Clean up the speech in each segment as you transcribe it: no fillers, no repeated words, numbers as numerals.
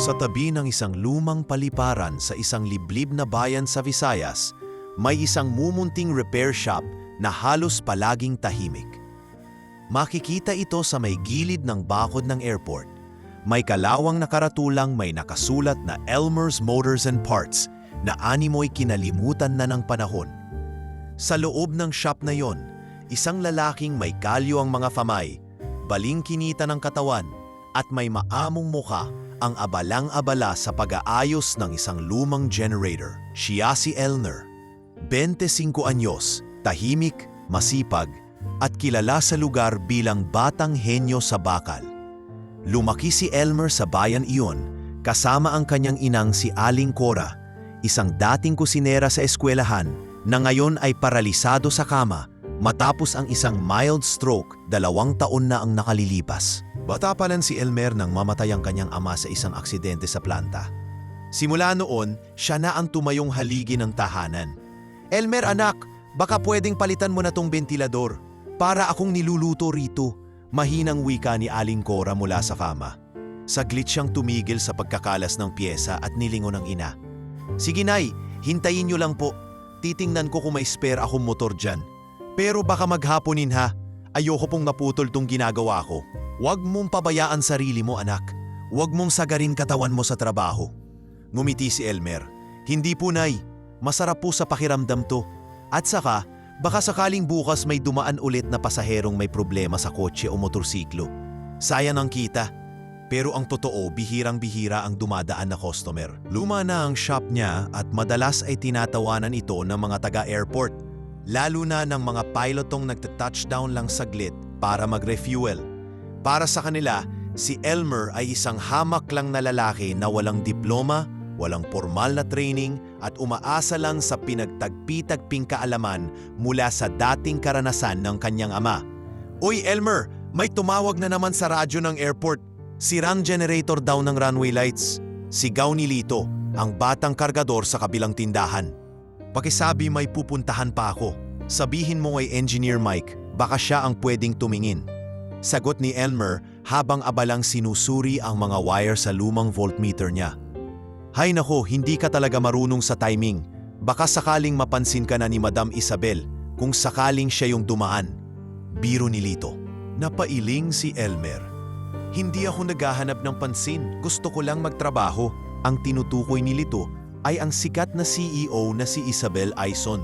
Sa tabi ng isang lumang paliparan sa isang liblib na bayan sa Visayas, may isang mumunting repair shop na halos palaging tahimik. Makikita ito sa may gilid ng bakod ng airport. May kalawang nakaratulang may nakasulat na Elmer's Motors and Parts na animoy kinalimutan na ng panahon. Sa loob ng shop na yon, isang lalaking may kalyo ang mga famay, baling kinita ng katawan, at may maamong mukha ang abalang-abala sa pag-aayos ng isang lumang generator. Siya si Elmer, 25 anyos, tahimik, masipag, at kilala sa lugar bilang batang henyo sa bakal. Lumaki si Elmer sa bayan iyon, kasama ang kanyang inang si Aling Cora, isang dating kusinera sa eskwelahan na ngayon ay paralisado sa kama matapos ang isang mild stroke 2 taon na ang nakalilipas. Bata pa lang si Elmer nang mamatay ang kanyang ama sa isang aksidente sa planta. Simula noon, siya na ang tumayong haligi ng tahanan. "Elmer anak, baka pwedeng palitan mo na tong bentilador. Para akong niluluto rito," mahinang wika ni Aling Cora mula sa kama. Saglit siyang tumigil sa pagkakalas ng pyesa at nilingon ng ina. "Sige nay, hintayin niyo lang po. Titingnan ko kung may spare akong motor dyan. Pero baka maghaponin ha. Ayoko pong naputol tong ginagawa ko." "Huwag mong pabayaan sarili mo anak. Huwag mong sagarin katawan mo sa trabaho." Ngumiti si Elmer. "Hindi po nay, masarap po sa pakiramdam to. At saka, baka sakaling bukas may dumaan ulit na pasaherong may problema sa kotse o motorsiklo. Sayang ang kita." Pero ang totoo, bihirang-bihira ang dumadaan na customer. Luma na ang shop niya at madalas ay tinatawanan ito ng mga taga-airport. Lalo na ng mga pilotong nagta-touchdown lang saglit para mag-refuel. Para sa kanila, si Elmer ay isang hamak lang na lalaki na walang diploma, walang formal na training at umaasa lang sa pinagtagpi-tagping kaalaman mula sa dating karanasan ng kanyang ama. "Uy Elmer, may tumawag na naman sa radyo ng airport. Sirang generator daw ng runway lights." Sigaw ni Lito, ang batang kargador sa kabilang tindahan. "Pakisabi may pupuntahan pa ako. Sabihin mo kay Engineer Mike, baka siya ang pwedeng tumingin." Sagot ni Elmer habang abalang sinusuri ang mga wire sa lumang voltmeter niya. "Hay nako, hindi ka talaga marunong sa timing. Baka sakaling mapansin ka na ni Madam Isabel kung sakaling siya yung dumaan." Biro ni Lito. Napailing si Elmer. "Hindi ako naghahanap ng pansin. Gusto ko lang magtrabaho." Ang tinutukoy ni Lito ay ang sikat na CEO na si Isabel Aison,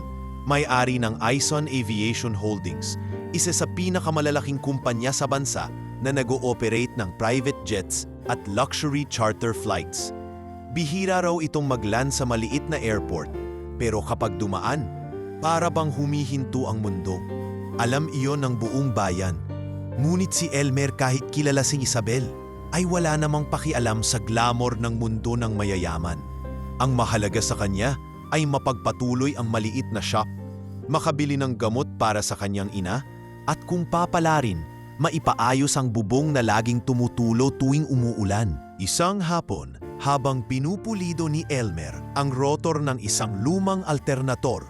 may-ari ng Aison Aviation Holdings, isa sa pinakamalalaking kumpanya sa bansa na nag-ooperate ng private jets at luxury charter flights. Bihira raw itong magland sa maliit na airport, pero kapag dumaan, para bang humihinto ang mundo. Alam iyon ng buong bayan. Ngunit si Elmer, kahit kilala si Isabel, ay wala namang pakialam sa glamour ng mundo ng mayayaman. Ang mahalaga sa kanya ay mapagpatuloy ang maliit na shop, makabili ng gamot para sa kanyang ina, at kung papalarin, maipaayos ang bubong na laging tumutulo tuwing umuulan. Isang hapon, habang pinupulido ni Elmer ang rotor ng isang lumang alternator,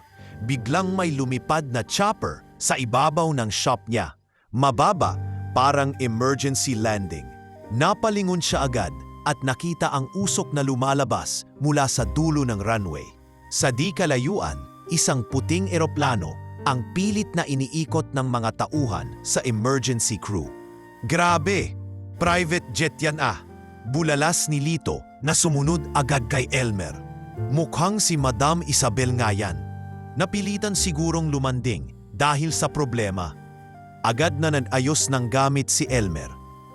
biglang may lumipad na chopper sa ibabaw ng shop niya. Mababa, parang emergency landing. Napalingon siya agad at nakita ang usok na lumalabas mula sa dulo ng runway. Sa di kalayuan, isang puting eroplano ang pilit na iniikot ng mga tauhan sa emergency crew. "Grabe! Private jet yan ah!" Bulalas ni Lito na sumunod agad kay Elmer. Mukhang si Madam Isabel nga yan. Napilitan sigurong lumanding dahil sa problema. Agad na nag-ayos ng gamit si Elmer.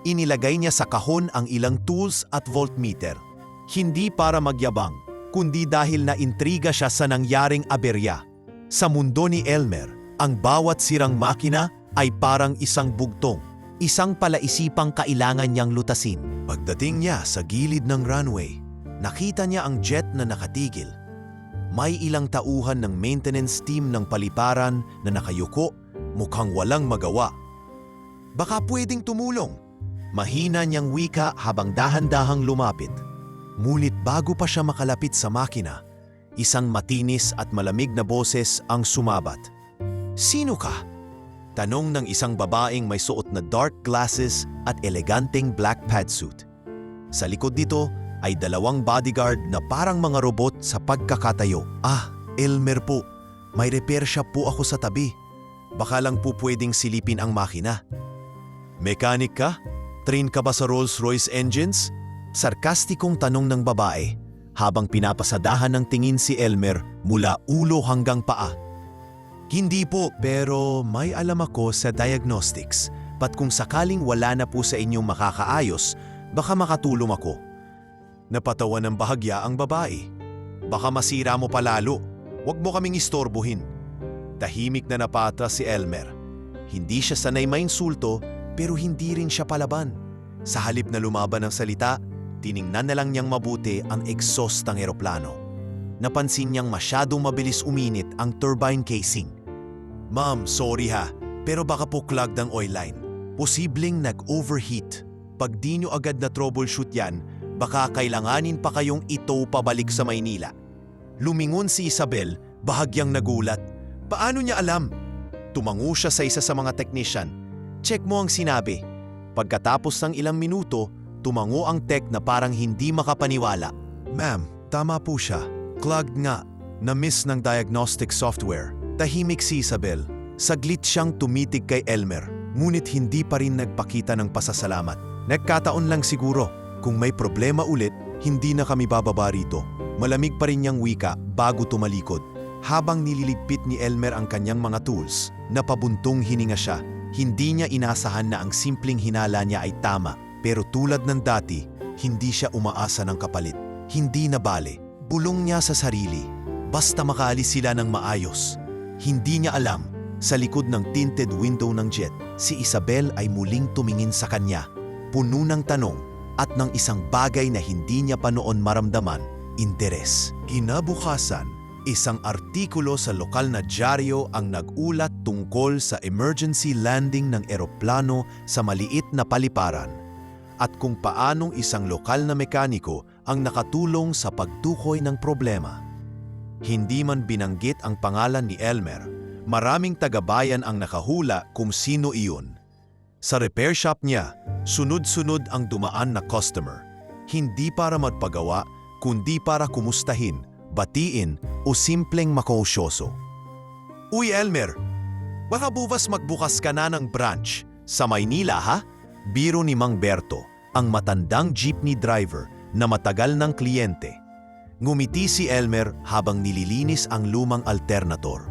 Inilagay niya sa kahon ang ilang tools at voltmeter. Hindi para magyabang, kundi dahil naintriga siya sa nangyaring aberya. Sa mundo ni Elmer, ang bawat sirang makina ay parang isang bugtong, isang palaisipang kailangan niyang lutasin. Pagdating niya sa gilid ng runway, nakita niya ang jet na nakatigil. May ilang tauhan ng maintenance team ng paliparan na nakayuko, mukhang walang magawa. "Baka pwedeng tumulong," mahina niyang wika habang dahan-dahang lumapit. Ngunit bago pa siya makalapit sa makina, isang matinis at malamig na boses ang sumabat. "Sino ka?" Tanong ng isang babaeng may suot na dark glasses at eleganteng black pantsuit. Sa likod nito ay 2 bodyguard na parang mga robot sa pagkakatayo. Ah, Elmer po. May repair shop po ako sa tabi. Baka lang po pwedeng silipin ang makina. Mechanic ka? Train ka ba sa Rolls-Royce engines? Sarkastikong tanong ng babae habang pinapasadahan ng tingin si Elmer mula ulo hanggang paa. Hindi po, pero may alam ako sa diagnostics. Pat kung sakaling wala na po sa inyong makakaayos, baka makatulong ako. Napatawa ng bahagya ang babae. Baka masira mo palalo. Huwag mo kaming istorbohin. Tahimik na napatras si Elmer. Hindi siya sanay mainsulto, pero hindi rin siya palaban. Sa halip na lumaban ng salita, tiningnan na lang niyang mabuti ang exhaust ng eroplano. Napansin niyang masyadong mabilis uminit ang turbine casing. Ma'am, sorry ha, pero baka po clogged ang oil line. Posibleng nag-overheat. Pag di nyo agad na troubleshoot yan, baka kailanganin pa kayong itow pabalik sa Maynila. Lumingon si Isabel, bahagyang nagulat. Paano niya alam? Tumango siya sa isa sa mga technician. Check mo ang sinabi. Pagkatapos ng ilang minuto, tumango ang tech na parang hindi makapaniwala. Ma'am, tama po siya. Clogged nga. Na-miss ng diagnostic software. Tahimik si Isabel. Saglit siyang tumitig kay Elmer, ngunit hindi pa rin nagpakita ng pasasalamat. Nagkataon lang siguro. Kung may problema ulit, hindi na kami bababa rito. Malamig pa rin niyang wika bago tumalikod. Habang nililigpit ni Elmer ang kanyang mga tools, napabuntong hininga siya. Hindi niya inasahan na ang simpleng hinala niya ay tama. Pero tulad ng dati, hindi siya umaasa ng kapalit. Hindi na bale. Bulong niya sa sarili. Basta makaalis sila ng maayos. Hindi niya alam, sa likod ng tinted window ng jet, si Isabel ay muling tumingin sa kanya. Puno ng tanong at ng isang bagay na hindi niya pa noon maramdaman, interes. Kinabukasan, isang artikulo sa lokal na dyaryo ang nag-ulat tungkol sa emergency landing ng eroplano sa maliit na paliparan at kung paanong isang lokal na mekaniko ang nakatulong sa pagtukoy ng problema. Hindi man binanggit ang pangalan ni Elmer, maraming tagabayan ang nakahula kung sino iyon. Sa repair shop niya, sunod-sunod ang dumaan na customer. Hindi para magpagawa, kundi para kumustahin, batiin o simpleng makausyoso. Uy Elmer, baka bukas magbukas ka na ng branch sa Maynila ha? Biro ni Mang Berto, ang matandang jeepney driver na matagal ng kliyente. Ngumiti si Elmer habang nililinis ang lumang alternator.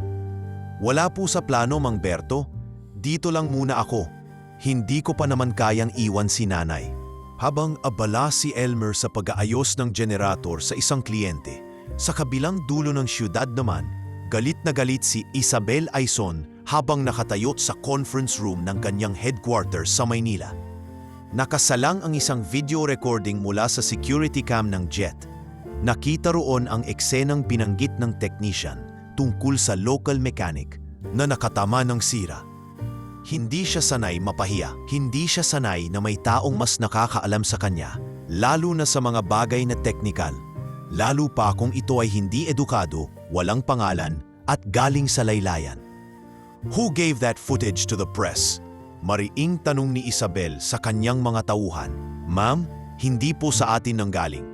Wala po sa plano, Mang Berto. Dito lang muna ako. Hindi ko pa naman kayang iwan si nanay. Habang abala si Elmer sa pag-aayos ng generator sa isang kliyente, sa kabilang dulo ng siyudad naman, galit na galit si Isabel Aizon habang nakatayo sa conference room ng kanyang headquarters sa Maynila. Nakasalang ang isang video recording mula sa security cam ng jet. Nakita roon ang eksenang binanggit ng technician tungkol sa local mechanic na nakatama ng sira. Hindi siya sanay mapahiya. Hindi siya sanay na may taong mas nakakaalam sa kanya, lalo na sa mga bagay na technical. Lalo pa kung ito ay hindi edukado, walang pangalan, at galing sa laylayan. Who gave that footage to the press? Mariing tanong ni Isabel sa kanyang mga tauhan. Ma'am, hindi po sa atin nanggaling.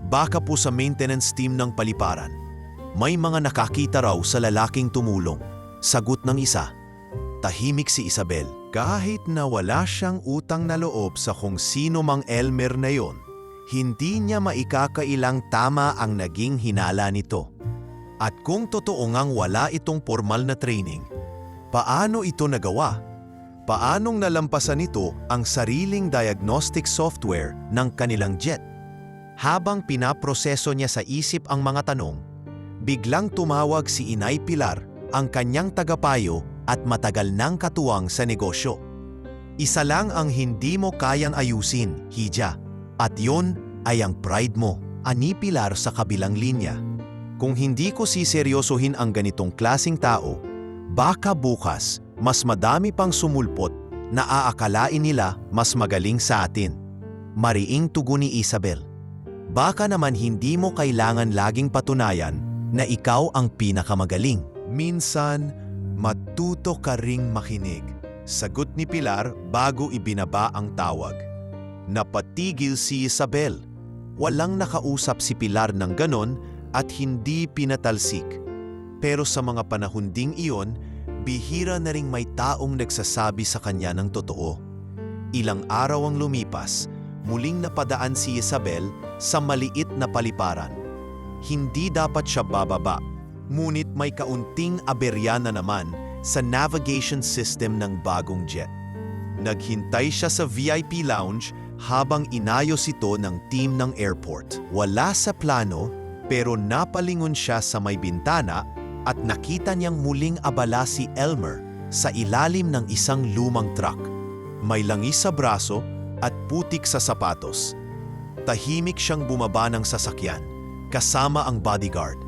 Baka po sa maintenance team ng paliparan. May mga nakakita raw sa lalaking tumulong. Sagot ng isa. Tahimik si Isabel. Kahit na wala siyang utang na loob sa kung sino mang Elmer na yon, hindi niya maikakailang tama ang naging hinala nito. At kung totoo ngang wala itong formal na training, paano ito nagawa? Paanong nalampasan ito ang sariling diagnostic software ng kanilang jet? Habang pinaproseso niya sa isip ang mga tanong, biglang tumawag si Inay Pilar, ang kanyang tagapayo at matagal nang katuwang sa negosyo. Isa lang ang hindi mo kayang ayusin, Hija, at yon ay ang pride mo, ani Pilar sa kabilang linya. Kung hindi ko siseryosohin ang ganitong klasing tao, baka bukas mas madami pang sumulpot na aakalain nila mas magaling sa atin. Mariing tugon ni Isabel. Baka naman hindi mo kailangan laging patunayan na ikaw ang pinakamagaling. Minsan, matuto ka ring makinig. Sagot ni Pilar bago ibinaba ang tawag. Napatigil si Isabel. Walang nakausap si Pilar ng ganon at hindi pinatalsik. Pero sa mga panahon ding iyon, bihira na ring may taong nagsasabi sa kanya ng totoo. Ilang araw ang lumipas, muling napadaan si Isabel sa maliit na paliparan. Hindi dapat siya bababa, ngunit may kaunting aberya na naman sa navigation system ng bagong jet. Naghintay siya sa VIP lounge habang inayos ito ng team ng airport. Wala sa plano pero napalingon siya sa may bintana at nakita niyang muling abala si Elmer sa ilalim ng isang lumang truck. May langis sa braso at putik sa sapatos. Tahimik siyang bumaba ng sasakyan kasama ang bodyguard.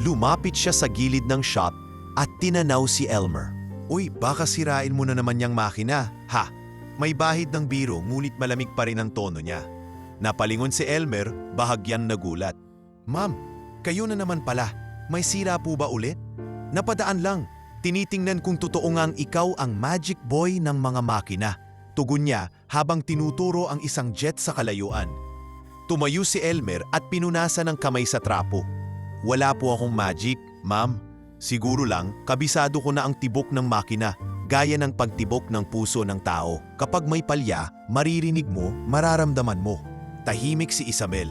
Lumapit siya sa gilid ng shop at tinanaw si Elmer. "Uy, baka sirain mo na naman yang makina, ha?" May bahid ng biro ngunit malamig pa rin ang tono niya. Napalingon si Elmer, bahagyang nagulat. "Ma'am, kayo na naman pala. May sira po ba ulit?" "Napadaan lang. Tinitingnan kung totoo ngang ikaw ang magic boy ng mga makina." Tugon niya habang tinuturo ang isang jet sa kalayuan. Tumayo si Elmer at pinunasan ng kamay sa trapo. "Wala po akong magic, ma'am. Siguro lang, kabisado ko na ang tibok ng makina, gaya ng pagtibok ng puso ng tao. Kapag may palya, maririnig mo, mararamdaman mo." Tahimik si Isabel.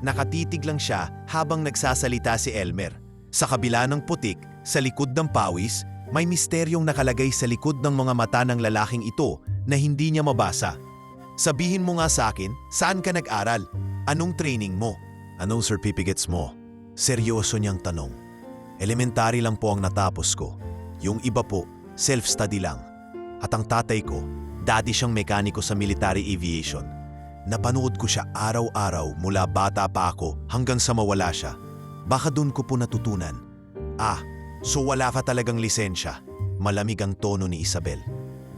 Nakatitig lang siya habang nagsasalita si Elmer. Sa kabila ng putik, sa likod ng pawis, may misteryong nakalagay sa likod ng mga mata ng lalaking ito na hindi niya mabasa. "Sabihin mo nga sa akin, saan ka nag-aral? Anong training mo? Anong certificates mo?" Seryoso niyang tanong. "Elementary lang po ang natapos ko. Yung iba po, self-study lang. At ang tatay ko, dati siyang mekaniko sa military aviation. Napanood ko siya araw-araw mula bata pa ako hanggang sa mawala siya. Baka doon ko po natutunan." "Ah, so wala ka talagang lisensya?" Malamig ang tono ni Isabel.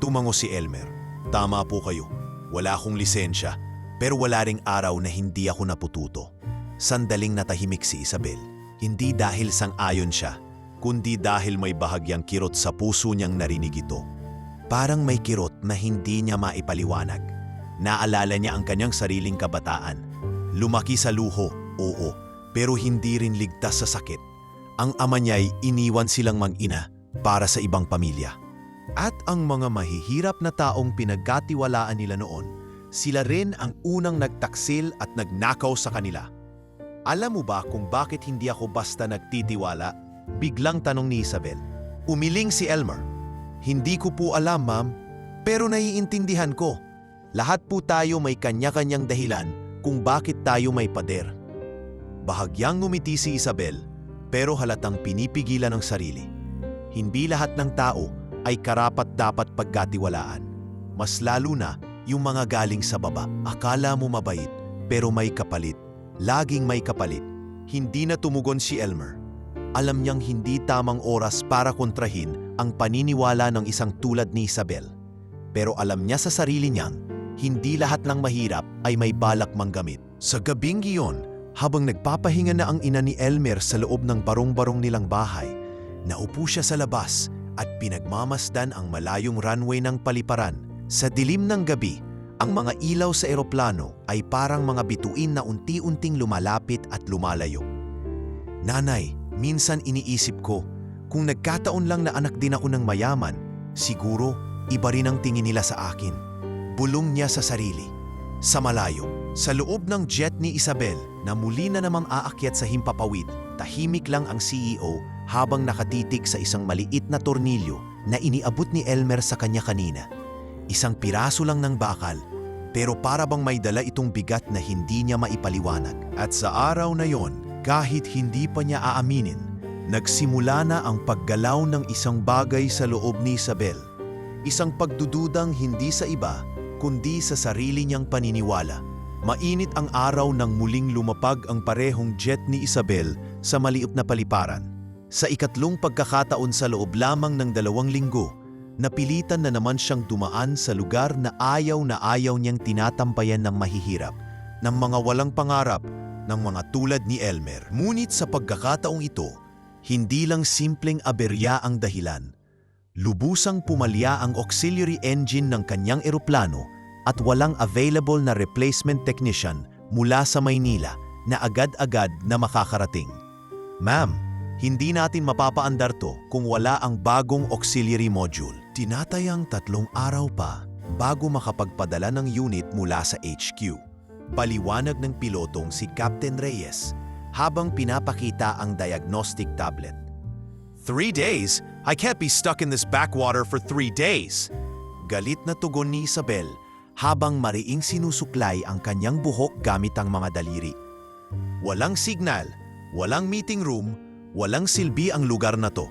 Tumango si Elmer. "Tama po kayo. Wala akong lisensya, pero wala ring araw na hindi ako napututo." Sandaling natahimik si Isabel. Hindi dahil sang-ayon siya, kundi dahil may bahagyang kirot sa puso niyang narinig ito. Parang may kirot na hindi niya maipaliwanag. Naalala niya ang kanyang sariling kabataan. Lumaki sa luho, oo, pero hindi rin ligtas sa sakit. Ang ama niya'y iniwan silang mag-ina para sa ibang pamilya. At ang mga mahihirap na taong pinagkatiwalaan nila noon, sila rin ang unang nagtaksil at nagnakaw sa kanila. "Alam mo ba kung bakit hindi ako basta nagtitiwala?" Biglang tanong ni Isabel. Umiling si Elmer. "Hindi ko po alam, ma'am, pero naiintindihan ko. Lahat po tayo may kanya-kanyang dahilan kung bakit tayo may pader." Bahagyang ngumiti si Isabel, pero halatang pinipigilan ang sarili. Hindi lahat ng tao ay karapat-dapat pagkatiwalaan. Mas lalo na yung mga galing sa baba. Akala mo mabait, pero may kapalit. Laging may kapalit. Hindi na tumugon si Elmer. Alam niyang hindi tamang oras para kontrahin ang paniniwala ng isang tulad ni Isabel. Pero alam niya sa sarili niyang, hindi lahat ng mahirap ay may balak manggamit. Sa gabing iyon, habang nagpapahinga na ang ina ni Elmer sa loob ng barong-barong nilang bahay, naupo siya sa labas at pinagmamasdan ang malayong runway ng paliparan. Sa dilim ng gabi, ang mga ilaw sa eroplano ay parang mga bituin na unti-unting lumalapit at lumalayo. "Nanay, minsan iniisip ko, kung nagkataon lang na anak din ako ng mayaman, siguro iba rin ang tingin nila sa akin." Bulong niya sa sarili. Sa malayo, sa loob ng jet ni Isabel na muli na namang aakyat sa himpapawid, tahimik lang ang CEO habang nakatitig sa isang maliit na tornilyo na iniabot ni Elmer sa kanya kanina. Isang piraso lang ng bakal, pero para bang may dala itong bigat na hindi niya maipaliwanag. At sa araw na yon, kahit hindi pa niya aaminin, nagsimula na ang paggalaw ng isang bagay sa loob ni Isabel. Isang pagdududang hindi sa iba, kundi sa sarili niyang paniniwala. Mainit ang araw nang muling lumapag ang parehong jet ni Isabel sa maliit na paliparan. Sa ikatlong pagkakataon sa loob lamang ng 2 linggo, napilitan na naman siyang dumaan sa lugar na ayaw niyang tinatampayan ng mahihirap, ng mga walang pangarap, ng mga tulad ni Elmer. Ngunit sa pagkakataong ito, hindi lang simpleng aberya ang dahilan. Lubusang pumalya ang auxiliary engine ng kanyang eroplano at walang available na replacement technician mula sa Maynila na agad-agad na makakarating. Ma'am, hindi natin mapapaandar to kung wala ang bagong auxiliary module. Tinatayang 3 araw pa bago makapagpadala ng unit mula sa HQ. Paliwanag ng pilotong si Captain Reyes habang pinapakita ang diagnostic tablet. 3 days? I can't be stuck in this backwater for 3 days. Galit na tugon ni Isabel habang mariing sinusuklay ang kanyang buhok gamit ang mga daliri. Walang signal, walang meeting room, walang silbi ang lugar na to.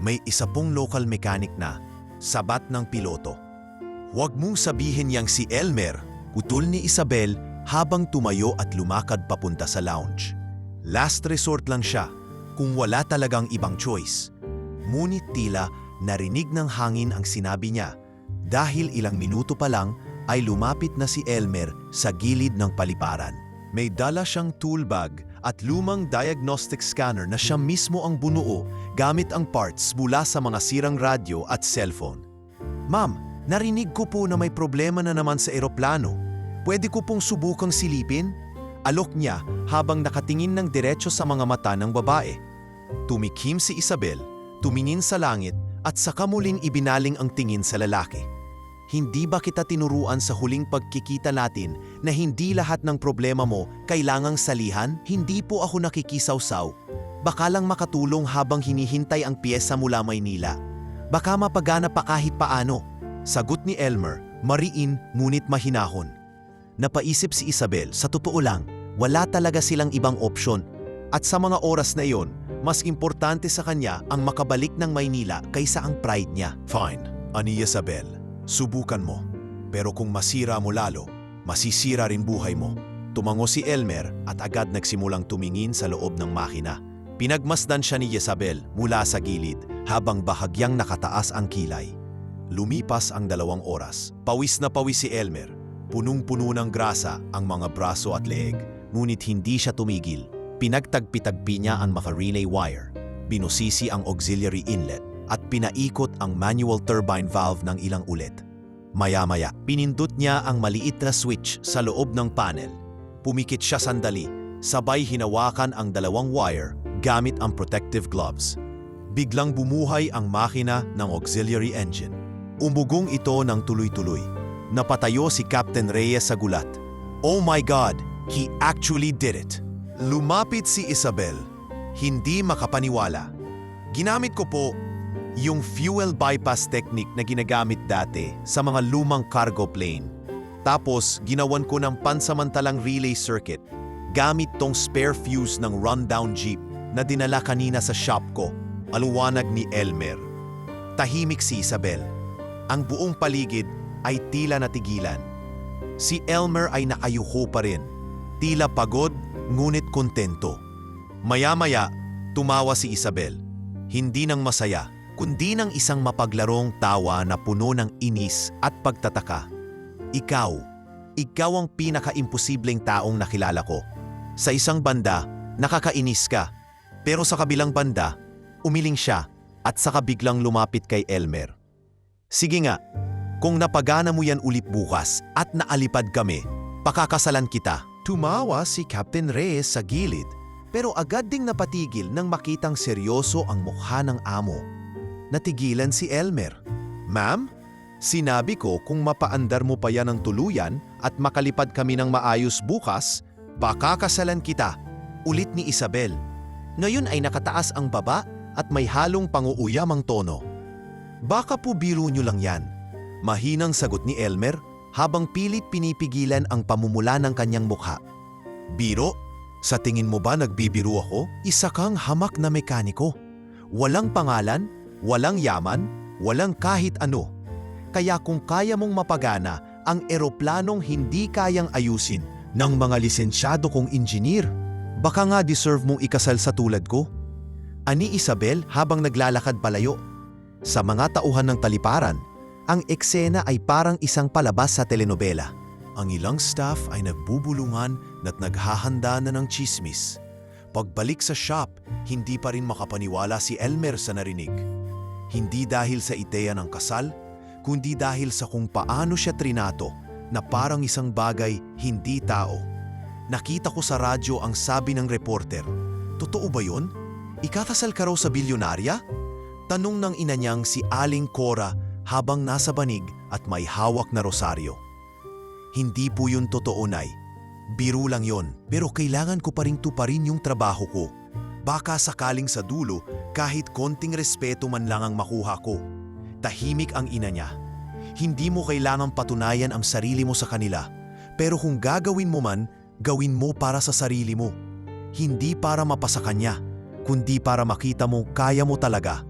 May isa pong local mechanic na, sabat ng piloto. Huwag mong sabihin yang si Elmer, utol ni Isabel habang tumayo at lumakad papunta sa lounge. Last resort lang siya kung wala talagang ibang choice. Ngunit tila narinig ng hangin ang sinabi niya dahil ilang minuto pa lang ay lumapit na si Elmer sa gilid ng paliparan. May dala siyang tool bag at lumang diagnostic scanner na siya mismo ang bunuo gamit ang parts mula sa mga sirang radyo at cellphone. Ma'am, narinig ko po na may problema na naman sa eroplano. Pwede ko pong subukang silipin? Alok niya habang nakatingin ng diretso sa mga mata ng babae. Tumikim si Isabel, tumingin sa langit at saka muling ibinaling ang tingin sa lalaki. Hindi ba kita tinuruan sa huling pagkikita natin na hindi lahat ng problema mo kailangang salihan? Hindi po ako nakikisawsaw. Baka lang makatulong habang hinihintay ang piyesa mula Maynila. Baka mapagana pa kahit paano. Sagot ni Elmer, mariin ngunit mahinahon. Napaisip si Isabel, sa totoo lang, wala talaga silang ibang opsyon. At sa mga oras na iyon, mas importante sa kanya ang makabalik ng Maynila kaysa ang pride niya. Fine, ani Isabel. Subukan mo. Pero kung masira mo lalo, masisira rin buhay mo. Tumango si Elmer at agad nagsimulang tumingin sa loob ng makina. Pinagmasdan siya ni Isabel mula sa gilid habang bahagyang nakataas ang kilay. Lumipas ang 2 oras. Pawis na pawis si Elmer. Punong-puno ng grasa ang mga braso at leeg. Ngunit hindi siya tumigil. Pinagtagpi-tagpi niya ang maka-relay wire. Binusisi ang auxiliary inlet at pinaikot ang manual turbine valve ng ilang ulit. Maya-maya, pinindot niya ang maliit na switch sa loob ng panel. Pumikit siya sandali, sabay hinawakan ang 2 wire gamit ang protective gloves. Biglang bumuhay ang makina ng auxiliary engine. Umugong ito ng tuloy-tuloy. Napatayo si Captain Reyes sa gulat. Oh my God! He actually did it! Lumapit si Isabel. Hindi makapaniwala. Ginamit ko po yung fuel bypass technique na ginagamit dati sa mga lumang cargo plane. Tapos, ginawan ko ng pansamantalang relay circuit gamit tong spare fuse ng rundown jeep na dinala kanina sa shop ko, aluwanag ni Elmer. Tahimik si Isabel. Ang buong paligid ay tila natigilan. Si Elmer ay nakayuko pa rin, tila pagod ngunit kontento. Maya-maya, tumawa si Isabel. Hindi nang masaya, kundi ng isang mapaglarong tawa na puno ng inis at pagtataka. Ikaw ang pinaka-imposibleng taong nakilala ko. Sa isang banda, nakakainis ka. Pero sa kabilang banda, umiling siya at saka biglang lumapit kay Elmer. Sige nga, kung napagana mo yan ulit bukas at naalipad kami, pakakasalan kita. Tumawa si Captain Reyes sa gilid, pero agad ding napatigil nang makitang seryoso ang mukha ng amo. Natigilan si Elmer. Ma'am, sinabi ko kung mapaandar mo pa yan ng tuluyan at makalipad kami ng maayos bukas, pakakasalan kita. Ulit ni Isabel. Ngayon ay nakataas ang baba at may halong panguuyamang tono. Baka po biro nyo lang yan. Mahinang sagot ni Elmer habang pilit pinipigilan ang pamumula ng kanyang mukha. Biro? Sa tingin mo ba nagbibiro ako? Isa kang hamak na mekaniko. Walang pangalan, walang yaman, walang kahit ano. Kaya kung kaya mong mapagana ang eroplanong hindi kayang ayusin ng mga lisensyado kong engineer, baka nga deserve mong ikasal sa tulad ko. Ani Isabel habang naglalakad palayo. Sa mga tauhan ng taliparan, ang eksena ay parang isang palabas sa telenovela. Ang ilang staff ay nagbubulungan at naghahanda na ng chismis. Pagbalik sa shop, hindi pa rin makapaniwala si Elmer sa narinig. Hindi dahil sa ideya ng kasal, kundi dahil sa kung paano siya trinato na parang isang bagay hindi tao. Nakita ko sa radyo ang sabi ng reporter. Totoo ba yun? Ikakasal ka raw sa bilyonarya? Tanong ng ina niyang si Aling Cora habang nasa banig at may hawak na rosaryo. Hindi po yun totoo, Nay. Biro lang yon, pero kailangan ko pa ring tuparin yung trabaho ko. Baka sakaling sa dulo, kahit konting respeto man lang ang makuha ko. Tahimik ang ina niya. Hindi mo kailangang patunayan ang sarili mo sa kanila. Pero kung gagawin mo man, gawin mo para sa sarili mo. Hindi para mapasa kanya, kundi para makita mo kaya mo talaga.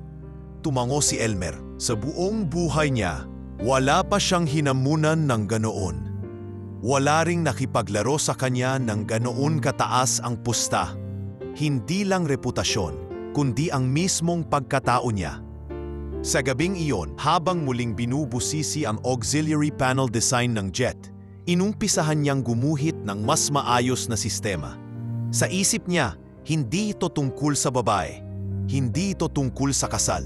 Tumango si Elmer. Sa buong buhay niya, wala pa siyang hinamunan ng ganoon. Wala ring nakipaglaro sa kanya ng ganoon kataas ang pusta. Hindi lang reputasyon, kundi ang mismong pagkatao niya. Sa gabing iyon, habang muling binubusisi ang auxiliary panel design ng jet, inumpisahan niyang gumuhit ng mas maayos na sistema. Sa isip niya, hindi ito tungkol sa babae. Hindi ito tungkol sa kasal.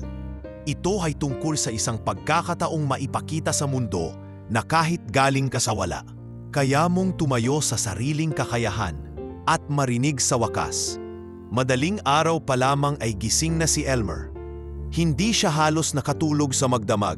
Ito ay tungkol sa isang pagkakataong maipakita sa mundo na kahit galing ka sa wala, kaya mong tumayo sa sariling kakayahan at marinig sa wakas. Madaling araw pa lamang ay gising na si Elmer. Hindi siya halos nakatulog sa magdamag.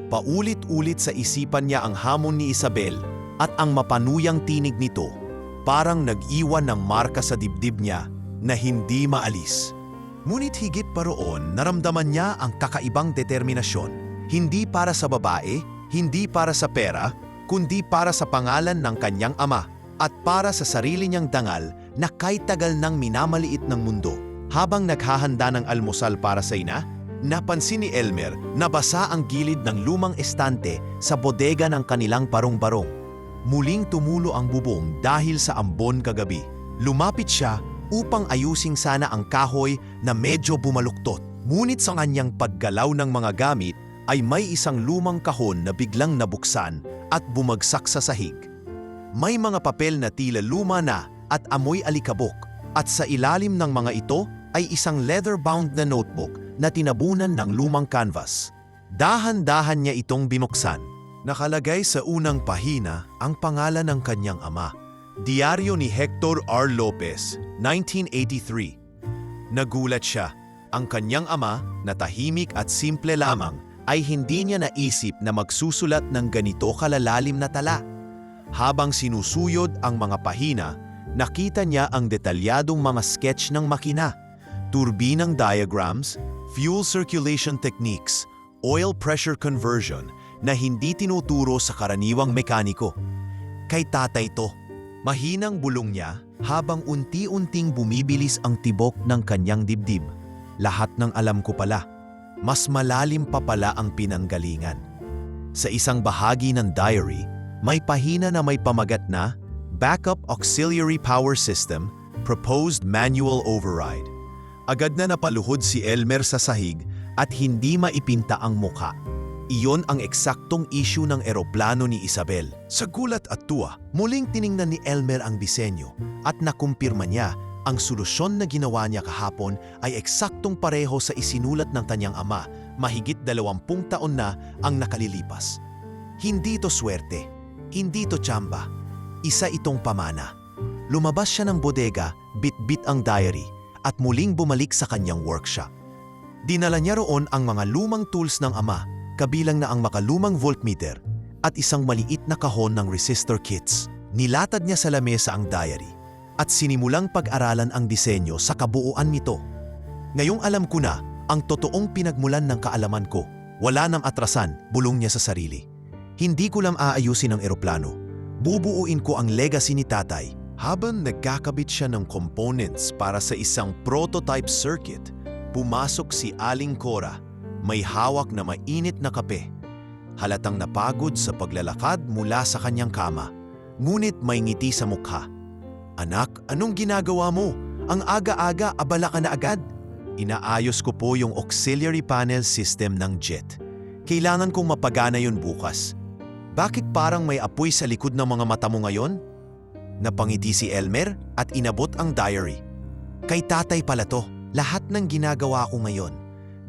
Paulit-ulit sa isipan niya ang hamon ni Isabel at ang mapanuyang tinig nito parang nag-iwan ng marka sa dibdib niya na hindi maalis. Ngunit higit pa roon, naramdaman niya ang kakaibang determinasyon. Hindi para sa babae, hindi para sa pera, kundi para sa pangalan ng kanyang ama at para sa sarili niyang dangal na kahit tagal nang minamaliit ng mundo. Habang naghahanda ng almusal para sa ina, napansin ni Elmer na basa ang gilid ng lumang estante sa bodega ng kanilang barong-barong. Muling tumulo ang bubong dahil sa ambon kagabi. Lumapit siya upang ayusin sana ang kahoy na medyo bumaluktot. Ngunit sa kanyang paggalaw ng mga gamit ay may isang lumang kahon na biglang nabuksan at bumagsak sa sahig. May mga papel na tila luma na at amoy alikabok, at sa ilalim ng mga ito ay isang leather-bound na notebook na tinabunan ng lumang canvas. Dahan-dahan niya itong binuksan. Nakalagay sa unang pahina ang pangalan ng kanyang ama. Diaryo ni Hector R. Lopez, 1983. Nagulat siya. Ang kanyang ama, na tahimik at simple lamang, ay hindi niya naisip na magsusulat ng ganito kalalalim na tala. Habang sinusuyod ang mga pahina, nakita niya ang detalyadong mga sketch ng makina, turbinang diagrams, fuel circulation techniques, oil pressure conversion na hindi tinuturo sa karaniwang mekaniko. Kay tatay to, mahinang bulong niya habang unti-unting bumibilis ang tibok ng kanyang dibdib. Lahat ng alam ko pala, mas malalim pa pala ang pinanggalingan. Sa isang bahagi ng diary, may pahina na may pamagat na Backup Auxiliary Power System, Proposed Manual Override. Agad na napaluhod si Elmer sa sahig at hindi maipinta ang mukha. Iyon ang eksaktong issue ng eroplano ni Isabel. Sa gulat at tuwa, muling tiningnan ni Elmer ang disenyo at nakumpirma niya ang solusyon na ginawa niya kahapon ay eksaktong pareho sa isinulat ng kanyang ama mahigit 20 taon na ang nakalilipas. Hindi ito swerte, hindi ito tsamba, isa itong pamana. Lumabas siya ng bodega, bit-bit ang diary at muling bumalik sa kanyang workshop. Dinala niya roon ang mga lumang tools ng ama, kabilang na ang makalumang voltmeter at isang maliit na kahon ng resistor kits. Nilatad niya sa lamesa ang diary at sinimulang pag-aralan ang disenyo sa kabuuan nito. Ngayong alam ko na ang totoong pinagmulan ng kaalaman ko. Wala nang atrasan, bulong niya sa sarili. Hindi ko lang aayusin ang eroplano. Bubuuin ko ang legacy ni tatay. Habang nagkakabit siya ng components para sa isang prototype circuit, pumasok si Aling Cora. May hawak na mainit na kape. Halatang napagod sa paglalakad mula sa kanyang kama. Ngunit may ngiti sa mukha. Anak, anong ginagawa mo? Ang aga-aga, abala ka na agad. Inaayos ko po yung auxiliary panel system ng jet. Kailangan kong mapagana yun bukas. Bakit parang may apoy sa likod ng mga mata mo ngayon? Napangiti si Elmer at inabot ang diary. Kay tatay pala to, lahat ng ginagawa ko ngayon.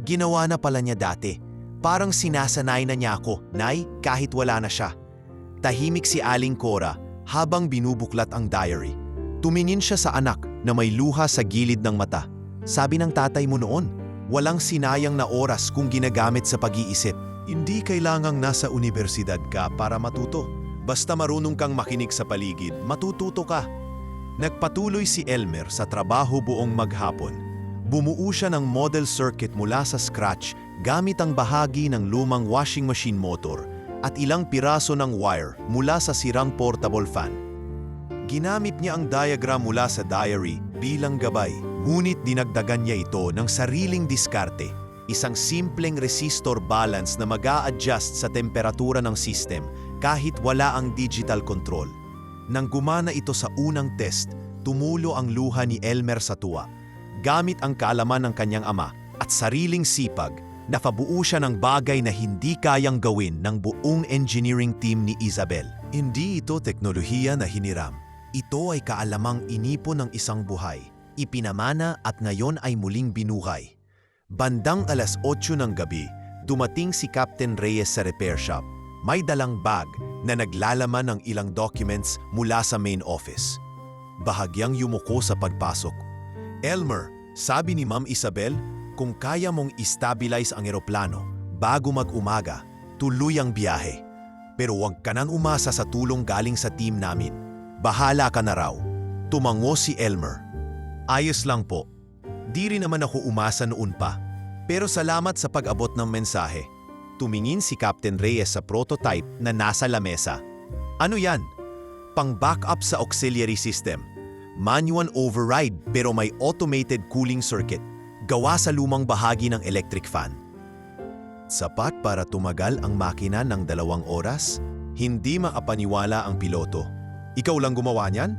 Ginawa na pala niya dati. Parang sinasanay na niya ako, Nay, kahit wala na siya. Tahimik si Aling Cora habang binubuklat ang diary. Tumingin siya sa anak na may luha sa gilid ng mata. Sabi ng tatay mo noon, walang sinayang na oras kung ginagamit sa pag-iisip. Hindi kailangang nasa unibersidad ka para matuto. Basta marunong kang makinig sa paligid, matututo ka. Nagpatuloy si Elmer sa trabaho buong maghapon. Bumuo siya ng model circuit mula sa scratch gamit ang bahagi ng lumang washing machine motor at ilang piraso ng wire mula sa sirang portable fan. Ginamit niya ang diagram mula sa diary bilang gabay, ngunit dinagdagan niya ito ng sariling diskarte, isang simpleng resistor balance na mag-a-adjust sa temperatura ng system kahit wala ang digital control. Nang gumana ito sa unang test, tumulo ang luha ni Elmer sa tuwa. Gamit ang kaalaman ng kanyang ama at sariling sipag, napabuo siya ng bagay na hindi kayang gawin ng buong engineering team ni Isabel. Hindi ito teknolohiya na hiniram. Ito ay kaalamang inipon ng isang buhay, ipinamana at ngayon ay muling binuhay. Bandang 8:00 ng gabi, dumating si Captain Reyes sa repair shop. May dalang bag na naglalaman ng ilang documents mula sa main office. Bahagyang yumuko sa pagpasok. Elmer, sabi ni Ma'am Isabel, kung kaya mong istabilize ang eroplano bago mag-umaga, tuloy ang biyahe. Pero huwag ka nang umasa sa tulong galing sa team namin. Bahala ka na raw. Tumango si Elmer. Ayos lang po. Di rin naman ako umasa noon pa. Pero salamat sa pag-abot ng mensahe. Tumingin si Captain Reyes sa prototype na nasa lamesa. Ano yan? Pang-backup sa auxiliary system. Manual override pero may automated cooling circuit. Gawa sa lumang bahagi ng electric fan. Sapat para tumagal ang makina ng 2 oras? Hindi maapaniwala ang piloto. Ikaw lang gumawa niyan?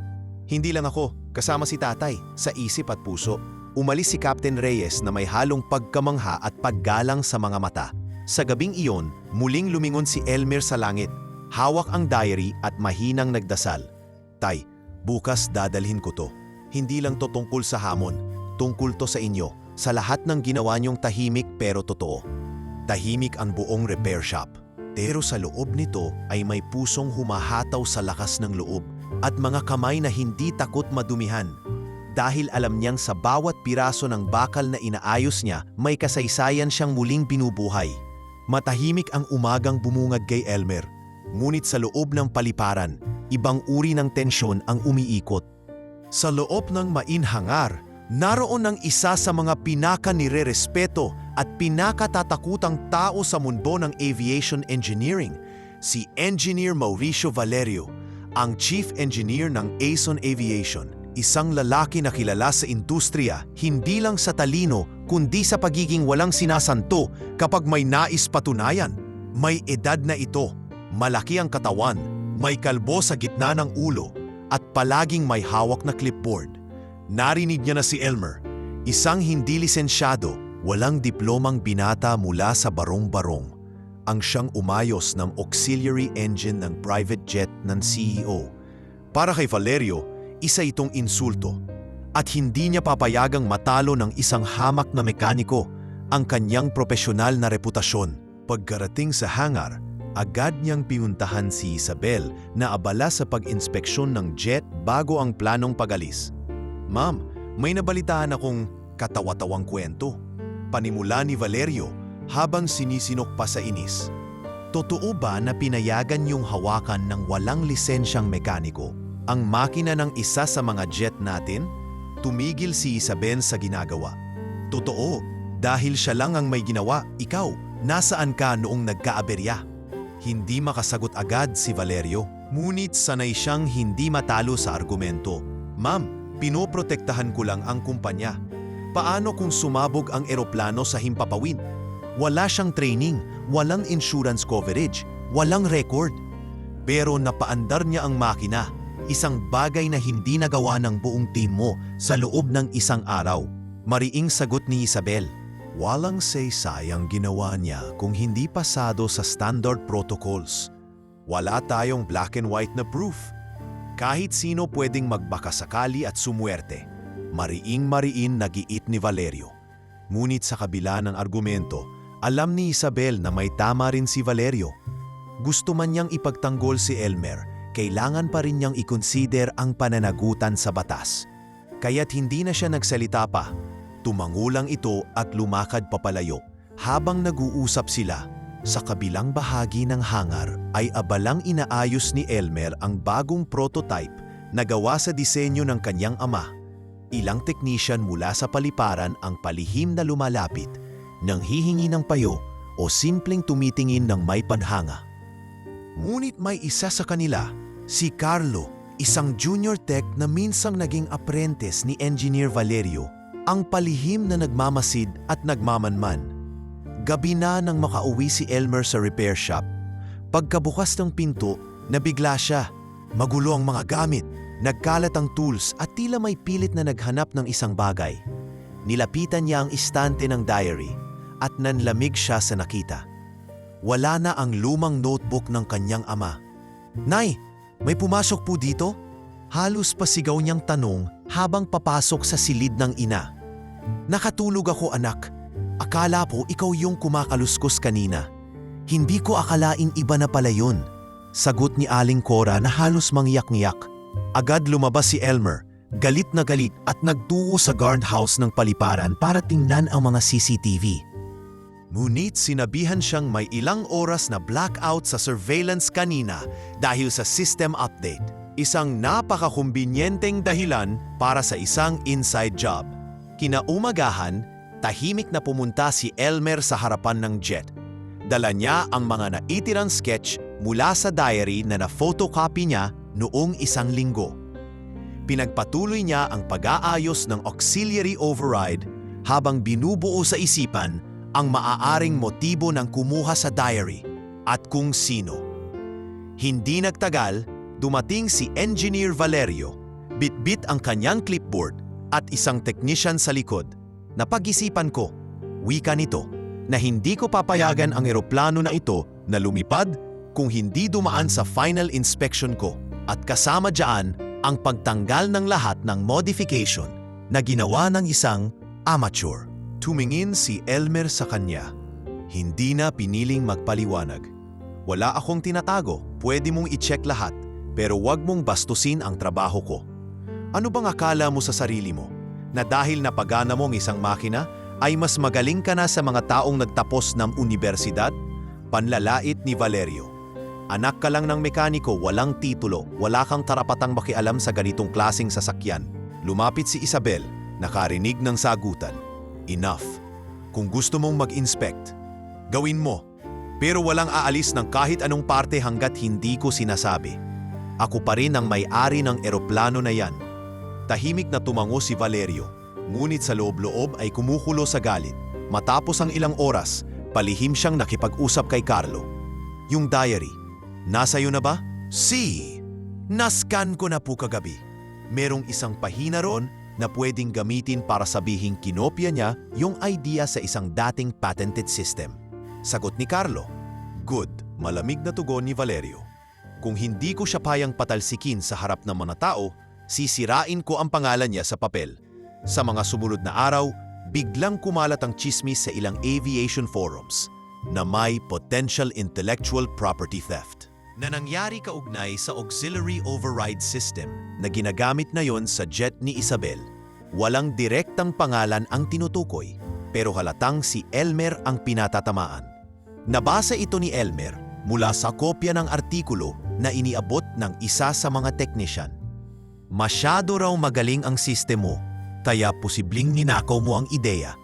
Hindi lang ako, kasama si tatay, sa isip at puso. Umalis si Captain Reyes na may halong pagkamangha at paggalang sa mga mata. Sa gabing iyon, muling lumingon si Elmer sa langit. Hawak ang diary at mahinang nagdasal. Tay, bukas dadalhin ko to. Hindi lang to tungkol sa hamon. Tungkol to sa inyo, sa lahat ng ginawa niyong tahimik pero totoo. Tahimik ang buong repair shop. Pero sa loob nito ay may pusong humahataw sa lakas ng loob at mga kamay na hindi takot madumihan. Dahil alam niyang sa bawat piraso ng bakal na inaayos niya, may kasaysayan siyang muling binubuhay. Matahimik ang umagang bumungad kay Elmer. Ngunit sa loob ng paliparan, ibang uri ng tensyon ang umiikot. Sa loob ng mainhangar, naroon ang isa sa mga pinaka-nirerespeto at pinakatatakutang tao sa mundo ng aviation engineering, si Engineer Mauricio Valerio, ang Chief Engineer ng Aeson Aviation. Isang lalaki na kilala sa industriya, hindi lang sa talino, kundi sa pagiging walang sinasanto kapag may nais patunayan. May edad na ito, malaki ang katawan, may kalbo sa gitna ng ulo, at palaging may hawak na clipboard. Narinig niya na si Elmer, isang hindi lisensyado, walang diplomang binata mula sa barong-barong. Ang siyang umayos ng auxiliary engine ng private jet ng CEO. Para kay Valerio, isa itong insulto. At hindi niya papayagang matalo ng isang hamak na mekaniko ang kanyang propesyonal na reputasyon. Pagkarating sa hangar, agad niyang pinuntahan si Isabel na abala sa pag-inspeksyon ng jet bago ang planong pag-alis. Ma'am, may nabalitaan akong katawa-tawang kwento. Panimula ni Valerio habang sinisinok pa sa inis. Totoo ba na pinayagan niyong hawakan ng walang lisensyang mekaniko ang makina ng isa sa mga jet natin? Tumigil si Isabel sa ginagawa. Totoo, dahil siya lang ang may ginawa. Ikaw, nasaan ka noong nagkaaberya? Hindi makasagot agad si Valerio. Ngunit sanay siyang hindi matalo sa argumento. Ma'am, pinoprotektahan ko lang ang kumpanya. Paano kung sumabog ang eroplano sa himpapawid? Wala siyang training, walang insurance coverage, walang record. Pero napaandar niya ang makina, isang bagay na hindi nagawa ng buong team mo sa loob ng isang araw. Mariing sagot ni Isabel. Walang saysayang ginawa niya kung hindi pasado sa standard protocols. Wala tayong black and white na proof. Kahit sino pwedeng magbakasakali at sumuwerte. Mariing-mariin nagiit ni Valerio. Ngunit sa kabila ng argumento, alam ni Isabel na may tama rin si Valerio. Gusto man niyang ipagtanggol si Elmer, kailangan pa rin niyang i-consider ang pananagutan sa batas. Kaya't hindi na siya nagsalita pa. Tumango lang ito at lumakad papalayo. Habang nag-uusap sila, sa kabilang bahagi ng hangar ay abalang inaayos ni Elmer ang bagong prototype na gawa sa disenyo ng kanyang ama. Ilang technician mula sa paliparan ang palihim na lumalapit, nang hihingi ng payo o simpleng tumitingin ng may padhanga. Ngunit may isa sa kanila, si Carlo, isang junior tech na minsang naging apprentice ni Engineer Valerio, ang palihim na nagmamasid at nagmamanman. Gabi na nang makauwi si Elmer sa repair shop. Pagkabukas ng pinto, nabigla siya. Magulo ang mga gamit, nagkalat ang tools at tila may pilit na naghanap ng isang bagay. Nilapitan niya ang istante ng diary at nanlamig siya sa nakita. Wala na ang lumang notebook ng kanyang ama. "Nay, may pumasok po dito?" Halos pasigaw niyang tanong habang papasok sa silid ng ina. "Nakatulog ako, anak. Akala po ikaw yung kumakaluskos kanina. Hindi ko akalain iba na pala yun." Sagot ni Aling Cora na halos mangyak-ngyak. Agad lumabas si Elmer, galit na galit at nagtungo sa guardhouse ng paliparan para tingnan ang mga CCTV. Ngunit sinabihan siyang may ilang oras na blackout sa surveillance kanina dahil sa system update. Isang napakakumbinyenteng dahilan para sa isang inside job. Kinaumagahan, tahimik na pumunta si Elmer sa harapan ng jet. Dala niya ang mga naitirang sketch mula sa diary na na-photocopy niya noong 1 linggo. Pinagpatuloy niya ang pag-aayos ng auxiliary override habang binubuo sa isipan ang maaaring motibo ng kumuha sa diary at kung sino. Hindi nagtagal, dumating si Engineer Valerio, bitbit ang kanyang clipboard at isang technician sa likod. Napag-isipan ko, wika nito, na hindi ko papayagan ang eroplano na ito na lumipad kung hindi dumaan sa final inspection ko at kasama dyan ang pagtanggal ng lahat ng modification na ginawa ng isang amateur. Tumingin si Elmer sa kanya. Hindi na piniling magpaliwanag. "Wala akong tinatago, pwede mong i-check lahat, pero wag mong bastusin ang trabaho ko. Ano bang akala mo sa sarili mo? Na dahil napagana mong isang makina, ay mas magaling ka na sa mga taong nagtapos ng universidad?" Panlalait ni Valerio. "Anak ka lang ng mekaniko, walang titulo, wala kang karapatang makialam sa ganitong klaseng sasakyan." Lumapit si Isabel, nakarinig ng sagutan. "Enough. Kung gusto mong mag-inspect, gawin mo. Pero walang aalis ng kahit anong parte hanggat hindi ko sinasabi. Ako pa rin ang may-ari ng eroplano na yan." Tahimik na tumango si Valerio, ngunit sa loob-loob ay kumukulo sa galit. Matapos ang ilang oras, palihim siyang nakipag-usap kay Carlo. "Yung diary, nasa iyo na ba?" "Si, nascan ko na po kagabi. Merong isang pahina ron na pwedeng gamitin para sabihing kinopya niya yung idea sa isang dating patented system." Sagot ni Carlo. "Good," malamig na tugon ni Valerio. "Kung hindi ko siya payang patalsikin sa harap ng mga tao, sisirain ko ang pangalan niya sa papel." Sa mga sumunod na araw, biglang kumalat ang chismis sa ilang aviation forums na may potential intellectual property theft na nangyari kaugnay sa auxiliary override system na ginagamit na yon sa jet ni Isabel. Walang direktang pangalan ang tinutukoy, pero halatang si Elmer ang pinatatamaan. Nabasa ito ni Elmer mula sa kopya ng artikulo na iniabot ng isa sa mga technician. "Masyado raw magaling ang sistem mo, kaya posibleng ninakaw mo ang ideya.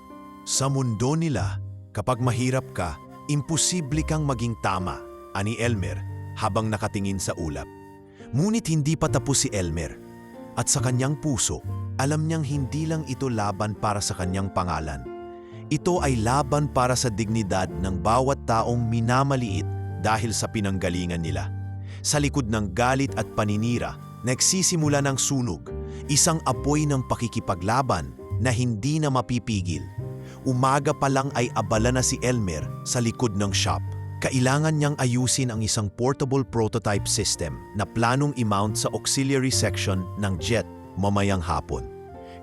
Sa mundo nila, kapag mahirap ka, imposible kang maging tama," ani Elmer habang nakatingin sa ulap. Ngunit hindi pa tapos si Elmer. At sa kanyang puso, alam niyang hindi lang ito laban para sa kanyang pangalan. Ito ay laban para sa dignidad ng bawat taong minamaliit dahil sa pinanggalingan nila. Sa likod ng galit at paninira, nagsisimula ng sunog, isang apoy ng pakikipaglaban na hindi na mapipigil. Umaga pa lang ay abala na si Elmer sa likod ng shop. Kailangan niyang ayusin ang isang portable prototype system na planong i-mount sa auxiliary section ng jet mamayang hapon.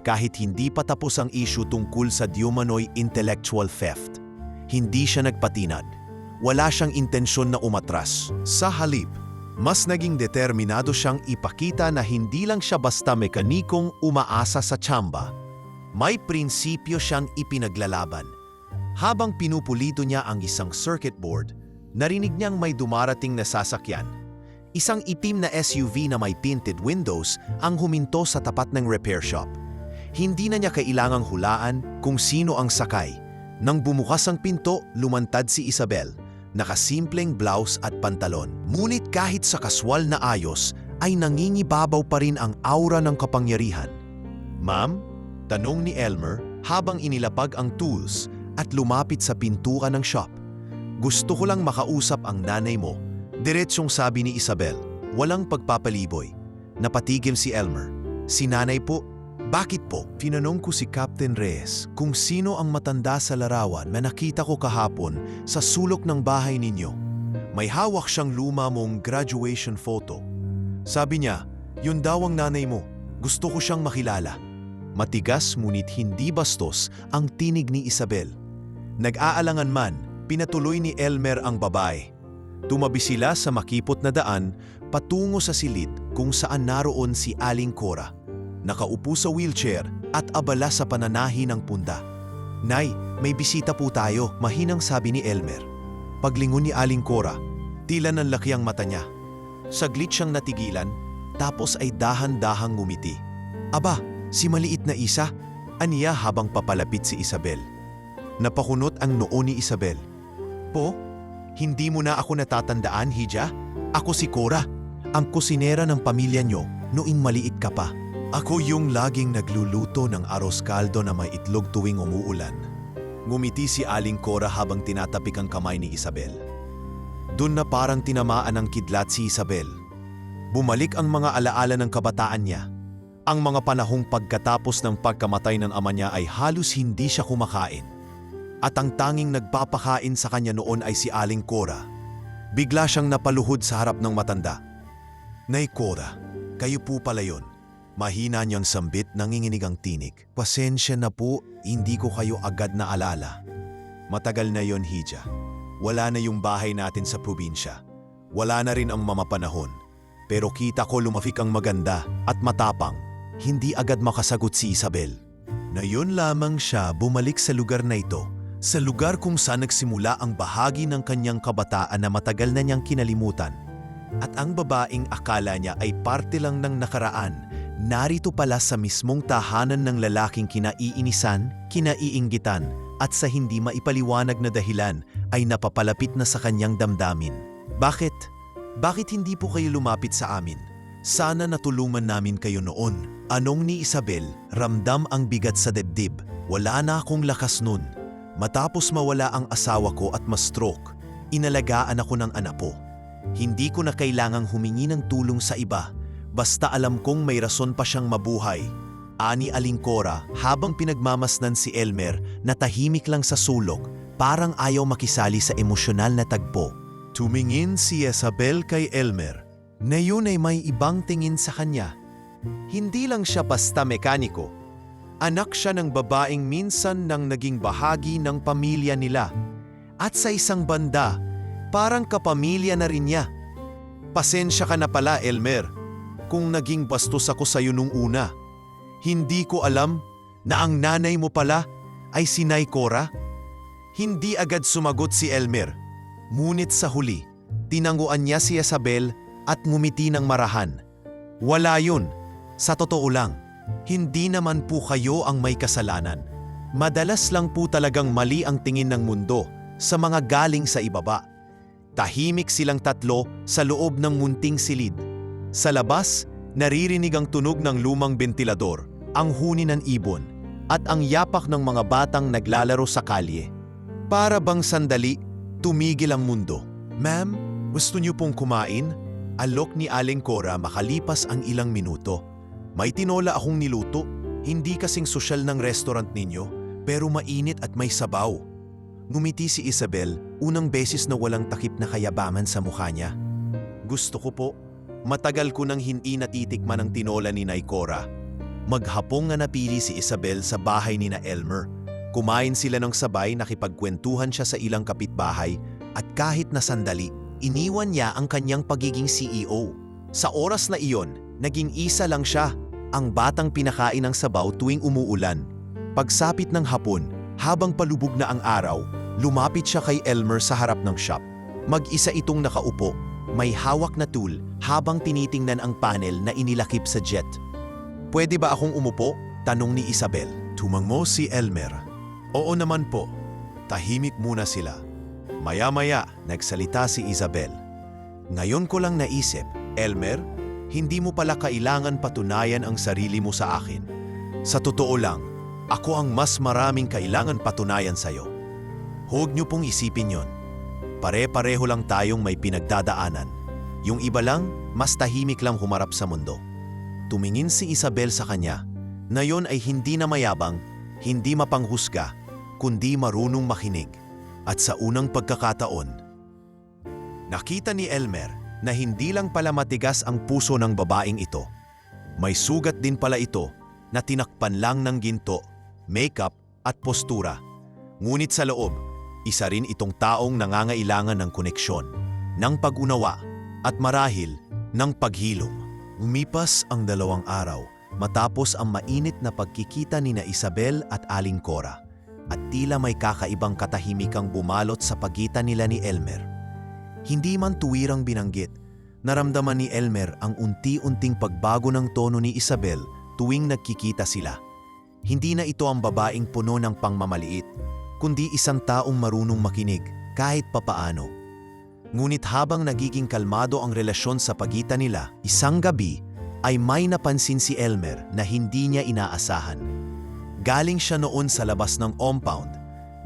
Kahit hindi pa tapos ang issue tungkol sa Diumanoy intellectual theft, hindi siya nagpatinag. Wala siyang intensyon na umatras. Sa halip, Mas naging determinado siyang ipakita na hindi lang siya basta mekanikong umaasa sa tsamba. May prinsipyo siyang ipinaglalaban. Habang pinupulito niya ang isang circuit board, narinig niyang may dumarating na sasakyan. Isang itim na SUV na may tinted windows ang huminto sa tapat ng repair shop. Hindi na niya kailangang hulaan kung sino ang sakay. Nang bumukas ang pinto, lumantad si Isabel, nakasimpleng blouse at pantalon. Ngunit kahit sa kaswal na ayos, ay nangingibabaw pa rin ang aura ng kapangyarihan. "Ma'am?" tanong ni Elmer habang inilapag ang tools at lumapit sa pintuan ng shop. "Gusto ko lang makausap ang nanay mo." Diretsyong sabi ni Isabel, walang pagpapaliboy. Napatigil si Elmer. "Si nanay po." "Bakit po?" "Tinanong ko si Captain Reyes kung sino ang matanda sa larawan na nakita ko kahapon sa sulok ng bahay ninyo. May hawak siyang luma mong graduation photo. Sabi niya, yun daw ang nanay mo. Gusto ko siyang makilala." Matigas ngunit hindi bastos ang tinig ni Isabel. Nag-aalangan man, pinatuloy ni Elmer ang babae. Tumabi sila sa makipot na daan patungo sa silid kung saan naroon si Aling Cora. Nakaupo sa wheelchair at abala sa pananahi ng punda. "Nay, may bisita po tayo," mahinang sabi ni Elmer. Paglingon ni Aling Cora, tila nanlaki ang mata niya. Saglit siyang natigilan, tapos ay dahan-dahang ngumiti. "Aba, si maliit na Isa?" aniya habang papalapit si Isabel. Napakunot ang noo ni Isabel. "Po? Hindi mo na ako natatandaan, Hija? Ako si Cora, ang kusinera ng pamilya niyo noong maliit ka pa. Ako yung laging nagluluto ng arroz caldo na may itlog tuwing umuulan." Ngumiti si Aling Cora habang tinatapik ang kamay ni Isabel. Doon na parang tinamaan ng kidlat si Isabel. Bumalik ang mga alaala ng kabataan niya. Ang mga panahong pagkatapos ng pagkamatay ng ama niya ay halos hindi siya kumakain. At ang tanging nagpapakain sa kanya noon ay si Aling Cora. Bigla siyang napaluhod sa harap ng matanda. "Nay Cora, kayo po pala yun." Mahina niyang sambit, nanginginig ang tinig. "Pasensya na po, hindi ko kayo agad na alala." "Matagal na yon, Hija. Wala na yung bahay natin sa probinsya. Wala na rin ang mamapanahon. Pero kita ko lumafik ang maganda at matapang." Hindi agad makasagot si Isabel. Na yun lamang siya bumalik sa lugar na ito. Sa lugar kung saan nagsimula ang bahagi ng kanyang kabataan na matagal na niyang kinalimutan. At ang babaeng akala niya ay parte lang ng nakaraan, narito pala sa mismong tahanan ng lalaking kinaiinisan, kinaiinggitan, at sa hindi maipaliwanag na dahilan ay napapalapit na sa kanyang damdamin. "Bakit? Bakit hindi po kayo lumapit sa amin? Sana natulungan namin kayo noon." Anong ni Isabel, ramdam ang bigat sa dibdib. "Wala na akong lakas nun. Matapos mawala ang asawa ko at ma-stroke, inalagaan ako ng anak ko. Hindi ko na kailangang humingi ng tulong sa iba, basta alam kong may rason pa siyang mabuhay." Ani Aling Cora habang pinagmamasdan si Elmer na tahimik lang sa sulok, parang ayaw makisali sa emosyonal na tagpo. Tumingin si Isabel kay Elmer, na yun ay may ibang tingin sa kanya. Hindi lang siya basta mekaniko. Anak siya ng babaeng minsan nang naging bahagi ng pamilya nila. At sa isang banda, parang kapamilya na rin niya. "Pasensya ka na pala, Elmer, kung naging bastos ako sa iyo nung una. Hindi ko alam na ang nanay mo pala ay si Nay Cora." Hindi agad sumagot si Elmer. Ngunit sa huli, tinanguan niya si Isabel at ngumiti ng marahan. "Wala yun. Sa totoo lang, hindi naman po kayo ang may kasalanan. Madalas lang po talagang mali ang tingin ng mundo sa mga galing sa ibaba." Tahimik silang tatlo sa loob ng munting silid. Sa labas, naririnig ang tunog ng lumang bentilador, ang huni ng ibon, at ang yapak ng mga batang naglalaro sa kalye. Para bang sandali, tumigil ang mundo. "Ma'am, gusto niyo pong kumain?" Alok ni Aling Cora makalipas ang ilang minuto. "May tinola akong niluto, hindi kasing sosyal ng restaurant ninyo, pero mainit at may sabaw." Ngumiti si Isabel, unang beses na walang takip na kayabangan sa mukha niya. "Gusto ko po. Matagal ko nang hindi natitikman ang tinola ni Nay Cora." Maghapong nga napili si Isabel sa bahay ni na Elmer. Kumain sila ng sabay, nakipagkwentuhan siya sa ilang kapitbahay, at kahit na sandali, Iniwan niya ang kanyang pagiging CEO. Sa oras na iyon, naging isa lang siya, ang batang pinakain ng sabaw tuwing umuulan. Pagsapit ng hapon, habang palubog na ang araw, lumapit siya kay Elmer sa harap ng shop. Mag-isa itong nakaupo, may hawak na tool habang tinitingnan ang panel na inilakip sa jet. "Pwede ba akong umupo?" tanong ni Isabel. Tumango si Elmer. "Oo naman po." Tahimik muna sila. Maya-maya, nagsalita si Isabel. "Ngayon ko lang naisip, Elmer, hindi mo pala kailangan patunayan ang sarili mo sa akin. Sa totoo lang, ako ang mas maraming kailangan patunayan sa'yo. Huwag niyo pong isipin yon. Pare-pareho lang tayong may pinagdadaanan. Yung iba lang, mas tahimik lang humarap sa mundo." Tumingin si Isabel sa kanya, na yon ay hindi na mayabang, hindi mapanghusga, kundi marunong makinig. At sa unang pagkakataon, nakita ni Elmer na hindi lang pala matigas ang puso ng babaeng ito. May sugat din pala ito na tinakpan lang ng ginto, makeup at postura. Ngunit sa loob, isa rin itong taong nangangailangan ng koneksyon, ng pag-unawa at marahil ng paghilom. Umipas ang 2 araw matapos ang mainit na pagkikita ni na Isabel at Aling Cora, at tila may kakaibang katahimikang bumalot sa pagitan nila ni Elmer. Hindi man tuwirang binanggit, naramdaman ni Elmer ang unti-unting pagbago ng tono ni Isabel tuwing nagkikita sila. Hindi na ito ang babaeng puno ng pangmamaliit, kundi isang taong marunong makinig kahit papaano. Ngunit habang nagiging kalmado ang relasyon sa pagitan nila, isang gabi ay may napansin si Elmer na hindi niya inaasahan. Galing siya noon sa labas ng compound,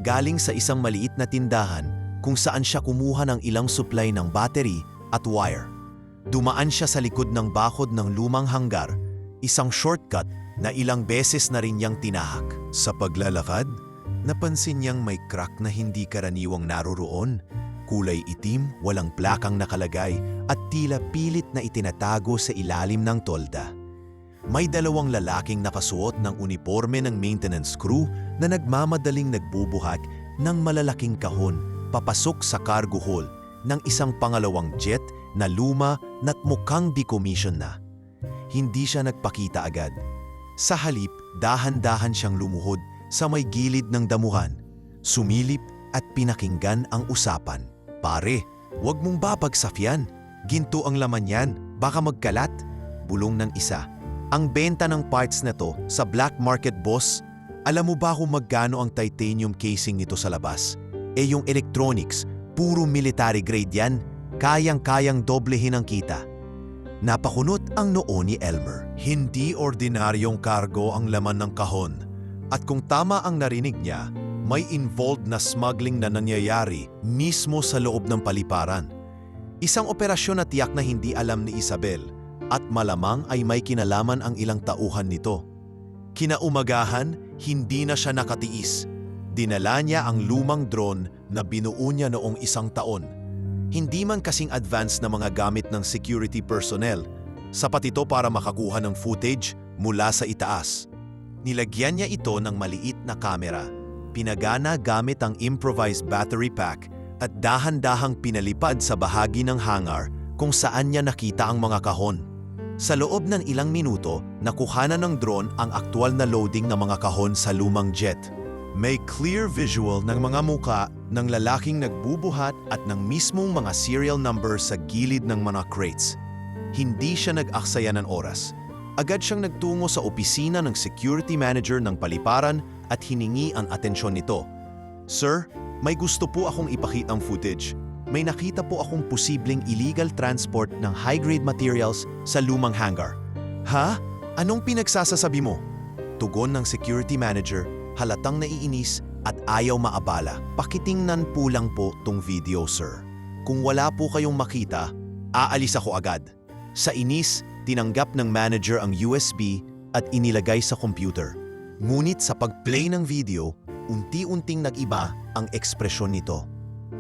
galing sa isang maliit na tindahan kung saan siya kumuha ng ilang supply ng battery at wire. Dumaan siya sa likod ng bakod ng lumang hanggar, isang shortcut na ilang beses na rin niyang tinahak. Sa paglalakad, napansin niyang may crack na hindi karaniwang naroroon. Kulay itim, walang plakang nakalagay at tila pilit na itinatago sa ilalim ng tolda. May 2 lalaking nakasuot ng uniforme ng maintenance crew na nagmamadaling nagbubuhat ng malalaking kahon papasok sa cargo hold ng isang pangalawang jet na luma na't mukhang decommission na. Hindi siya nagpakita agad. Sa halip, dahan-dahan siyang lumuhod sa may gilid ng damuhan, sumilip at pinakinggan ang usapan. "Pare, huwag mong babagsakan. Ginto ang laman yan, baka magkalat," bulong ng isa. "Ang benta ng parts na to sa black market, boss. Alam mo ba kung magkano ang titanium casing nito sa labas? Yung electronics, puro military grade yan. Kayang-kayang doblehin ang kita." Napakunot ang noo ni Elmer. Hindi ordinaryong kargo ang laman ng kahon. At kung tama ang narinig niya, may involved na smuggling na nangyayari mismo sa loob ng paliparan. Isang operasyon na tiyak na hindi alam ni Isabel at malamang ay may kinalaman ang ilang tauhan nito. Kinaumagahan, hindi na siya nakatiis. Dinala niya ang lumang drone na binuo niya noong 1 taon. Hindi man kasing advanced na mga gamit ng security personnel, sapat ito para makakuha ng footage mula sa itaas. Nilagyan niya ito ng maliit na kamera, pinagana gamit ang improvised battery pack at dahan-dahang pinalipad sa bahagi ng hangar kung saan niya nakita ang mga kahon. Sa loob ng ilang minuto, nakuhanan ng drone ang aktwal na loading ng mga kahon sa lumang jet. May clear visual ng mga muka ng lalaking nagbubuhat at ng mismong mga serial number sa gilid ng mga crates. Hindi siya nag-aksaya ng oras. Agad siyang nagtungo sa opisina ng security manager ng paliparan at hiningi ang atensyon nito. "Sir, may gusto po akong ipakitang footage. May nakita po akong posibleng illegal transport ng high-grade materials sa lumang hangar." "Ha? Anong pinagsasasabi mo?" Tugon ng security manager, halatang naiinis at ayaw maabala. "Pakitingnan po lang po tong video, sir. Kung wala po kayong makita, aalis ako agad." Sa inis, tinanggap ng manager ang USB at inilagay sa computer. Ngunit sa pag-play ng video, unti-unting nag-iba ang ekspresyon nito.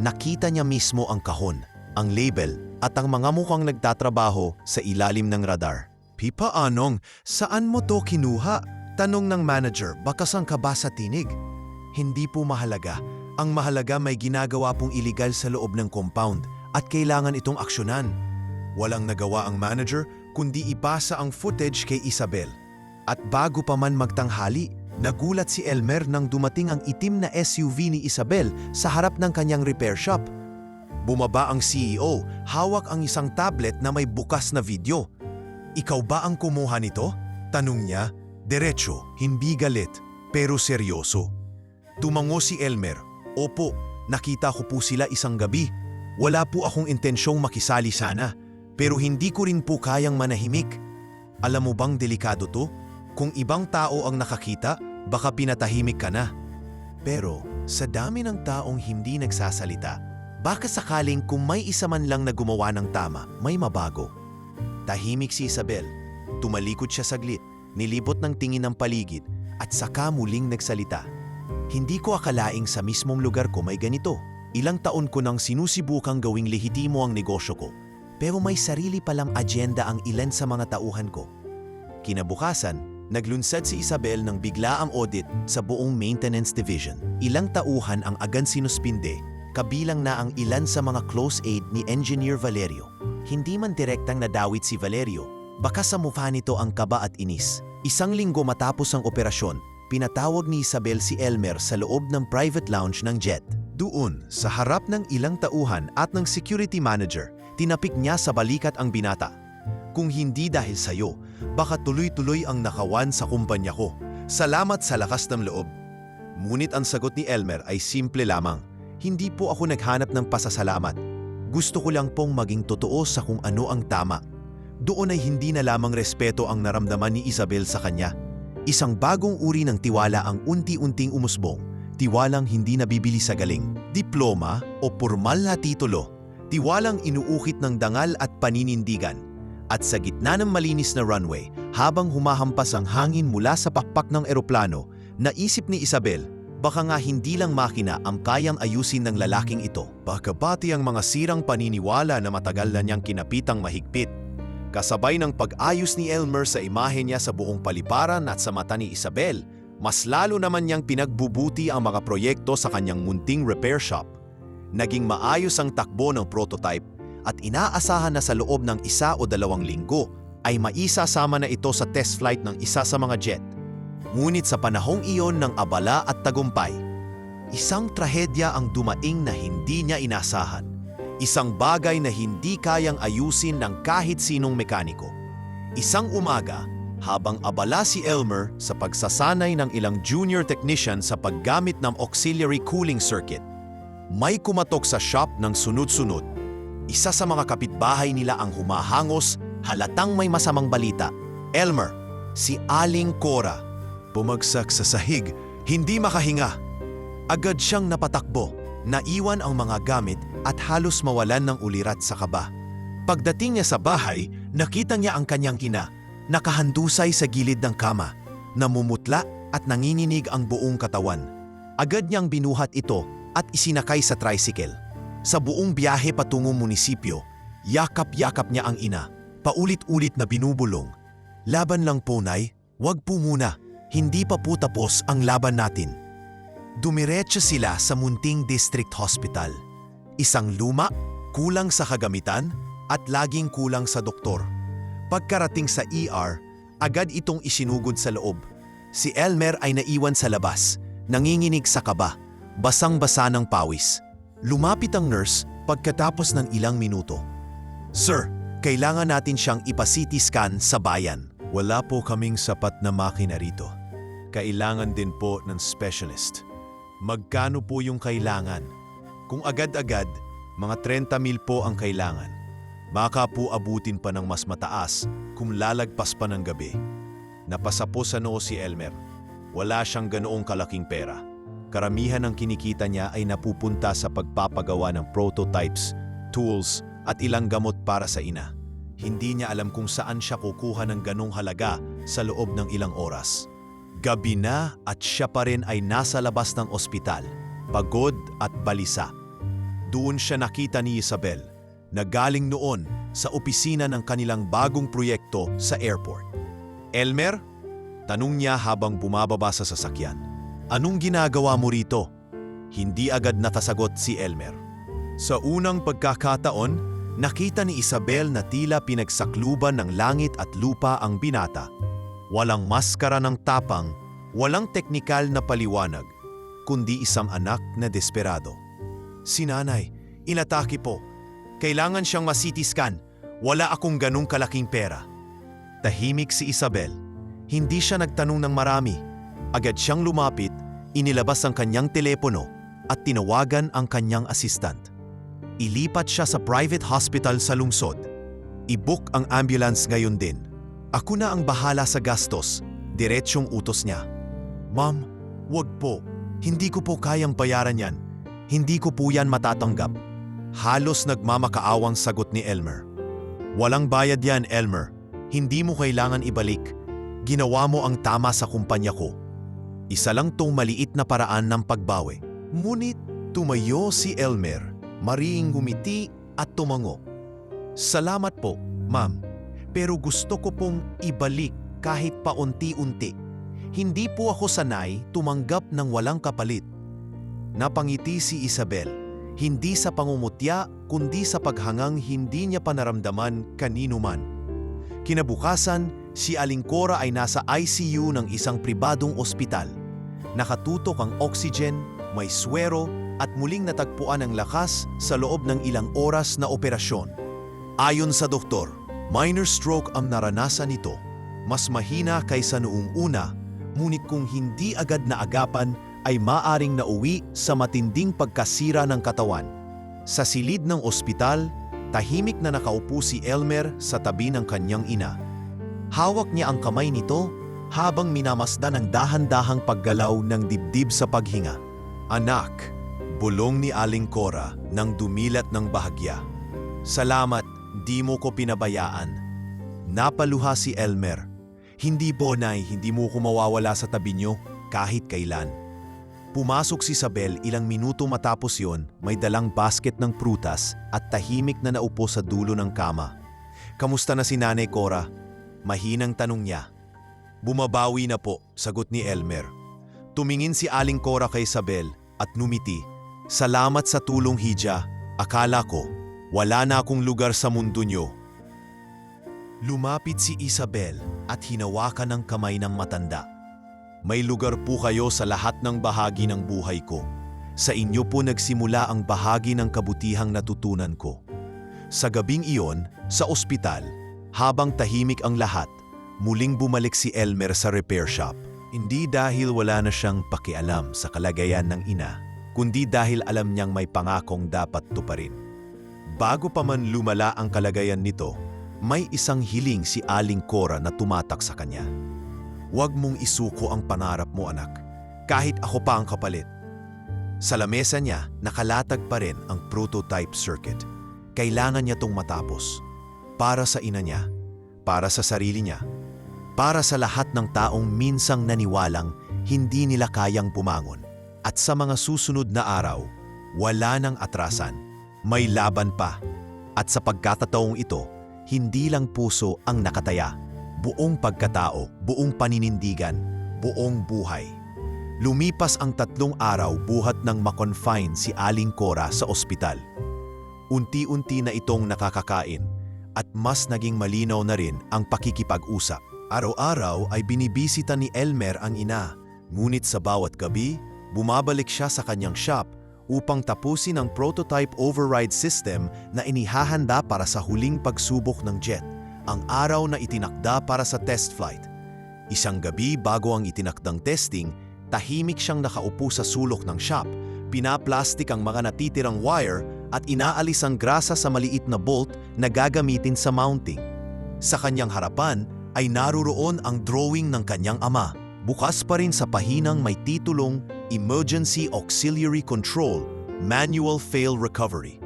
Nakita niya mismo ang kahon, ang label at ang mga mukhang nagtatrabaho sa ilalim ng radar. "Pipa Anong, saan mo to kinuha?" tanong ng manager, "Baka saan ka ba sa tinig?" "Hindi po mahalaga. Ang mahalaga may ginagawa pong iligal sa loob ng compound at kailangan itong aksyonan. Walang nagawa ang manager kundi ipasa ang footage kay Isabel. At bago pa man magtanghali, nagulat si Elmer nang dumating ang itim na SUV ni Isabel sa harap ng kanyang repair shop. Bumaba ang CEO, hawak ang isang tablet na may bukas na video. "Ikaw ba ang kumuha nito?" tanong niya. Diretso, hindi galit, pero seryoso. Tumango si Elmer. "Opo, nakita ko po sila isang gabi. Wala po akong intensyong makisali sana, pero hindi ko rin po kayang manahimik. Alam mo bang delikado to? Kung ibang tao ang nakakita, baka pinatahimik ka na." Pero sa dami ng taong hindi nagsasalita, baka sakaling kung may isa man lang na gumawa ng tama, may mabago. Tahimik si Isabel. Tumalikod siya saglit, nilibot ng tingin ng paligid, at saka muling nagsalita. "Hindi ko akalaing sa mismong lugar ko may ganito. Ilang taon ko nang sinusibukang gawing lehitimo ang negosyo ko, pero may sarili palang agenda ang ilan sa mga tauhan ko." Kinabukasan, naglunsad si Isabel ng biglaang audit sa buong maintenance division. Ilang tauhan ang agad sinuspinde, kabilang na ang ilan sa mga close aide ni Engineer Valerio. Hindi man direktang nadawit si Valerio, baka sa mukha nito ang kaba at inis. Isang linggo matapos ang operasyon, pinatawag ni Isabel si Elmer sa loob ng private lounge ng jet. Doon, sa harap ng ilang tauhan at ng security manager, tinapik niya sa balikat ang binata. "Kung hindi dahil sa'yo, baka tuloy-tuloy ang nakawan sa kumpanya ko. Salamat sa lakas ng loob." Ngunit ang sagot ni Elmer ay simple lamang. "Hindi po ako naghanap ng pasasalamat. Gusto ko lang pong maging totoo sa kung ano ang tama." Doon ay hindi na lamang respeto ang naramdaman ni Isabel sa kanya. Isang bagong uri ng tiwala ang unti-unting umusbong. Tiwalang hindi nabibili sa galing, diploma o pormal na titulo. Tiwalang inuukit ng dangal at paninindigan. At sa gitna ng malinis na runway, habang humahampas ang hangin mula sa pakpak ng eroplano, naisip ni Isabel, baka nga hindi lang makina ang kayang ayusin ng lalaking ito. Baka pati ang mga sirang paniniwala na matagal na niyang kinapitang mahigpit. Kasabay ng pag-ayos ni Elmer sa imahe niya sa buong paliparan at sa mata ni Isabel, mas lalo naman niyang pinagbubuti ang mga proyekto sa kanyang munting repair shop. Naging maayos ang takbo ng prototype at inaasahan na sa loob ng 1 o 2 linggo ay maisasama na ito sa test flight ng isa sa mga jet. Ngunit sa panahong iyon ng abala at tagumpay, isang trahedya ang dumaing na hindi niya inasahan. Isang bagay na hindi kayang ayusin ng kahit sinong mekaniko. Isang umaga, habang abala si Elmer sa pagsasanay ng ilang junior technician sa paggamit ng auxiliary cooling circuit, may kumatok sa shop ng sunod-sunod. Isa sa mga kapitbahay nila ang humahangos, halatang may masamang balita. Elmer, si Aling Cora. Bumagsak sa sahig, hindi makahinga. Agad siyang napatakbo, naiwan ang mga gamit at halos mawalan ng ulirat sa kaba. Pagdating niya sa bahay, nakita niya ang kanyang ina, nakahandusay sa gilid ng kama, namumutla at nanginginig ang buong katawan. Agad niyang binuhat ito at isinakay sa tricycle. Sa buong biyahe patungong munisipyo, yakap-yakap niya ang ina, paulit-ulit na binubulong. "Laban lang po, Nay. Wag po muna. Hindi pa po tapos ang laban natin." Dumiretso sila sa munting district hospital. Isang luma, kulang sa kagamitan, at laging kulang sa doktor. Pagkarating sa ER, agad itong isinugod sa loob. Si Elmer ay naiwan sa labas, nanginginig sa kaba, basang-basa ng pawis. Lumapit ang nurse pagkatapos ng ilang minuto. "Sir, kailangan natin siyang ipa-CT scan sa bayan." "Wala po kaming sapat na makina rito. Kailangan din po ng specialist." "Magkano po yung kailangan?" "Kung agad-agad, mga 30,000 po ang kailangan. Baka po abutin pa ng mas mataas kung lalagpas pa ng gabi." Napasapo sa noo si Elmer. Wala siyang ganoong kalaking pera. Karamihan ng kinikita niya ay napupunta sa pagpapagawa ng prototypes, tools at ilang gamot para sa ina. Hindi niya alam kung saan siya kukuha ng ganong halaga sa loob ng ilang oras. Gabi na at siya pa rin ay nasa labas ng ospital, pagod at balisa. Doon siya nakita ni Isabel, na galing noon sa opisina ng kanilang bagong proyekto sa airport. "Elmer?" tanong niya habang bumababa sa sasakyan. "Anong ginagawa mo rito?" Hindi agad nakasagot si Elmer. Sa unang pagkakataon, nakita ni Isabel na tila pinagsakluban ng langit at lupa ang binata. Walang maskara ng tapang, walang teknikal na paliwanag, kundi isang anak na desperado. Si nanay, inatake po. Kailangan siyang ma-CT scan. Wala akong ganung kalaking pera. Tahimik si Isabel. Hindi siya nagtanong ng marami. Agad siyang lumapit, inilabas ang kanyang telepono at tinawagan ang kanyang assistant. Ilipat siya sa private hospital sa lungsod. I-book ang ambulance ngayon din. Ako na ang bahala sa gastos, diretsyong utos niya. Ma'am, wag po. Hindi ko po kayang bayaran yan. Hindi ko po yan matatanggap. Halos nagmamakaawang sagot ni Elmer. Walang bayad yan, Elmer. Hindi mo kailangan ibalik. Ginawa mo ang tama sa kumpanya ko. Isa lang tong maliit na paraan ng pagbawi. Ngunit tumayo si Elmer. Mariing ngumiti at tumango. Salamat po, ma'am. Pero gusto ko pong ibalik kahit paunti-unti. Hindi po ako sanay tumanggap ng walang kapalit. Napangiti si Isabel, hindi sa pangumutya kundi sa paghangang hindi niya panaramdaman kanino man. Kinabukasan, si Aling Cora ay nasa ICU ng isang pribadong ospital. Nakatutok ang oxygen, may swero at muling natagpuan ang lakas sa loob ng ilang oras na operasyon. Ayon sa doktor, minor stroke ang naranasan nito. Mas mahina kaysa noong una, ngunit kung hindi agad na agapan ay maaring nauwi sa matinding pagkasira ng katawan. Sa silid ng ospital, tahimik na nakaupo si Elmer sa tabi ng kanyang ina. Hawak niya ang kamay nito habang minamasdan ang dahan-dahang paggalaw ng dibdib sa paghinga. Anak, bulong ni Aling Cora nang dumilat ng bahagya. Salamat, di mo ko pinabayaan. Napaluha si Elmer. Hindi Bonay, hindi mo ko mawawala sa tabi niyo kahit kailan. Pumasok si Isabel ilang minuto matapos yon, may dalang basket ng prutas at tahimik na naupo sa dulo ng kama. Kamusta na si Nanay Cora? Mahinang tanong niya. Bumabawi na po, sagot ni Elmer. Tumingin si Aling Cora kay Isabel at numiti. Salamat sa tulong, Hija. Akala ko, wala na akong lugar sa mundo niyo. Lumapit si Isabel at hinawakan ang kamay ng matanda. May lugar po kayo sa lahat ng bahagi ng buhay ko. Sa inyo po nagsimula ang bahagi ng kabutihang natutunan ko. Sa gabing iyon, sa ospital, habang tahimik ang lahat, muling bumalik si Elmer sa repair shop. Hindi dahil wala na siyang pakialam sa kalagayan ng ina, kundi dahil alam niyang may pangakong dapat tuparin. Bago pa man lumala ang kalagayan nito, may isang hiling si Aling Cora na tumatak sa kanya. Huwag mong isuko ang pangarap mo, anak, kahit ako pa ang kapalit. Sa lamesa niya, nakalatag pa rin ang prototype circuit. Kailangan niya tong matapos. Para sa ina niya, para sa sarili niya, para sa lahat ng taong minsang naniwalang hindi nila kayang pumangon. At sa mga susunod na araw, wala nang atrasan, may laban pa. At sa pagkakataong ito, hindi lang puso ang nakataya, buong pagkatao, buong paninindigan, buong buhay. Lumipas ang 3 araw buhat ng makonfine si Aling Cora sa ospital. Unti-unti na itong nakakakain at mas naging malinaw na rin ang pakikipag-usap. Araw-araw ay binibisita ni Elmer ang ina, ngunit sa bawat gabi, bumabalik siya sa kanyang shop upang tapusin ang prototype override system na inihahanda para sa huling pagsubok ng jet, ang araw na itinakda para sa test flight. Isang gabi bago ang itinakdang testing, tahimik siyang nakaupo sa sulok ng shop, pinaplastik ang mga natitirang wire at inaalis ang grasa sa maliit na bolt na gagamitin sa mounting. Sa kanyang harapan ay naruroon ang drawing ng kanyang ama. Bukas pa rin sa pahinang may titulong Emergency Auxiliary Control, Manual Fail Recovery.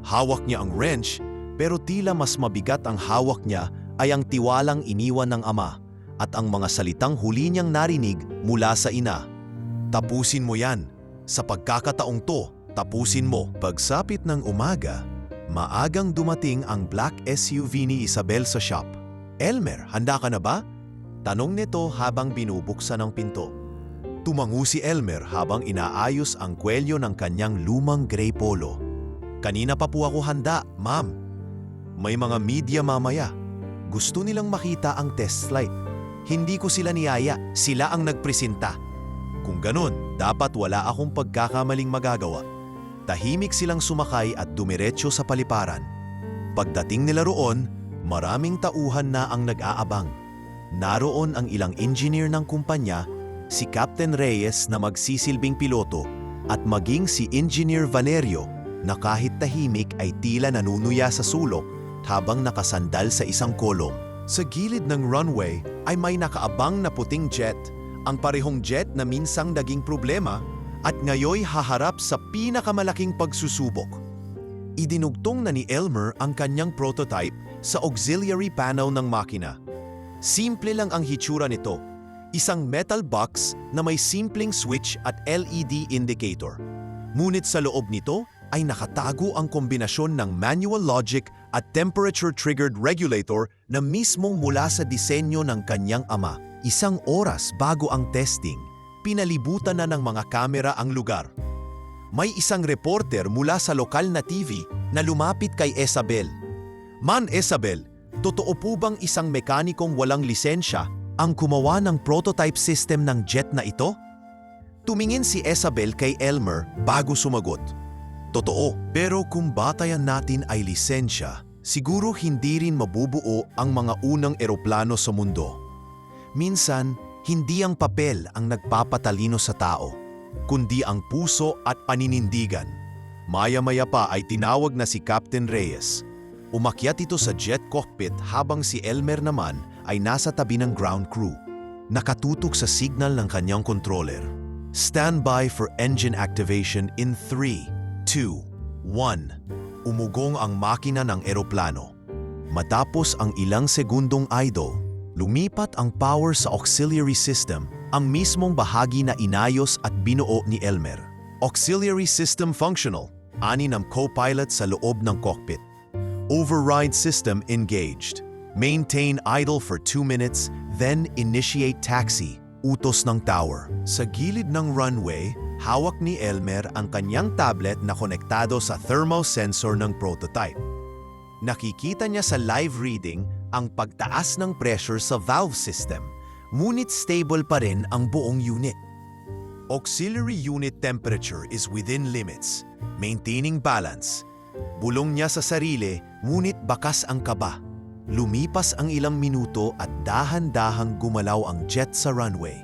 Hawak niya ang wrench, pero tila mas mabigat ang hawak niya ay ang tiwalang iniwan ng ama at ang mga salitang huli niyang narinig mula sa ina. Tapusin mo yan. Sa pagkakataong to, tapusin mo. Pagsapit ng umaga, maagang dumating ang black SUV ni Isabel sa shop. Elmer, handa ka na ba? Tanong nito habang binubuksan ang pinto. Tumango si Elmer habang inaayos ang kwelyo ng kanyang lumang gray polo. Kanina pa po ako handa, ma'am. May mga media mamaya. Gusto nilang makita ang test flight. Hindi ko sila niyaya, sila ang nagpresenta. Kung ganun, dapat wala akong pagkakamaling magagawa. Tahimik silang sumakay at dumiretso sa paliparan. Pagdating nila roon, maraming tauhan na ang nag-aabang. Naroon ang ilang engineer ng kumpanya, si Captain Reyes na magsisilbing piloto at maging si Engineer Valerio na kahit tahimik ay tila nanunuya sa sulok habang nakasandal sa isang kolong. Sa gilid ng runway ay may nakaabang na puting jet, ang parehong jet na minsang naging problema at ngayoy haharap sa pinakamalaking pagsusubok. Idinugtong na ni Elmer ang kanyang prototype sa auxiliary panel ng makina. Simple lang ang hitsura nito, isang metal box na may simpleng switch at LED indicator. Ngunit sa loob nito ay nakatago ang kombinasyon ng manual logic at temperature-triggered regulator na mismong mula sa disenyo ng kanyang ama. Isang oras bago ang testing, pinalibutan na ng mga kamera ang lugar. May isang reporter mula sa lokal na TV na lumapit kay Isabel. "Man Isabel, totoo po bang isang mekanikong walang lisensya ang gumawa ng prototype system ng jet na ito?" Tumingin si Isabel kay Elmer bago sumagot. "Totoo, pero kung batayan natin ay lisensya, siguro hindi rin mabubuo ang mga unang eroplano sa mundo. Minsan, hindi ang papel ang nagpapatalino sa tao, kundi ang puso at paninindigan." Maya-maya pa ay tinawag na si Captain Reyes. Umakyat ito sa jet cockpit habang si Elmer naman ay nasa tabi ng ground crew. Nakatutok sa signal ng kanyang controller. "Stand by for engine activation in 3, 2, 1. Umugong ang makina ng eroplano. Matapos ang ilang segundong idle, lumipat ang power sa auxiliary system, ang mismong bahagi na inayos at binuo ni Elmer. Auxiliary system functional, ani ng co-pilot sa loob ng cockpit. Override system engaged. Maintain idle for 2 minutes, then initiate taxi, utos ng tower. Sa gilid ng runway, hawak ni Elmer ang kanyang tablet na konektado sa thermal sensor ng prototype. Nakikita niya sa live reading ang pagtaas ng pressure sa valve system, ngunit stable pa rin ang buong unit. Auxiliary unit temperature is within limits, maintaining balance. Bulong niya sa sarili, ngunit bakas ang kaba. Lumipas ang ilang minuto at dahan-dahang gumalaw ang jet sa runway.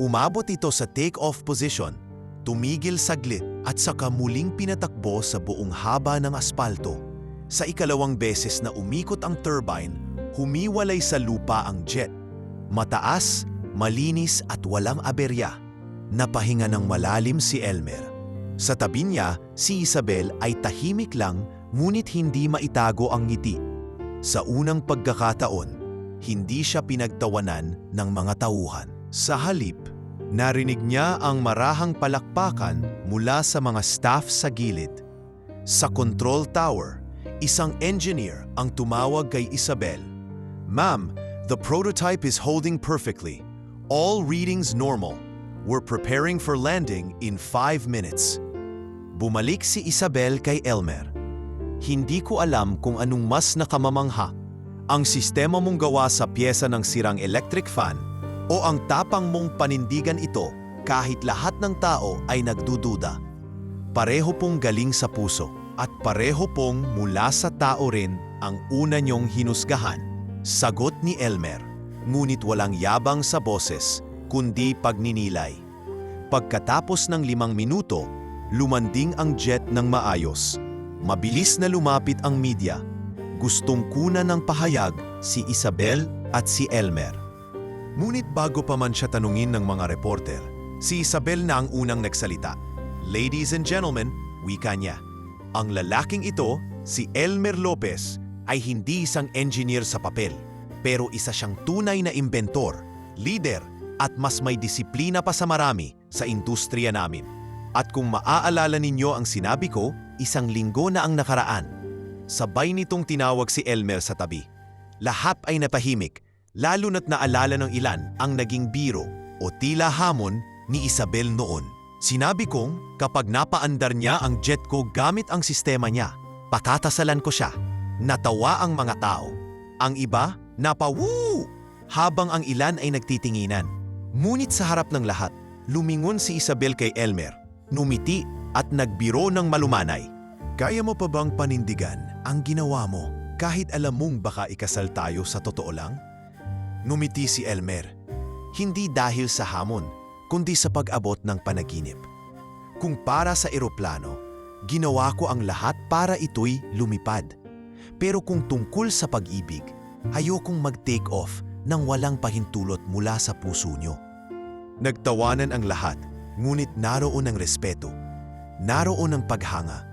Umabot ito sa take-off position, tumigil saglit at saka muling pinatakbo sa buong haba ng aspalto. Sa ikalawang beses na umikot ang turbine, humiwalay sa lupa ang jet. Mataas, malinis at walang aberya. Napahinga ng malalim si Elmer. Sa tabi niya, si Isabel ay tahimik lang ngunit hindi maitago ang ngiti. Sa unang pagkakataon, hindi siya pinagtawanan ng mga tauhan. Sa halip, narinig niya ang marahang palakpakan mula sa mga staff sa gilid. Sa control tower, isang engineer ang tumawag kay Isabel. "Ma'am, the prototype is holding perfectly. All readings normal. We're preparing for landing in 5 minutes. Bumalik si Isabel kay Elmer. "Hindi ko alam kung anong mas nakamamangha. Ang sistema mong gawa sa pyesa ng sirang electric fan o ang tapang mong panindigan ito kahit lahat ng tao ay nagdududa. Pareho pong galing sa puso at pareho pong mula sa tao rin ang una niyong hinusgahan." Sagot ni Elmer, ngunit walang yabang sa boses, kundi pagninilay. Pagkatapos ng 5 minuto, lumanding ang jet ng maayos. Mabilis na lumapit ang media. Gustong kunan ng pahayag si Isabel at si Elmer. Ngunit bago pa man siya tanungin ng mga reporter, si Isabel na ang unang nagsalita. "Ladies and gentlemen," wika niya. Ang lalaking ito, si Elmer Lopez, ay hindi isang engineer sa papel, pero isa siyang tunay na inventor, leader, at mas may disiplina pa sa marami sa industriya namin. At kung maaalala ninyo ang sinabi ko, 1 linggo na ang nakaraan. Sabay nitong tinawag si Elmer sa tabi. Lahat ay napahimik, lalo na't naalala ng ilan ang naging biro o tila hamon ni Isabel noon. Sinabi kong kapag napaandar niya ang jet ko gamit ang sistema niya, patatasalan ko siya. Natawa ang mga tao. Ang iba, napawoo! Habang ang ilan ay nagtitinginan. Ngunit sa harap ng lahat, lumingon si Isabel kay Elmer, numiti at nagbiro ng malumanay. Kaya mo pa bang panindigan ang ginawa mo kahit alam mong baka ikasal tayo sa totoo lang? Numiti si Elmer. Hindi dahil sa hamon, kundi sa pag-abot ng panaginip. Kung para sa eroplano, ginawa ko ang lahat para ito'y lumipad. Pero kung tungkol sa pag-ibig, ayokong mag-take off nang walang pahintulot mula sa puso nyo. Nagtawanan ang lahat, ngunit naroon ang respeto, naroon ang paghanga,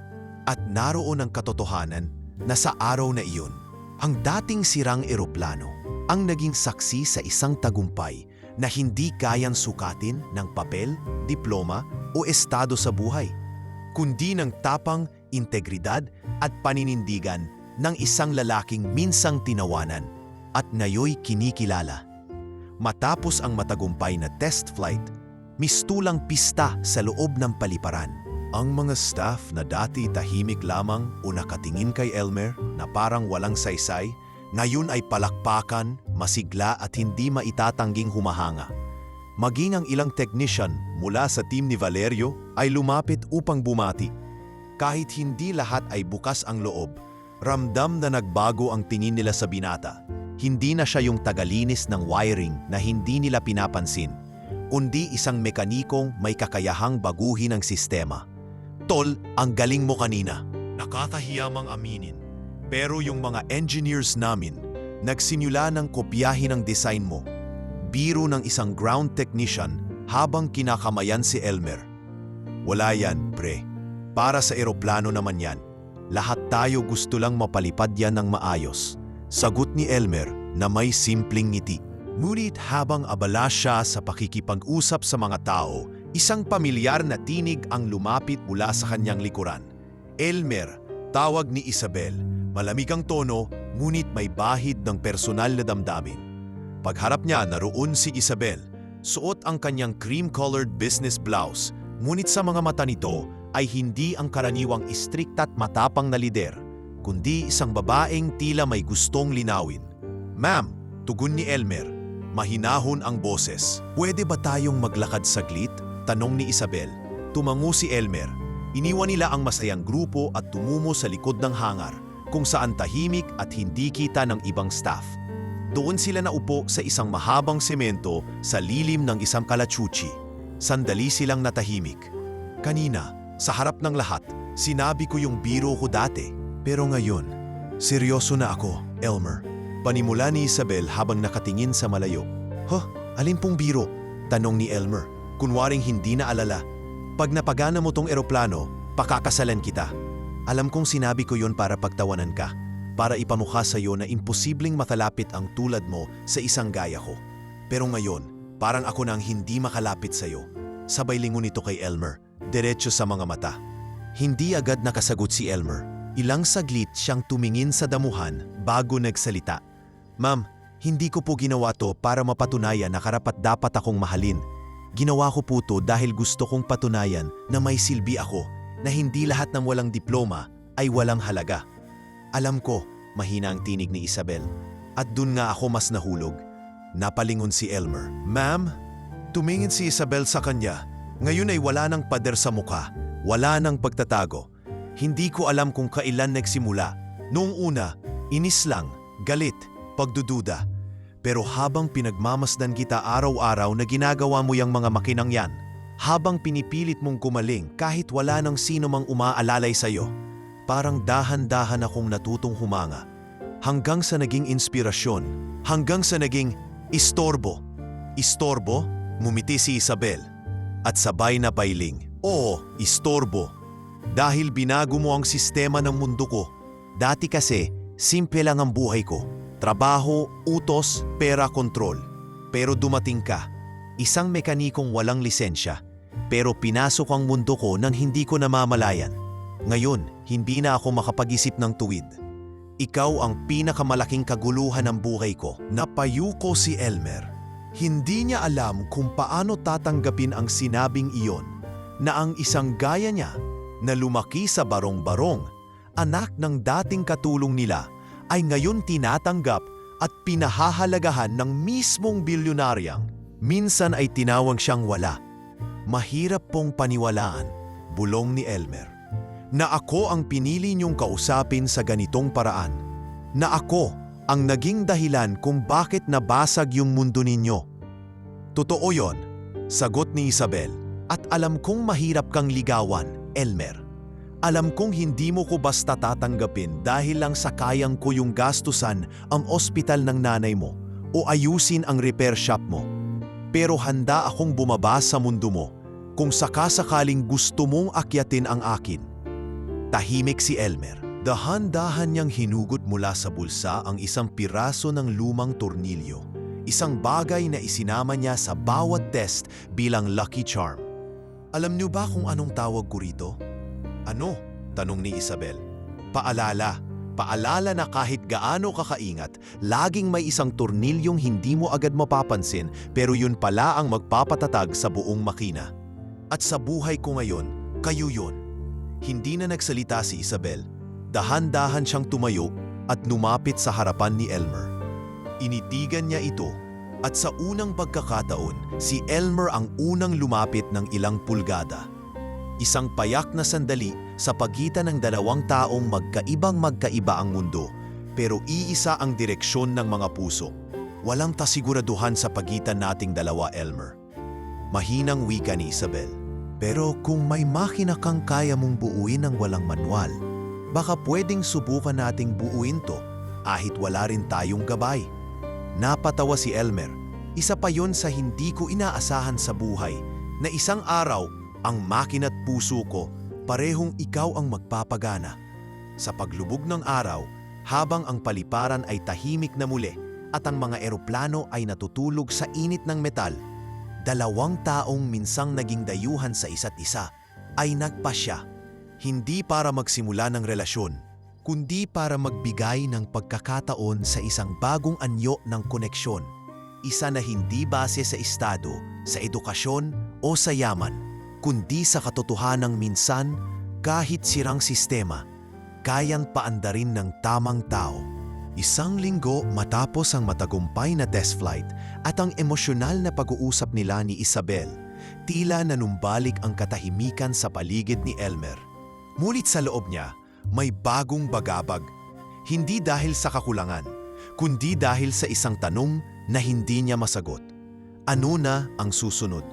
at naroon ang katotohanan na sa araw na iyon, ang dating sirang eroplano ang naging saksi sa isang tagumpay na hindi kayang sukatin ng papel, diploma o estado sa buhay, kundi ng tapang, integridad at paninindigan ng isang lalaking minsang tinawanan at ngayoy kinikilala. Matapos ang matagumpay na test flight, mistulang pista sa loob ng paliparan. Ang mga staff na dati tahimik lamang o nakatingin kay Elmer na parang walang saysay, ngayon ay palakpakan, masigla at hindi maitatangging humahanga. Maging ang ilang technician mula sa team ni Valerio ay lumapit upang bumati. Kahit hindi lahat ay bukas ang loob, ramdam na nagbago ang tingin nila sa binata. Hindi na siya yung tagalinis ng wiring na hindi nila pinapansin, kundi isang mekanikong may kakayahang baguhin ang sistema. Tol, ang galing mo kanina. Nakakahiyamang aminin. Pero yung mga engineers namin, nagsimula ng kopyahin ang design mo. Biro ng isang ground technician habang kinakamayan si Elmer. Wala yan, pre. Para sa eroplano naman yan. Lahat tayo gusto lang mapalipad yan ng maayos. Sagot ni Elmer na may simpleng ngiti. Ngunit habang abala siya sa pakikipag-usap sa mga tao, isang pamilyar na tinig ang lumapit mula sa kanyang likuran. Elmer, tawag ni Isabel. Malamig ang tono, ngunit may bahid ng personal na damdamin. Pagharap niya, naroon si Isabel. Suot ang kanyang cream-colored business blouse, ngunit sa mga mata nito ay hindi ang karaniwang istrikt at matapang na lider, kundi isang babaeng tila may gustong linawin. "Ma'am," tugon ni Elmer. Mahinahon ang boses. "Pwede ba tayong maglakad saglit?" tanong ni Isabel. Tumango si Elmer. Iniwan nila ang masayang grupo at tumumo sa likod ng hangar, kung saan tahimik at hindi kita ng ibang staff. Doon sila naupo sa isang mahabang semento sa lilim ng isang kalachuchi. Sandali silang natahimik. Kanina, sa harap ng lahat, sinabi ko yung biro ko dati. Pero ngayon, seryoso na ako, Elmer. Panimula ni Isabel habang nakatingin sa malayo. "Huh, alin pong biro?" tanong ni Elmer, kunwaring hindi na alala. "Pag napagana mo tong eroplano, pakakasalan kita." Alam kong sinabi ko yon para pagtawanan ka, para ipamukha sa iyo na imposibleng makalapit ang tulad mo sa isang gaya ko. Pero ngayon, parang ako nang hindi makalapit sa iyo. Sabay lingon ito kay Elmer, diretso sa mga mata. Hindi agad nakasagot si Elmer. Ilang saglit siyang tumingin sa damuhan bago nagsalita. "Ma'am, hindi ko po ginawa to para mapatunayan na karapat-dapat akong mahalin. Ginawa ko po to dahil gusto kong patunayan na may silbi ako, na hindi lahat ng walang diploma ay walang halaga." "Alam ko," mahina ang tinig ni Isabel. At dun nga ako mas nahulog. Napalingon si Elmer. "Ma'am?" Tumingin si Isabel sa kanya. Ngayon ay wala nang pader sa mukha, wala nang pagtatago. Hindi ko alam kung kailan nagsimula. Noong una, inis lang, galit, pagdududa. Pero habang pinagmamasdan kita araw-araw na ginagawa mo yung mga makinang yan, habang pinipilit mong gumaling kahit wala nang sino mang umaalalay sa'yo, parang dahan-dahan akong natutong humanga. Hanggang sa naging inspirasyon, hanggang sa naging istorbo. "Istorbo?" Ngumiti si Isabel. At sabay na pailing. "Oo, istorbo. Dahil binago mo ang sistema ng mundo ko. Dati kasi, simple lang ang buhay ko. Trabaho, utos, pera, kontrol. Pero dumating ka, isang mekanikong walang lisensya. Pero pinasok ang mundo ko nang hindi ko namamalayan. Ngayon, hindi na ako makapag-isip ng tuwid. Ikaw ang pinakamalaking kaguluhan ng buhay ko." Napayuko si Elmer. Hindi niya alam kung paano tatanggapin ang sinabing iyon. na ang isang gaya niya na lumaki sa barong-barong, anak ng dating katulong nila, ay ngayon tinatanggap at pinahahalagahan ng mismong bilyonaryang. Minsan ay tinawag siyang wala. Mahirap pong paniwalaan, bulong ni Elmer, na ako ang pinili niyong kausapin sa ganitong paraan. Na ako ang naging dahilan kung bakit nabasag yung mundo ninyo. Totoo yon, sagot ni Isabel. At alam kong mahirap kang ligawan, Elmer. Alam kong hindi mo ko basta tatanggapin dahil lang sa kayang ko yung gastusan ang ospital ng nanay mo o ayusin ang repair shop mo. Pero handa akong bumaba sa mundo mo kung sakasakaling gusto mong akyatin ang akin. Tahimik si Elmer. Dahan-dahan niyang hinugot mula sa bulsa ang isang piraso ng lumang tornilyo. Isang bagay na isinama niya sa bawat test bilang lucky charm. Alam niyo ba kung anong tawag ko rito? Ano? Tanong ni Isabel. Paalala. Paalala na kahit gaano kakaingat, laging may isang tornilyong hindi mo agad mapapansin pero yun pala ang magpapatatag sa buong makina. At sa buhay ko ngayon, kayo yun. Hindi na nagsalita si Isabel. Dahan-dahan siyang tumayo at lumapit sa harapan ni Elmer. Initigan niya ito at sa unang pagkakataon, si Elmer ang unang lumapit ng ilang pulgada. Isang payak na sandali sa pagitan ng dalawang taong magkaiba ang mundo, pero iisa ang direksyon ng mga puso. Walang tasiguraduhan sa pagitan nating dalawa, Elmer. Mahinang wika ni Isabel. Pero kung may makina kang kaya mong buuin ng walang manual, baka pwedeng subukan nating buuin to kahit wala rin tayong gabay. Napatawa si Elmer. Isa pa yon sa hindi ko inaasahan sa buhay na isang araw ang makina't puso ko parehong ikaw ang magpapagana. Sa paglubog ng araw, habang ang paliparan ay tahimik na muli at ang mga eroplano ay natutulog sa init ng metal, dalawang taong minsang naging dayuhan sa isa't isa ay nagpasya, hindi para magsimula ng relasyon, kundi para magbigay ng pagkakataon sa isang bagong anyo ng koneksyon. Isa na hindi base sa estado, sa edukasyon o sa yaman, kundi sa katotohanang minsan, kahit sirang sistema, kayang paandarin ng tamang tao. Isang linggo matapos ang matagumpay na test flight at ang emosyonal na pag-uusap nila ni Isabel, tila nanumbalik ang katahimikan sa paligid ni Elmer. Ngunit sa loob niya, may bagong bagabag. Hindi dahil sa kakulangan, kundi dahil sa isang tanong na hindi niya masagot. Ano na ang susunod?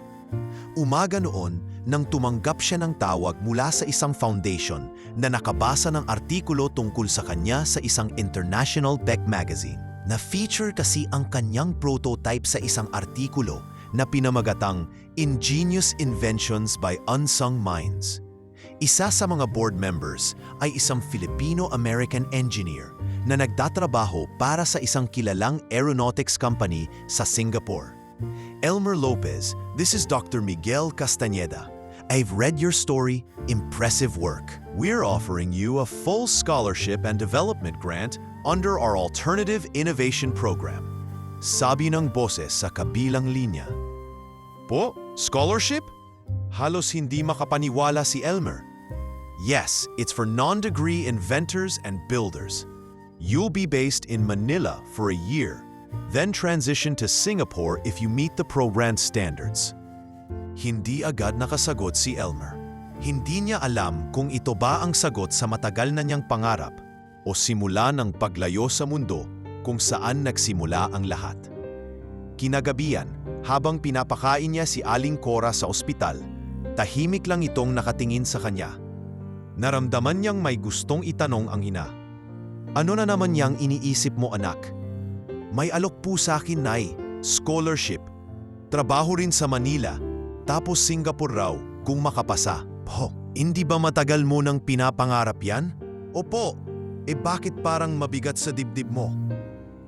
Umaga noon nang tumanggap siya ng tawag mula sa isang foundation na nakabasa ng artikulo tungkol sa kanya sa isang international tech magazine. Na-feature kasi ang kanyang prototype sa isang artikulo na pinamagatang Ingenious Inventions by Unsung Minds. Isa sa mga board members ay isang Filipino-American engineer na nagtatrabaho para sa isang kilalang aeronautics company sa Singapore. Elmer Lopez, this is Dr. Miguel Castañeda. I've read your story, impressive work. We're offering you a full scholarship and development grant under our Alternative Innovation Program. Sabi ng boses sa kabilang linya. Po, scholarship? Halos hindi makapaniwala si Elmer. Yes, it's for non-degree inventors and builders. You'll be based in Manila for a year, then transition to Singapore if you meet the program standards. Hindi agad nakasagot si Elmer. Hindi niya alam kung ito ba ang sagot sa matagal na niyang pangarap o simula ng paglayo sa mundo kung saan nagsimula ang lahat. Kinagabihan, habang pinapakain niya si Aling Cora sa ospital, tahimik lang itong nakatingin sa kanya. Naramdaman niyang may gustong itanong ang ina. Ano na naman niyang iniisip mo, anak? May alok po sa akin, Nay. Scholarship. Trabaho rin sa Manila. Tapos Singapore raw kung makapasa. Po, hindi ba matagal mo nang pinapangarap yan? Opo. Bakit parang mabigat sa dibdib mo?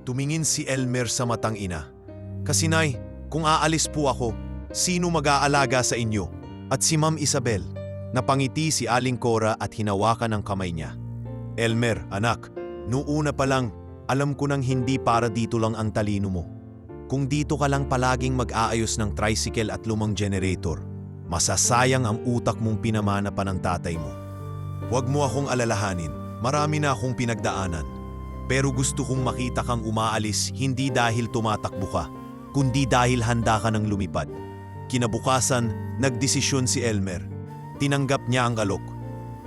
Tumingin si Elmer sa matang ina. Kasi Nay, kung aalis po ako, sino mag-aalaga sa inyo? At si Ma'am Isabel. Napangiti si Aling Cora at hinawakan ang kamay niya. Elmer, anak, noong una pa lang, alam ko nang hindi para dito lang ang talino mo. Kung dito ka lang palaging mag-aayos ng tricycle at lumang generator, Masasayang ang utak mong pinamana pa ng tatay mo. Huwag mo akong alalahanin, marami na akong pinagdaanan. Pero gusto kong makita kang umaalis hindi dahil tumatakbo ka, kundi dahil handa ka ng lumipad. Kinabukasan, nagdesisyon si Elmer. Tinanggap niya ang alok.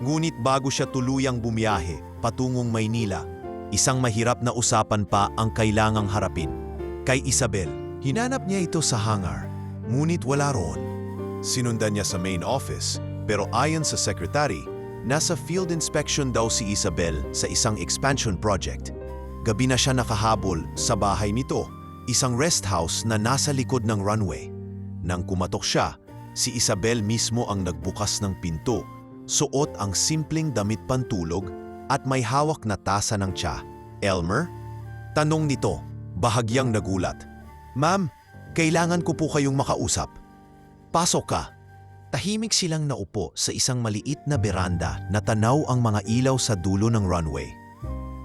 Ngunit bago siya tuluyang bumiyahe patungong Maynila, isang mahirap na usapan pa ang kailangang harapin. Kay Isabel, hinanap niya ito sa hangar, ngunit wala roon. Sinundan niya sa main office, pero ayon sa secretary, nasa field inspection daw si Isabel sa isang expansion project. Gabi na siya nakahabol sa bahay nito, isang rest house na nasa likod ng runway. Nang kumatok siya, si Isabel mismo ang nagbukas ng pinto, suot ang simpleng damit pantulog at may hawak na tasa ng tsa. "Elmer?" Tanong nito, bahagyang nagulat. "Ma'am, kailangan ko po kayong makausap." "Pasok ka." Tahimik silang naupo sa isang maliit na beranda na tanaw ang mga ilaw sa dulo ng runway.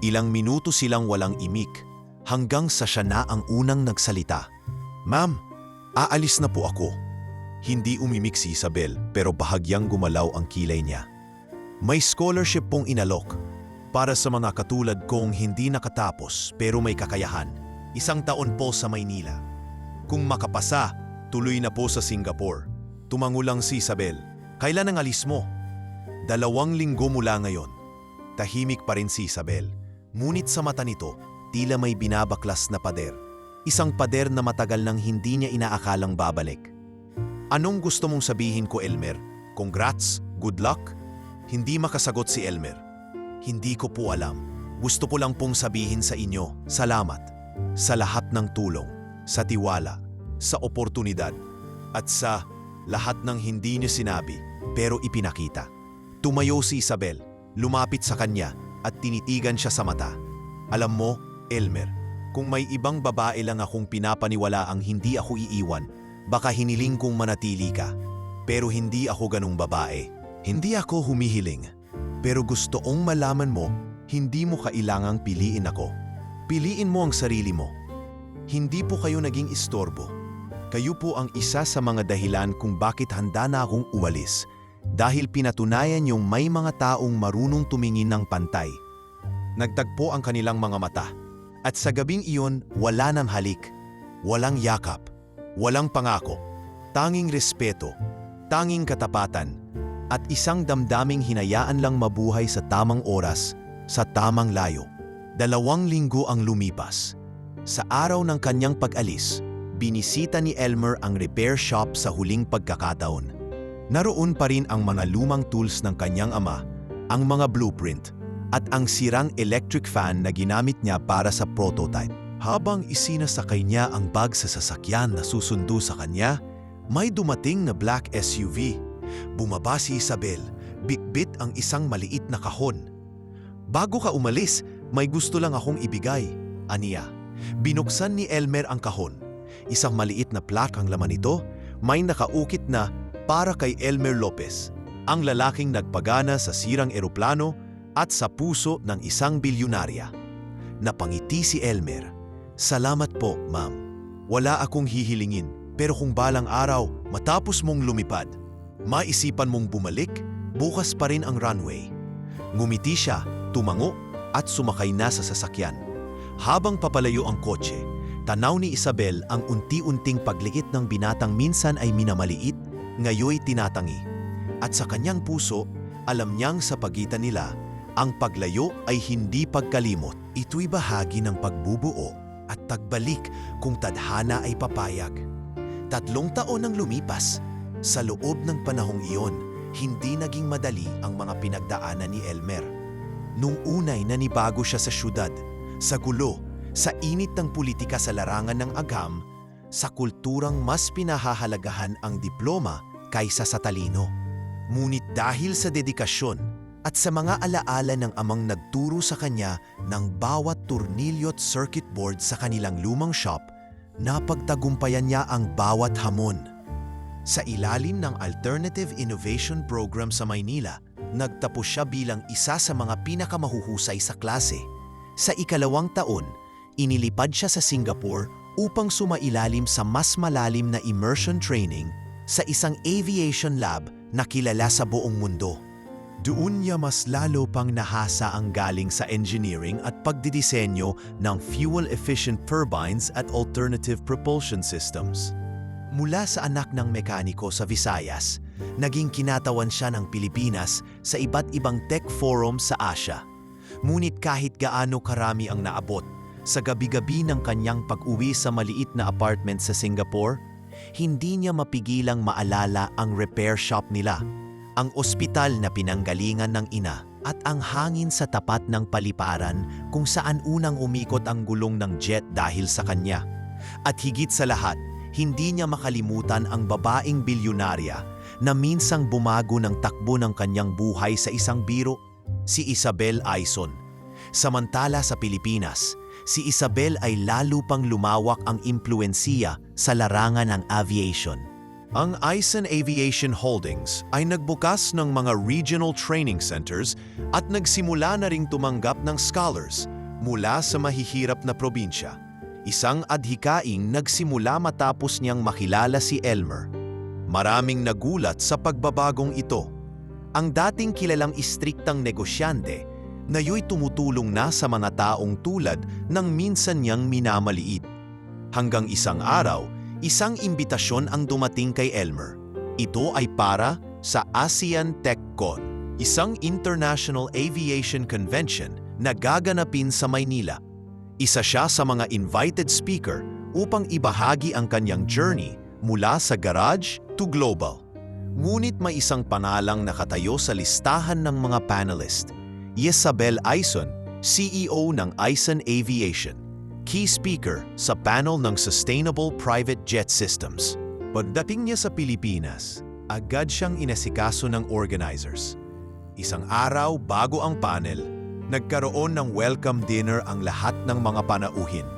Ilang minuto silang walang imik, hanggang sa siya na ang unang nagsalita. "Ma'am, aalis na po ako." Hindi umimik si Isabel pero bahagyang gumalaw ang kilay niya. "May scholarship pong inalok para sa mga katulad kong hindi nakatapos pero may kakayahan. 1 taon po sa Maynila. Kung makapasa, tuloy na po sa Singapore." Tumango lang si Isabel. "Kailan ang alis mo?" 2 linggo mula ngayon." Tahimik pa rin si Isabel. Ngunit sa mata nito, tila may binabaklas na pader. Isang pader na matagal nang hindi niya inaakalang babalik. "Anong gusto mong sabihin ko, Elmer? Congrats? Good luck?" Hindi makasagot si Elmer. "Hindi ko po alam. Gusto ko lang pong sabihin sa inyo, salamat. Sa lahat ng tulong, sa tiwala, sa oportunidad, at sa lahat ng hindi niyo sinabi pero ipinakita." Tumayo si Isabel, lumapit sa kanya at tinitigan siya sa mata. "Alam mo, Elmer, kung may ibang babae lang akong pinapaniwala ang hindi ako iiwan, baka hiniling kong manatili ka. Pero hindi ako ganung babae. Hindi ako humihiling. Pero gusto kong malaman mo, hindi mo kailangang piliin ako. Piliin mo ang sarili mo. Hindi po kayo naging istorbo. Kayo po ang isa sa mga dahilan kung bakit handa na akong umalis. Dahil pinatunayan yung may mga taong marunong tumingin ng pantay." Nagtagpo ang kanilang mga mata. At sa gabing iyon, wala nang halik, walang yakap, walang pangako, tanging respeto, tanging katapatan, at isang damdaming hinayaan lang mabuhay sa tamang oras, sa tamang layo. 2 linggo ang lumipas. Sa araw ng kanyang pag-alis, binisita ni Elmer ang repair shop sa huling pagkakataon. Naroon pa rin ang mga lumang tools ng kanyang ama, ang mga blueprint, at ang sirang electric fan na ginamit niya para sa prototype. Habang isinasakay niya ang bag sa sasakyan na susundo sa kanya, may dumating na black SUV. Bumaba si Isabel, bitbit ang isang maliit na kahon. "Bago ka umalis, may gusto lang akong ibigay," aniya. Binuksan ni Elmer ang kahon. Isang maliit na plaque ang laman nito, may nakaukit na "Para kay Elmer Lopez, ang lalaking nagpagana sa sirang eroplano at sa puso ng isang bilyonarya." Napangiti si Elmer. "Salamat po, ma'am. Wala akong hihilingin, pero kung balang araw matapos mong lumipad, maisipan mong bumalik, bukas pa rin ang runway." Ngumiti siya, tumango, at sumakay na sa sasakyan. Habang papalayo ang kotse, tanaw ni Isabel ang unti-unting pagliit ng binatang minsan ay minamaliit, ngayoy tinatangi. At sa kanyang puso, alam niyang sa pagitan nila, ang paglayo ay hindi pagkalimot. Ito'y bahagi ng pagbubuo at tagbalik kung tadhana ay papayag. 3 taon ang lumipas. Sa loob ng panahong iyon, hindi naging madali ang mga pinagdaanan ni Elmer. Nung unay nanibago siya sa syudad, sa gulo, sa init ng politika sa larangan ng agam, sa kulturang mas pinahahalagahan ang diploma kaysa sa talino. Ngunit dahil sa dedikasyon at sa mga alaala ng amang nagturo sa kanya ng bawat turnilyo at circuit board sa kanilang lumang shop, napagtagumpayan niya ang bawat hamon. Sa ilalim ng Alternative Innovation Program sa Maynila, nagtapos siya bilang isa sa mga pinakamahuhusay sa klase. Sa 2nd taon, inilipad siya sa Singapore upang sumailalim sa mas malalim na immersion training sa isang aviation lab na kilala sa buong mundo. Doon niya mas lalo pang nahasa ang galing sa engineering at pagdidisenyo ng fuel-efficient turbines at alternative propulsion systems. Mula sa anak ng mekaniko sa Visayas, naging kinatawan siya ng Pilipinas sa iba't ibang tech forum sa Asia. Ngunit kahit gaano karami ang naabot, sa gabi-gabi ng kanyang pag-uwi sa maliit na apartment sa Singapore, hindi niya mapigilang maalala ang repair shop nila, ang ospital na pinanggalingan ng ina at ang hangin sa tapat ng paliparan kung saan unang umikot ang gulong ng jet dahil sa kanya. At higit sa lahat, hindi niya makalimutan ang babaeng bilyonarya na minsang bumago ng takbo ng kanyang buhay sa isang biro, si Isabel Aizon. Samantala sa Pilipinas, si Isabel ay lalo pang lumawak ang impluwensiya sa larangan ng aviation. Ang Aizon Aviation Holdings ay nagbukas ng mga regional training centers at nagsimula na ring tumanggap ng scholars mula sa mahihirap na probinsya. Isang adhikaing nagsimula matapos niyang makilala si Elmer. Maraming nagulat sa pagbabagong ito. Ang dating kilalang istriktang negosyante, ngayoy tumutulong na sa mga taong tulad ng minsan niyang minamaliit. Hanggang isang araw, isang imbitasyon ang dumating kay Elmer. Ito ay para sa ASEAN TechCon, isang international aviation convention na gaganapin sa Maynila. Isa siya sa mga invited speaker upang ibahagi ang kanyang journey mula sa garage to global. Ngunit may isang pangalang nakatayo sa listahan ng mga panelist, Isabel Aizon, CEO ng Aizon Aviation, key speaker sa panel ng Sustainable Private Jet Systems. Pagdating niya sa Pilipinas, agad siyang inasikaso ng organizers. Isang araw bago ang panel, nagkaroon ng welcome dinner ang lahat ng mga panauhin.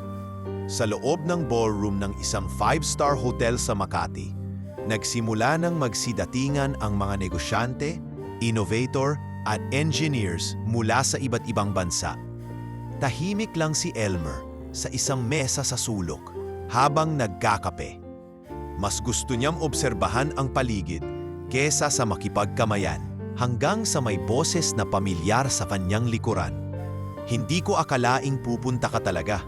Sa loob ng ballroom ng isang 5-star hotel sa Makati, nagsimula ng magsidatingan ang mga negosyante, innovator at engineers mula sa iba't ibang bansa. Tahimik lang si Elmer sa isang mesa sa sulok habang nagkakape. Mas gusto niyang obserbahan ang paligid kesa sa makipagkamayan hanggang sa may boses na pamilyar sa kanyang likuran. Hindi ko akalaing pupunta ka talaga.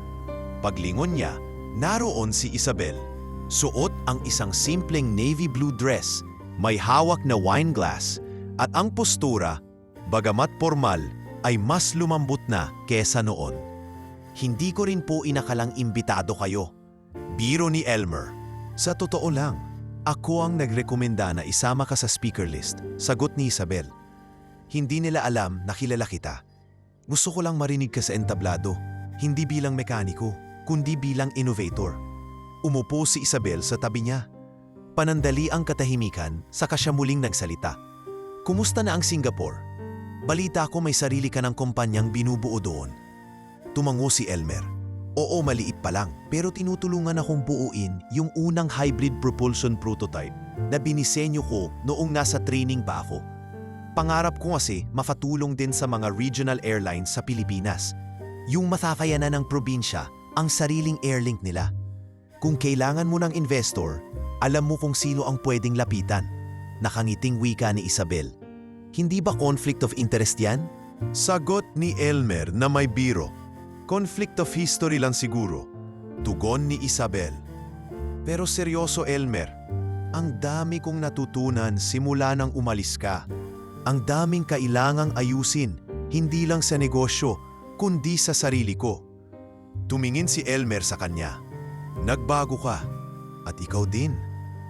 Paglingon niya, naroon si Isabel. Suot ang isang simpleng navy blue dress, may hawak na wine glass, at ang postura, bagamat formal, ay mas lumambot na kesa noon. Hindi ko rin po inakalang imbitado kayo. Biro ni Elmer. Sa totoo lang, ako ang nagrekomenda na isama ka sa speaker list, sagot ni Isabel. Hindi nila alam na kilala kita. Gusto ko lang marinig ka sa entablado, hindi bilang mekaniko, kundi bilang innovator. Umupo si Isabel sa tabi niya. Panandali ang katahimikan, saka siya muling nagsalita. Kumusta na ang Singapore? Balita ko may sarili ka ng kumpanyang binubuo doon. Tumango si Elmer. Oo, maliit pa lang, pero tinutulungan akong buuin yung unang hybrid propulsion prototype na binisenyo ko noong nasa training pa ako. Pangarap ko kasi mafatulong din sa mga regional airlines sa Pilipinas. Yung makakayanan ng probinsya ang sariling airlink nila. Kung kailangan mo ng investor, alam mo kung sino ang pwedeng lapitan. Nakangiting wika ni Isabel. Hindi ba conflict of interest yan? Sagot ni Elmer na may biro. Conflict of history lang siguro. Tugon ni Isabel. Pero seryoso Elmer, ang dami kong natutunan simula nang umalis ka. Ang daming kailangang ayusin, hindi lang sa negosyo, kundi sa sarili ko. Tumingin si Elmer sa kanya. Nagbago ka, at ikaw din.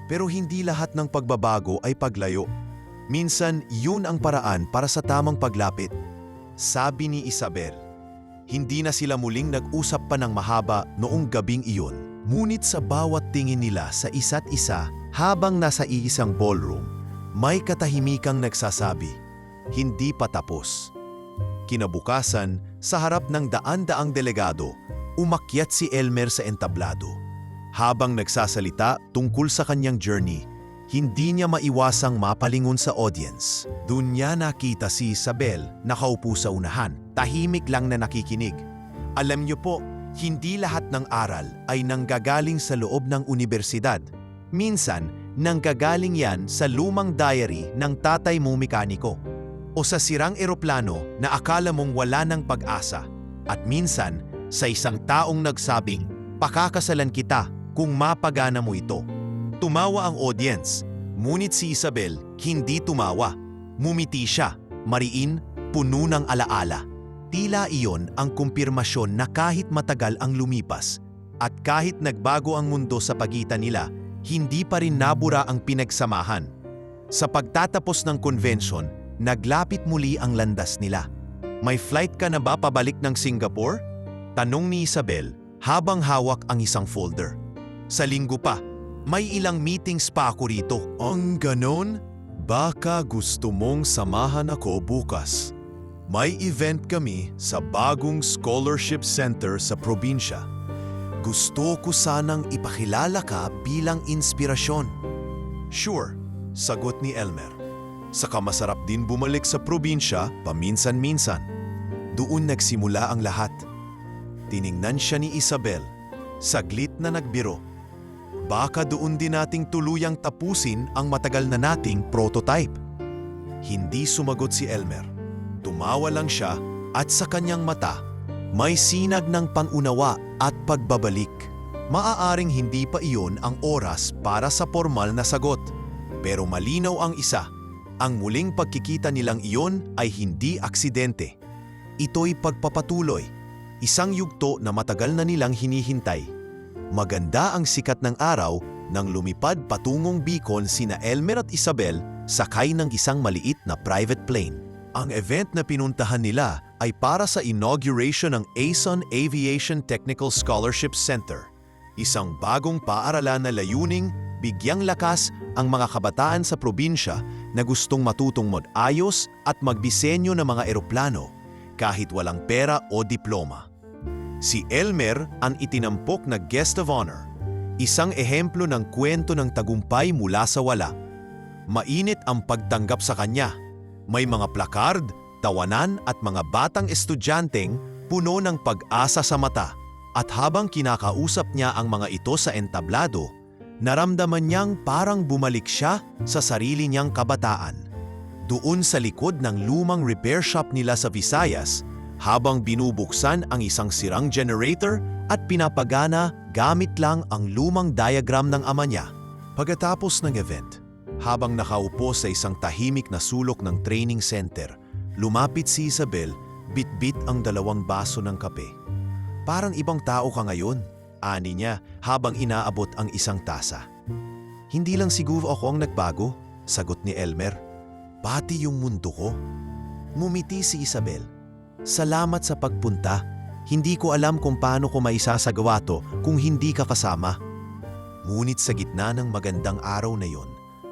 Pero hindi lahat ng pagbabago ay paglayo. Minsan, yun ang paraan para sa tamang paglapit. Sabi ni Isabel. Hindi na sila muling nag-usap pa ng mahaba noong gabing iyon. Ngunit sa bawat tingin nila sa isa't isa habang nasa iisang ballroom, may katahimikang nagsasabi, hindi pa tapos. Kinabukasan, sa harap ng daan-daang delegado, umakyat si Elmer sa entablado. Habang nagsasalita tungkol sa kanyang journey, hindi niya maiwasang mapalingon sa audience. Doon niya nakita si Isabel nakaupo sa unahan, tahimik lang na nakikinig. Alam niyo po, hindi lahat ng aral ay nanggagaling sa loob ng unibersidad. Minsan, nanggagaling yan sa lumang diary ng tatay mong mekaniko o sa sirang eroplano na akala mong wala ng pag-asa at minsan sa isang taong nagsabing, "Pakakasalan kita kung mapagana mo ito." Tumawa ang audience, ngunit si Isabel hindi tumawa. Mumiti siya, mariin, puno ng alaala. Tila iyon ang kumpirmasyon na kahit matagal ang lumipas at kahit nagbago ang mundo sa pagitan nila, hindi pa rin nabura ang pinagsamahan. Sa pagtatapos ng convention, naglapit muli ang landas nila. "May flight ka na ba pabalik ng Singapore?" Tanong ni Isabel habang hawak ang isang folder. "Sa linggo pa, may ilang meetings pa ako rito." "Ang ganon? Baka gusto mong samahan ako bukas. May event kami sa bagong scholarship center sa probinsya. Gusto ko sanang ipakilala ka bilang inspirasyon." "Sure," sagot ni Elmer. "Saka masarap din bumalik sa probinsya paminsan-minsan." Doon nagsimula ang lahat. Tiningnan siya ni Isabel, saglit na nagbiro. "Baka doon din nating tuluyang tapusin ang matagal na nating prototype." Hindi sumagot si Elmer. Tumawa lang siya at sa kanyang mata, may sinag ng pangunawa at pagbabalik. Maaaring hindi pa iyon ang oras para sa formal na sagot. Pero malinaw ang isa, ang muling pagkikita nilang iyon ay hindi aksidente. Ito'y pagpapatuloy, isang yugto na matagal na nilang hinihintay. Maganda ang sikat ng araw nang lumipad patungong Bicol sina Elmer at Isabel sakay ng isang maliit na private plane. Ang event na pinuntahan nila ay para sa inauguration ng ASON Aviation Technical Scholarship Center, isang bagong paaralan na layuning bigyang lakas ang mga kabataan sa probinsya na gustong matutong mag-ayos at magdisenyo ng mga eroplano kahit walang pera o diploma. Si Elmer ang itinampok na guest of honor, isang ehemplo ng kwento ng tagumpay mula sa wala. Mainit ang pagtanggap sa kanya. May mga placard, tawanan at mga batang estudyanteng puno ng pag-asa sa mata. At habang kinakausap niya ang mga ito sa entablado, naramdaman niyang parang bumalik siya sa sarili niyang kabataan. Doon sa likod ng lumang repair shop nila sa Visayas, habang binubuksan ang isang sirang generator at pinapagana gamit lang ang lumang diagram ng ama niya. Pagkatapos ng event, habang nakaupo sa isang tahimik na sulok ng training center, lumapit si Isabel, bit-bit ang 2 baso ng kape. "Parang ibang tao ka ngayon," ani niya habang inaabot ang isang tasa. "Hindi lang siguro ako ang nagbago," sagot ni Elmer. "Pati yung mundo ko." Mumiti si Isabel. "Salamat sa pagpunta. Hindi ko alam kung paano ko maisasagawa to kung hindi ka kasama." Ngunit sa gitna ng magandang araw na yon,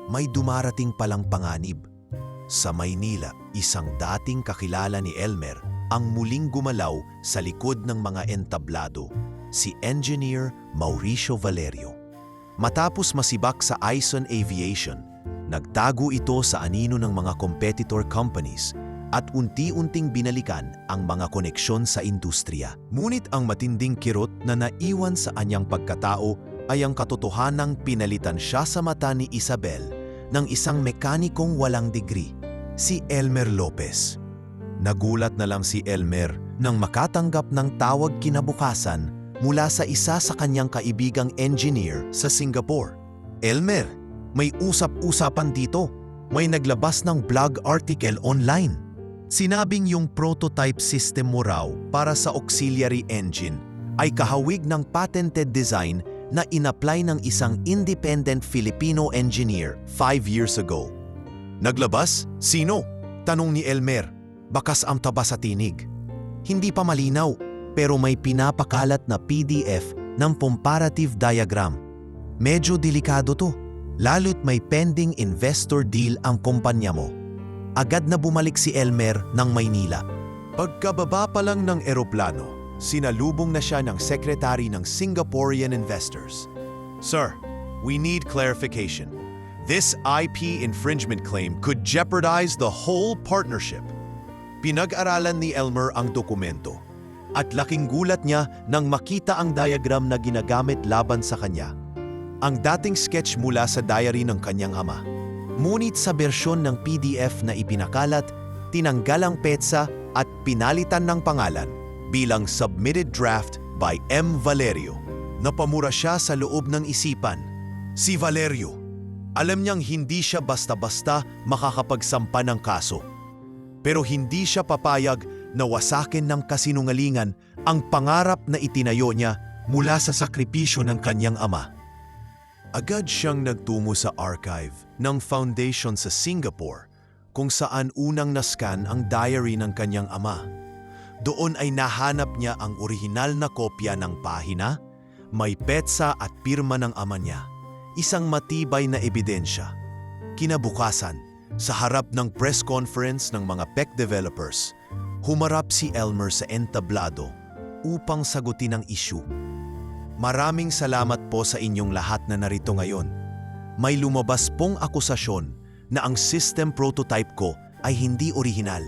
may dumarating palang panganib. Sa Maynila, isang dating kakilala ni Elmer ang muling gumalaw sa likod ng mga entablado, si Engineer Mauricio Valerio. Matapos masibak sa ASON Aviation, nagtago ito sa anino ng mga competitor companies at unti-unting binalikan ang mga koneksyon sa industriya. Ngunit ang matinding kirot na naiwan sa anyang pagkatao ay ang katotohanang pinalitan siya sa mata ni Isabel ng isang mekanikong walang degree, si Elmer Lopez. Nagulat na lang si Elmer nang makatanggap ng tawag kinabukasan mula sa isa sa kanyang kaibigang engineer sa Singapore. "Elmer, may usap-usapan dito. May naglabas ng blog article online. Sinabing yung prototype system mo raw para sa auxiliary engine ay kahawig ng patented design na inapply ng isang independent Filipino engineer 5 years ago." "Naglabas? Sino?" tanong ni Elmer, bakas ang taba sa tinig. Hindi pa malinaw, pero may pinapakalat na PDF ng comparative diagram. "Medyo delikado to, lalo't may pending investor deal ang kumpanya mo." Agad na bumalik si Elmer ng Maynila. Pagkababa pa lang ng eroplano, sinalubong na siya ng sekretary ng Singaporean investors. "Sir, we need clarification. This IP infringement claim could jeopardize the whole partnership." Pinag-aralan ni Elmer ang dokumento at laking gulat niya nang makita ang diagram na ginagamit laban sa kanya. ang dating sketch mula sa diary ng kanyang ama. Ngunit sa bersyon ng PDF na ipinakalat, tinanggal ang petsa at pinalitan ng pangalan bilang submitted draft by M. Valerio. Napamura siya sa loob ng isipan. Si Valerio, alam niyang hindi siya basta-basta makakapagsampa ng kaso. Pero hindi siya papayag na wasakin ng kasinungalingan ang pangarap na itinayo niya mula sa sakripisyo ng kanyang ama. Agad siyang nagtungo sa archive ng foundation sa Singapore kung saan unang nascan ang diary ng kanyang ama. Doon ay nahanap niya ang orihinal na kopya ng pahina, may petsa at pirma ng ama niya, isang matibay na ebidensya. Kinabukasan, sa harap ng press conference ng mga PEC developers, humarap si Elmer sa entablado upang sagutin ang issue. Maraming salamat po sa inyong lahat na narito ngayon. May lumabas pong akusasyon na ang system prototype ko ay hindi orihinal.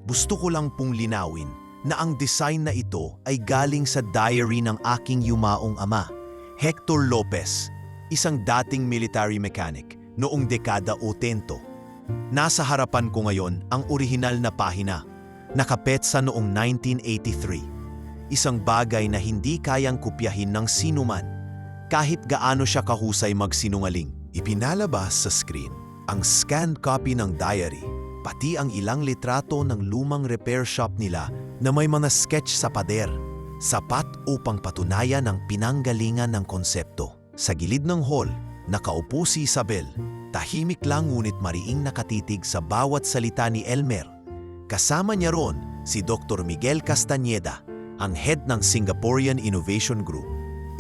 Gusto ko lang pong linawin na ang design na ito ay galing sa diary ng aking yumaong ama, Hector Lopez, isang dating military mechanic noong dekada 80. Nasa harapan ko ngayon ang orihinal na pahina, nakapetsa noong 1983. Isang bagay na hindi kayang kopyahin ng sinuman, kahit gaano siya kahusay magsinungaling. Ipinalabas sa screen ang scanned copy ng diary, pati ang ilang litrato ng lumang repair shop nila na may mga sketch sa pader, sapat upang patunayan ang pinanggalingan ng konsepto. Sa gilid ng hall, nakaupo si Isabel, tahimik lang ngunit mariing nakatitig sa bawat salita ni Elmer. Kasama niya ron si Dr. Miguel Castañeda, ang head ng Singaporean Innovation Group.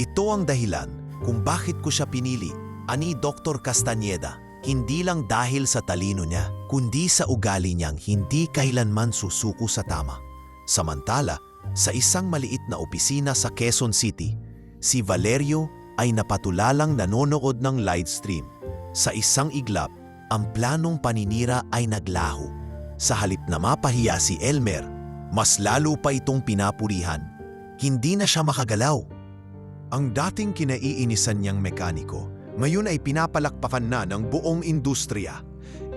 Ito ang dahilan kung bakit ko siya pinili, ani Dr. Castañeda, hindi lang dahil sa talino niya, kundi sa ugali niyang hindi kailanman susuko sa tama. Samantala, sa isang maliit na opisina sa Quezon City, si Valerio ay napatulalang nanonood ng live stream. Sa isang iglap, ang planong paninira ay naglaho. Sa halip na mapahiya si Elmer, mas lalo pa itong pinapurihan. Hindi na siya makagalaw. Ang dating kinaiinisan niyang mekaniko, ngayon ay pinapalakpakan na ng buong industriya.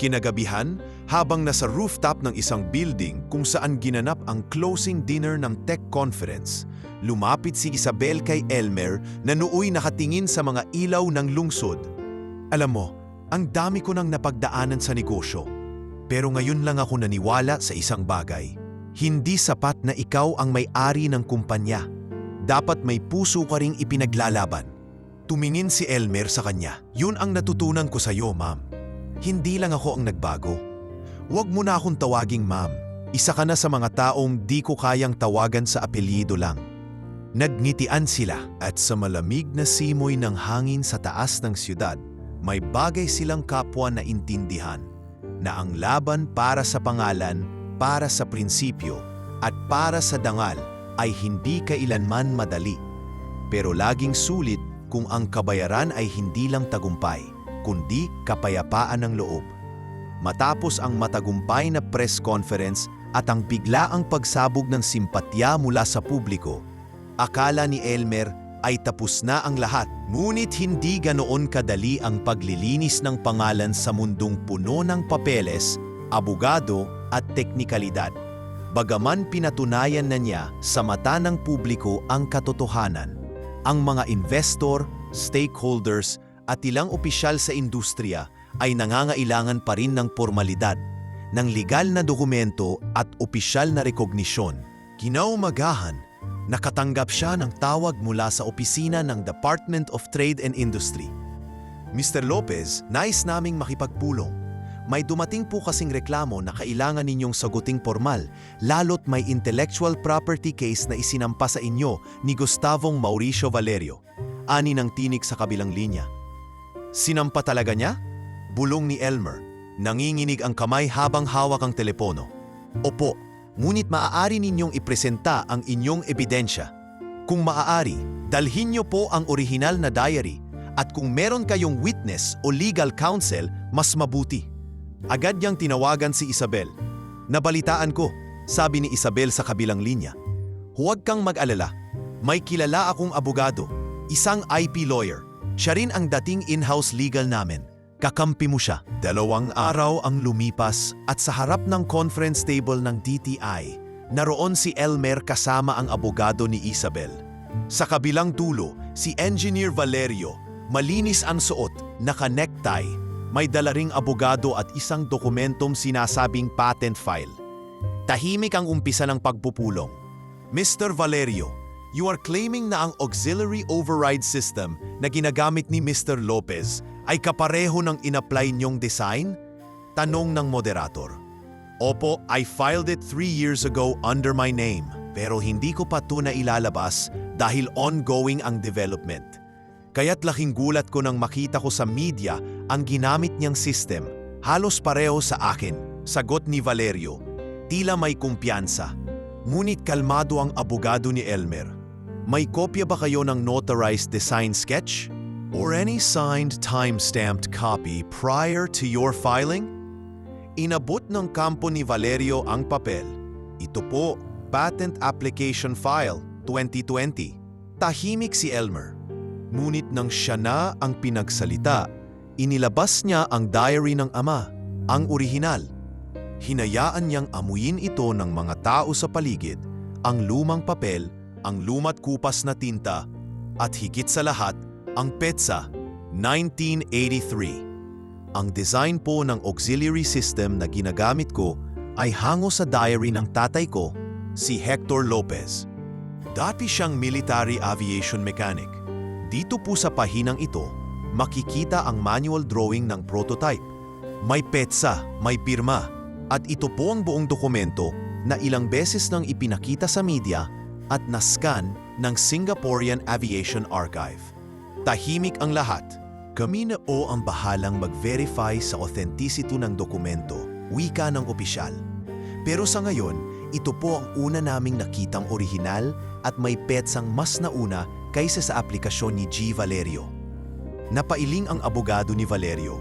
Kinagabihan, habang nasa rooftop ng isang building kung saan ginanap ang closing dinner ng tech conference, lumapit si Isabel kay Elmer na nooy nakatingin sa mga ilaw ng lungsod. Alam mo, ang dami ko nang napagdaanan sa negosyo. Pero ngayon lang ako naniwala sa isang bagay. Hindi sapat na ikaw ang may-ari ng kumpanya. Dapat may puso ka ring ipinaglalaban. Tumingin si Elmer sa kanya. Yun ang natutunan ko sa iyo, ma'am. Hindi lang ako ang nagbago. Huwag mo na akong tawaging ma'am. Isa ka na sa mga taong di ko kayang tawagan sa apelyido lang. Nagngitian sila at sa malamig na simoy ng hangin sa taas ng siyudad, may bagay silang kapwa na intindihan na ang laban para sa pangalan, para sa prinsipyo at para sa dangal ay hindi kailanman madali. Pero laging sulit kung ang kabayaran ay hindi lang tagumpay, kundi kapayapaan ng loob. Matapos ang matagumpay na press conference at ang biglaang pagsabog ng simpatya mula sa publiko, akala ni Elmer ay tapos na ang lahat. Ngunit hindi ganoon kadali ang paglilinis ng pangalan sa mundong puno ng papeles, abogado at teknikalidad. Bagaman pinatunayan na niya sa mata ng publiko ang katotohanan, ang mga investor, stakeholders at ilang opisyal sa industriya ay nangangailangan pa rin ng formalidad, ng legal na dokumento at opisyal na rekognisyon. Kinaumagahan, nakatanggap siya ng tawag mula sa opisina ng Department of Trade and Industry. Mr. Lopez, nais naming makipagpulong. May dumating po kasing reklamo na kailangan ninyong saguting formal, lalo't may intellectual property case na isinampa sa inyo ni Gustavong Mauricio Valerio. Ani ng tinik sa kabilang linya. Sinampa talaga niya? Bulong ni Elmer. Nanginginig ang kamay habang hawak ang telepono. Opo, ngunit maaari ninyong ipresenta ang inyong ebidensya. Kung maaari, dalhin niyo po ang orihinal na diary at kung meron kayong witness o legal counsel, mas mabuti. Agad niyang tinawagan si Isabel. Nabalitaan ko, sabi ni Isabel sa kabilang linya. Huwag kang mag-alala. May kilala akong abogado, isang IP lawyer. Siya rin ang dating in-house legal namin. Kakampi mo siya. 2 araw ang lumipas at sa harap ng conference table ng DTI, naroon si Elmer kasama ang abogado ni Isabel. Sa kabilang dulo, si Engineer Valerio, malinis ang suot, naka-necktie, may dala ring abogado at isang dokumentong sinasabing patent file. Tahimik ang umpisa ng pagpupulong. Mr. Valerio, you are claiming na ang auxiliary override system na ginagamit ni Mr. Lopez ay kapareho ng in-apply niyong design? Tanong ng moderator. Opo, I filed it 3 years ago under my name, pero hindi ko pa ito na ilalabas dahil ongoing ang development. Kaya't laking gulat ko nang makita ko sa media ang ginamit niyang system, halos pareho sa akin, sagot ni Valerio. Tila may kumpiyansa. Ngunit kalmado ang abogado ni Elmer. May kopya ba kayo ng notarized design sketch? Or any signed time-stamped copy prior to your filing? Inabot ng kampo ni Valerio ang papel. Ito po, Patent Application File 2020. Tahimik si Elmer. Ngunit nang siya na ang pinagsalita, inilabas niya ang diary ng ama, ang orihinal. Hinayaan niyang amuyin ito ng mga tao sa paligid, ang lumang papel, ang lumat kupas na tinta, at higit sa lahat, ang petsa, 1983. Ang design po ng auxiliary system na ginagamit ko ay hango sa diary ng tatay ko, si Hector Lopez. Dati siyang military aviation mechanic. Dito po sa pahinang ito, makikita ang manual drawing ng prototype. May petsa, may pirma, at ito po ang buong dokumento na ilang beses nang ipinakita sa media at nascan ng Singaporean Aviation Archive. Tahimik ang lahat. Kami na po ang bahalang mag-verify sa authenticity ng dokumento, wika ng opisyal. Pero sa ngayon, ito po ang una naming nakitang orihinal at may petsang mas nauna kaysa sa aplikasyon ni G. Valerio. Napailing ang abogado ni Valerio.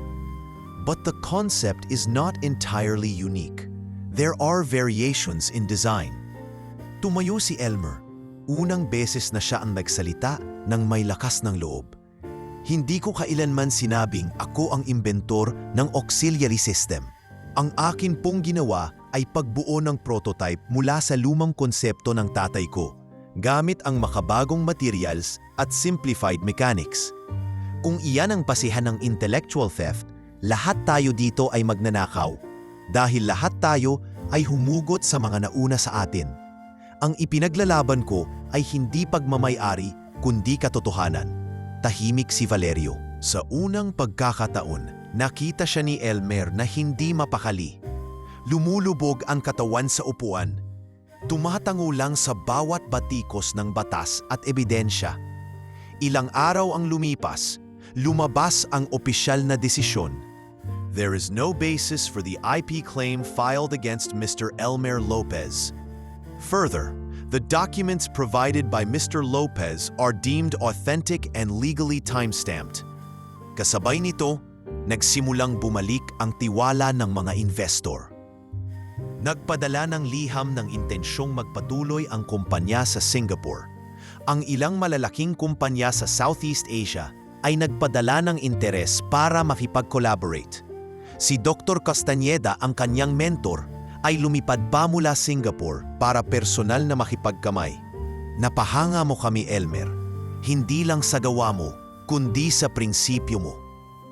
But the concept is not entirely unique. There are variations in design. Tumayo si Elmer. Unang beses na siya ang nagsalita ng may lakas ng loob. Hindi ko kailanman sinabing ako ang inventor ng auxiliary system. Ang akin pong ginawa ay pagbuo ng prototype mula sa lumang konsepto ng tatay ko, gamit ang makabagong materials at simplified mechanics. Kung iyan ang basihan ng intellectual theft, lahat tayo dito ay magnanakaw, dahil lahat tayo ay humugot sa mga nauna sa atin. Ang ipinaglalaban ko ay hindi pagmamay-ari kundi katotohanan. Tahimik si Valerio. Sa unang pagkakataon, nakita siya ni Elmer na hindi mapakali. Lumulubog ang katawan sa upuan. Tumatango lang sa bawat batikos ng batas at ebidensya. Ilang araw ang lumipas, lumabas ang opisyal na desisyon. There is no basis for the IP claim filed against Mr. Elmer Lopez. Further, the documents provided by Mr. Lopez are deemed authentic and legally time-stamped. Kasabay nito, nagsimulang bumalik ang tiwala ng mga investor. Nagpadala ng liham ng intensyong magpatuloy ang kumpanya sa Singapore. Ang ilang malalaking kumpanya sa Southeast Asia ay nagpadala ng interes para makipag-collaborate. Si Dr. Castañeda, ang kanyang mentor, ay lumipad pa mula Singapore para personal na makipagkamay. Napahanga mo kami, Elmer. Hindi lang sa gawa mo, kundi sa prinsipyo mo.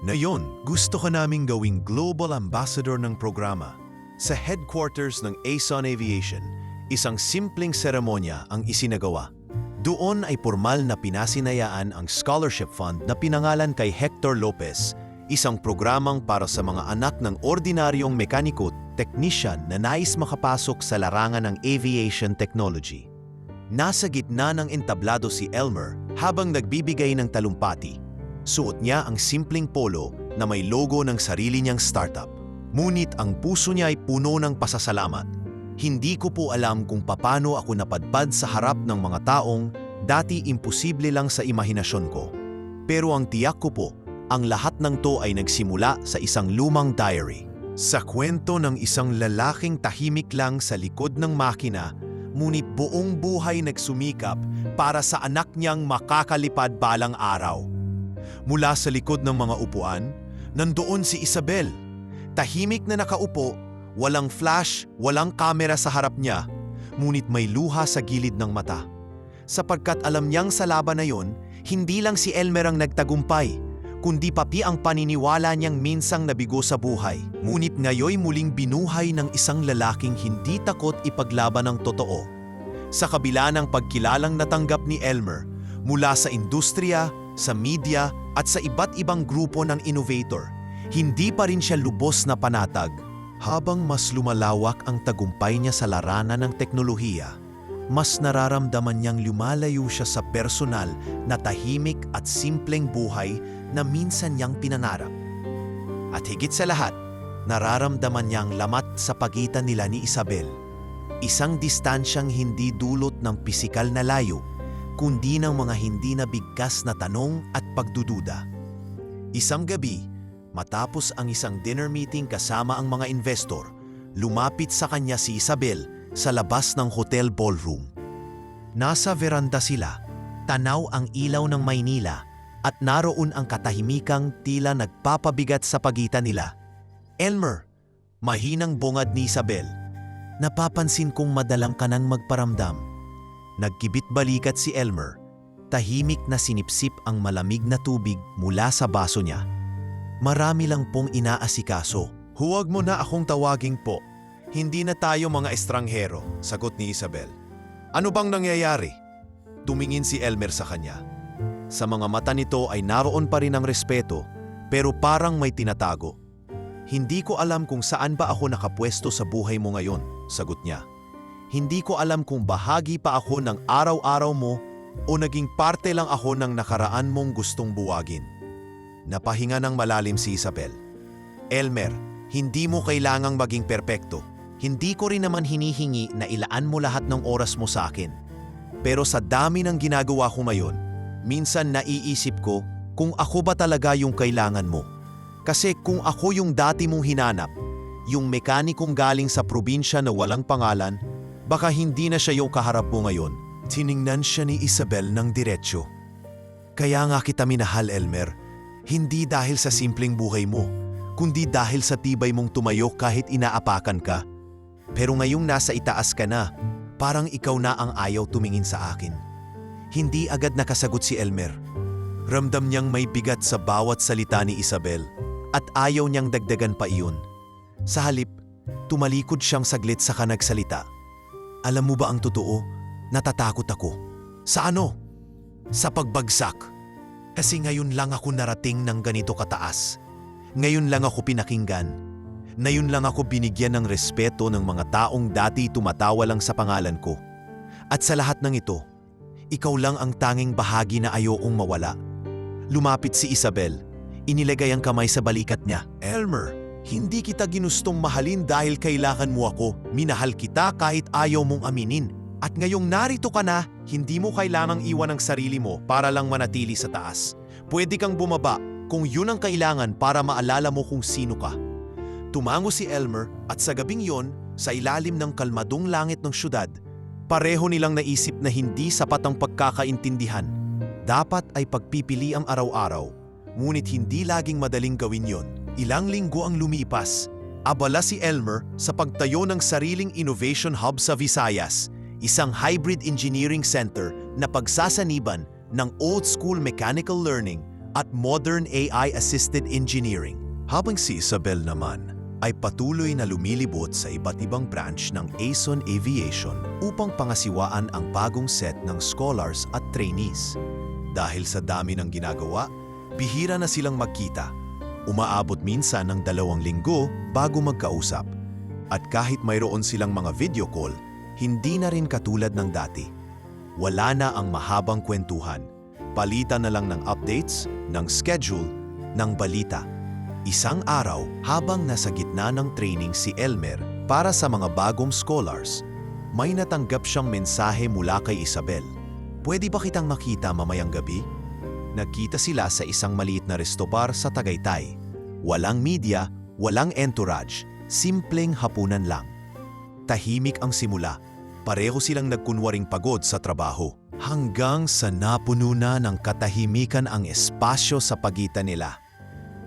Ngayon, gusto ka naming gawing global ambassador ng programa. Sa headquarters ng Aeson Aviation, isang simpleng seremonya ang isinagawa. Doon ay formal na pinasinayaan ang scholarship fund na pinangalan kay Hector Lopez, isang programang para sa mga anak ng ordinaryong mekaniko, technician na nais makapasok sa larangan ng aviation technology. Nasa gitna ng entablado si Elmer habang nagbibigay ng talumpati. Suot niya ang simpleng polo na may logo ng sarili niyang startup. Ngunit ang puso niya ay puno ng pasasalamat. Hindi ko po alam kung paano ako napadpad sa harap ng mga taong dati imposible lang sa imahinasyon ko. Pero ang tiyak ko po, ang lahat ng to ay nagsimula sa isang lumang diary. Sa kwento ng isang lalaking tahimik lang sa likod ng makina, ngunit buong buhay nagsumikap para sa anak niyang makakalipad balang araw. Mula sa likod ng mga upuan, nandoon si Isabel. Tahimik na nakaupo, walang flash, walang kamera sa harap niya, ngunit may luha sa gilid ng mata. Sapagkat alam niyang sa laban na yon, hindi lang si Elmer ang nagtagumpay, kundi pati ang paniniwala niyang minsang nabigo sa buhay. Ngunit ngayoy muling binuhay ng isang lalaking hindi takot ipaglaban ang totoo. Sa kabila ng pagkilalang natanggap ni Elmer mula sa industriya, sa media at sa iba't ibang grupo ng innovator, hindi pa rin siya lubos na panatag. Habang mas lumalawak ang tagumpay niya sa larangan ng teknolohiya, mas nararamdaman niyang lumalayo siya sa personal na tahimik at simpleng buhay na minsan niyang pinangarap. At higit sa lahat, nararamdaman niyang lamat sa pagitan nila ni Isabel. Isang distansyang hindi dulot ng pisikal na layo, kundi ng mga hindi nabigkas na tanong at pagdududa. Isang gabi, matapos ang isang dinner meeting kasama ang mga investor, lumapit sa kanya si Isabel sa labas ng hotel ballroom. Nasa veranda sila, tanaw ang ilaw ng Maynila at naroon ang katahimikang tila nagpapabigat sa pagitan nila. Elmer, mahinang bungad ni Isabel. Napapansin kong madalang ka nang magparamdam. Nagkibit balikat si Elmer. Tahimik na sinipsip ang malamig na tubig mula sa baso niya. Marami lang pong inaasikaso. Huwag mo na akong tawaging po. Hindi na tayo mga estranghero, sagot ni Isabel. Ano bang nangyayari? Tumingin si Elmer sa kanya. Sa mga mata nito ay naroon pa rin ang respeto, pero parang may tinatago. Hindi ko alam kung saan ba ako nakapwesto sa buhay mo ngayon, sagot niya. Hindi ko alam kung bahagi pa ako ng araw-araw mo o naging parte lang ako ng nakaraan mong gustong buwagin. Napahinga ng malalim si Isabel. Elmer, hindi mo kailangang maging perpekto. Hindi ko rin naman hinihingi na ilaan mo lahat ng oras mo sa akin. Pero sa dami ng ginagawa ko ngayon, minsan naiisip ko kung ako ba talaga yung kailangan mo. Kasi kung ako yung dati mong hinanap, yung mekanikong galing sa probinsya na walang pangalan, baka hindi na siya yung kaharap mo ngayon. Tiningnan siya ni Isabel ng diretsyo. Kaya nga kita minahal, Elmer. Hindi dahil sa simpleng buhay mo, kundi dahil sa tibay mong tumayo kahit inaapakan ka. Pero ngayong nasa itaas ka na, parang ikaw na ang ayaw tumingin sa akin. Hindi agad nakasagot si Elmer. Ramdam niyang may bigat sa bawat salita ni Isabel at ayaw niyang dagdagan pa iyon. Sa halip, tumalikod siyang saglit saka nagsalita. Alam mo ba ang totoo? Natatakot ako. Sa ano? Sa pagbagsak. Kasi ngayon lang ako narating ng ganito kataas. Ngayon lang ako pinakinggan. Ngayon lang ako binigyan ng respeto ng mga taong dati tumatawa lang sa pangalan ko. At sa lahat ng ito, ikaw lang ang tanging bahagi na ayokong mawala. Lumapit si Isabel. Inilagay ang kamay sa balikat niya. Elmer, hindi kita ginustong mahalin dahil kailangan mo ako. Minahal kita kahit ayaw mong aminin. At ngayong narito ka na, hindi mo kailangang iwan ang sarili mo para lang manatili sa taas. Pwede kang bumaba kung yun ang kailangan para maalala mo kung sino ka. Tumango si Elmer at sa gabing yon, sa ilalim ng kalmadong langit ng syudad, pareho nilang naisip na hindi sapat ang pagkakaintindihan. Dapat ay pagpipili ang araw-araw, ngunit hindi laging madaling gawin yon. Ilang linggo ang lumipas. Abala si Elmer sa pagtayo ng sariling innovation hub sa Visayas, isang hybrid engineering center na pagsasaniban ng old-school mechanical learning at modern AI-assisted engineering. Habang si Isabel naman ay patuloy na lumilibot sa iba't ibang branch ng Ason Aviation upang pangasiwaan ang bagong set ng scholars at trainees. Dahil sa dami ng ginagawa, bihira na silang magkita. Umaabot minsan ng 2 linggo bago magkausap. At kahit mayroon silang mga video call, hindi na rin katulad ng dati. Wala na ang mahabang kwentuhan. Palitan na lang ng updates, ng schedule, ng balita. Isang araw, habang nasa gitna ng training si Elmer para sa mga bagong scholars, may natanggap siyang mensahe mula kay Isabel. Pwede ba kitang makita mamayang gabi? Nagkita sila sa isang maliit na restobar sa Tagaytay. Walang media, walang entourage, simpleng hapunan lang. Tahimik ang simula. Pareho silang nagkunwaring pagod sa trabaho. hanggang sa napuno na ng katahimikan ang espasyo sa pagitan nila.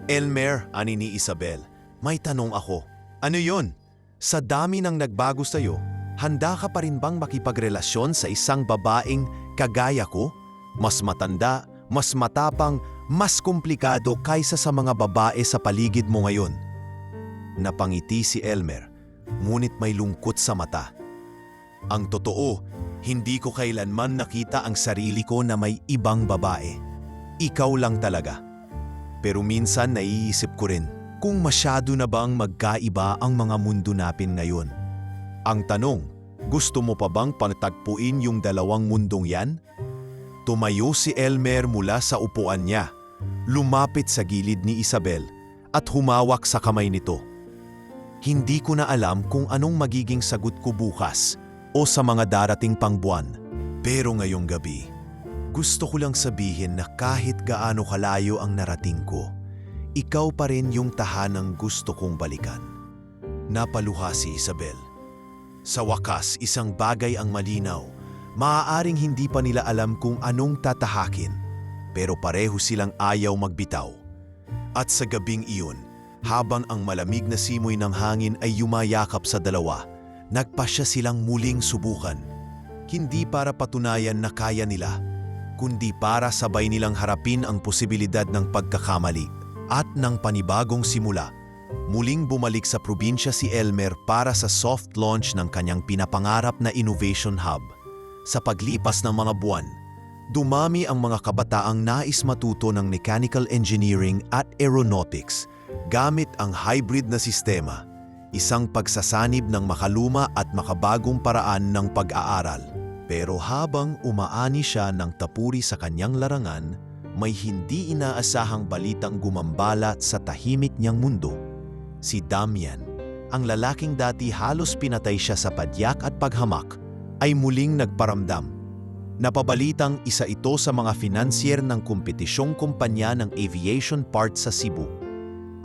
Elmer, ani ni Isabel, may tanong ako. Ano yon? Sa dami ng nagbago sa'yo, handa ka pa rin bang makipagrelasyon sa isang babaeng kagaya ko? Mas matanda, mas matapang, mas komplikado kaysa sa mga babae sa paligid mo ngayon. Napangiti si Elmer, ngunit may lungkot sa mata. Ang totoo, hindi ko kailanman nakita ang sarili ko na may ibang babae. Ikaw lang talaga. Pero minsan naiisip ko rin, kung masyado na bang magkaiba ang mga mundo natin ngayon? Ang tanong, gusto mo pa bang panatagpuin yung dalawang mundong yan? Tumayo si Elmer mula sa upuan niya, lumapit sa gilid ni Isabel at humawak sa kamay nito. Hindi ko na alam kung anong magiging sagot ko bukas o sa mga darating pang buwan. Pero ngayong gabi, gusto ko lang sabihin na kahit gaano kalayo ang narating ko, ikaw pa rin yung tahanang gusto kong balikan. Napaluha si Isabel. Sa wakas, isang bagay ang malinaw. Maaaring hindi pa nila alam kung anong tatahakin, pero pareho silang ayaw magbitaw. At sa gabing iyon, habang ang malamig na simoy ng hangin ay yumayakap sa dalawa, nagpasya silang muling subukan. Hindi para patunayan na kaya nila, kundi para sabay nilang harapin ang posibilidad ng pagkakamali. At ng panibagong simula, muling bumalik sa probinsya si Elmer para sa soft launch ng kanyang pinapangarap na innovation hub. Sa paglipas ng mga buwan, dumami ang mga kabataang nais matuto ng mechanical engineering at aeronautics gamit ang hybrid na sistema, isang pagsasanib ng makaluma at makabagong paraan ng pag-aaral. Pero habang umaani siya ng tapuri sa kanyang larangan, may hindi inaasahang balitang gumambala sa tahimik niyang mundo. Si Damian, ang lalaking dati halos pinatay siya sa padyak at paghamak, ay muling nagparamdam. Napabalitang isa ito sa mga financier ng kompetisyong kumpanya ng aviation parts sa Cebu.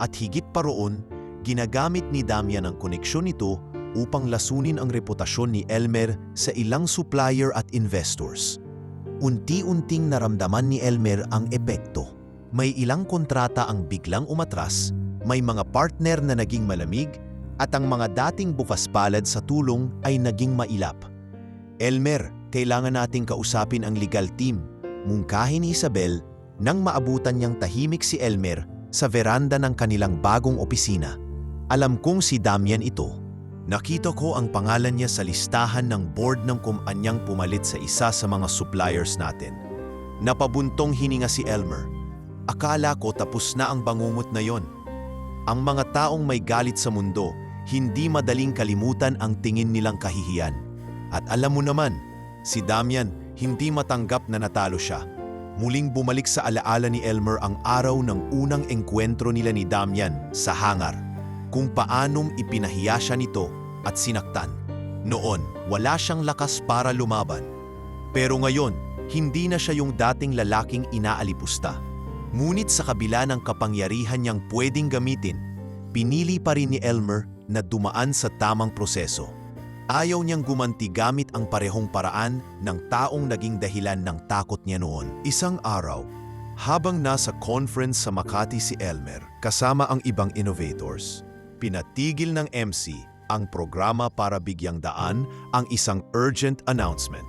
At higit pa roon, ginagamit ni Damian ang koneksyon nito upang lasunin ang reputasyon ni Elmer sa ilang supplier at investors. Unti-unting naramdaman ni Elmer ang epekto. May ilang kontrata ang biglang umatras, may mga partner na naging malamig, at ang mga dating bukas palad sa tulong ay naging mailap. Elmer, kailangan nating kausapin ang legal team, mungkahi ni Isabel nang maabutan niyang tahimik si Elmer sa veranda ng kanilang bagong opisina. Alam kong si Damian ito. Nakita ko ang pangalan niya sa listahan ng board ng kumpanyang pumalit sa isa sa mga suppliers natin. Napabuntong hininga si Elmer. Akala ko tapos na ang bangungot na yon. Ang mga taong may galit sa mundo, hindi madaling kalimutan ang tingin nilang kahihiyan. At alam mo naman, si Damian hindi matanggap na natalo siya. Muling bumalik sa alaala ni Elmer ang araw ng unang engkwentro nila ni Damian sa hangar. Kung paanong ipinahiya siya nito at sinaktan. Noon, wala siyang lakas para lumaban. Pero ngayon, hindi na siya yung dating lalaking inaalipusta. Ngunit sa kabila ng kapangyarihan niyang pwedeng gamitin, pinili pa rin ni Elmer na dumaan sa tamang proseso. Ayaw niyang gumanti gamit ang parehong paraan ng taong naging dahilan ng takot niya noon. Isang araw, habang nasa conference sa Makati si Elmer kasama ang ibang innovators, pinatigil ng MC ang programa para bigyang daan ang isang urgent announcement.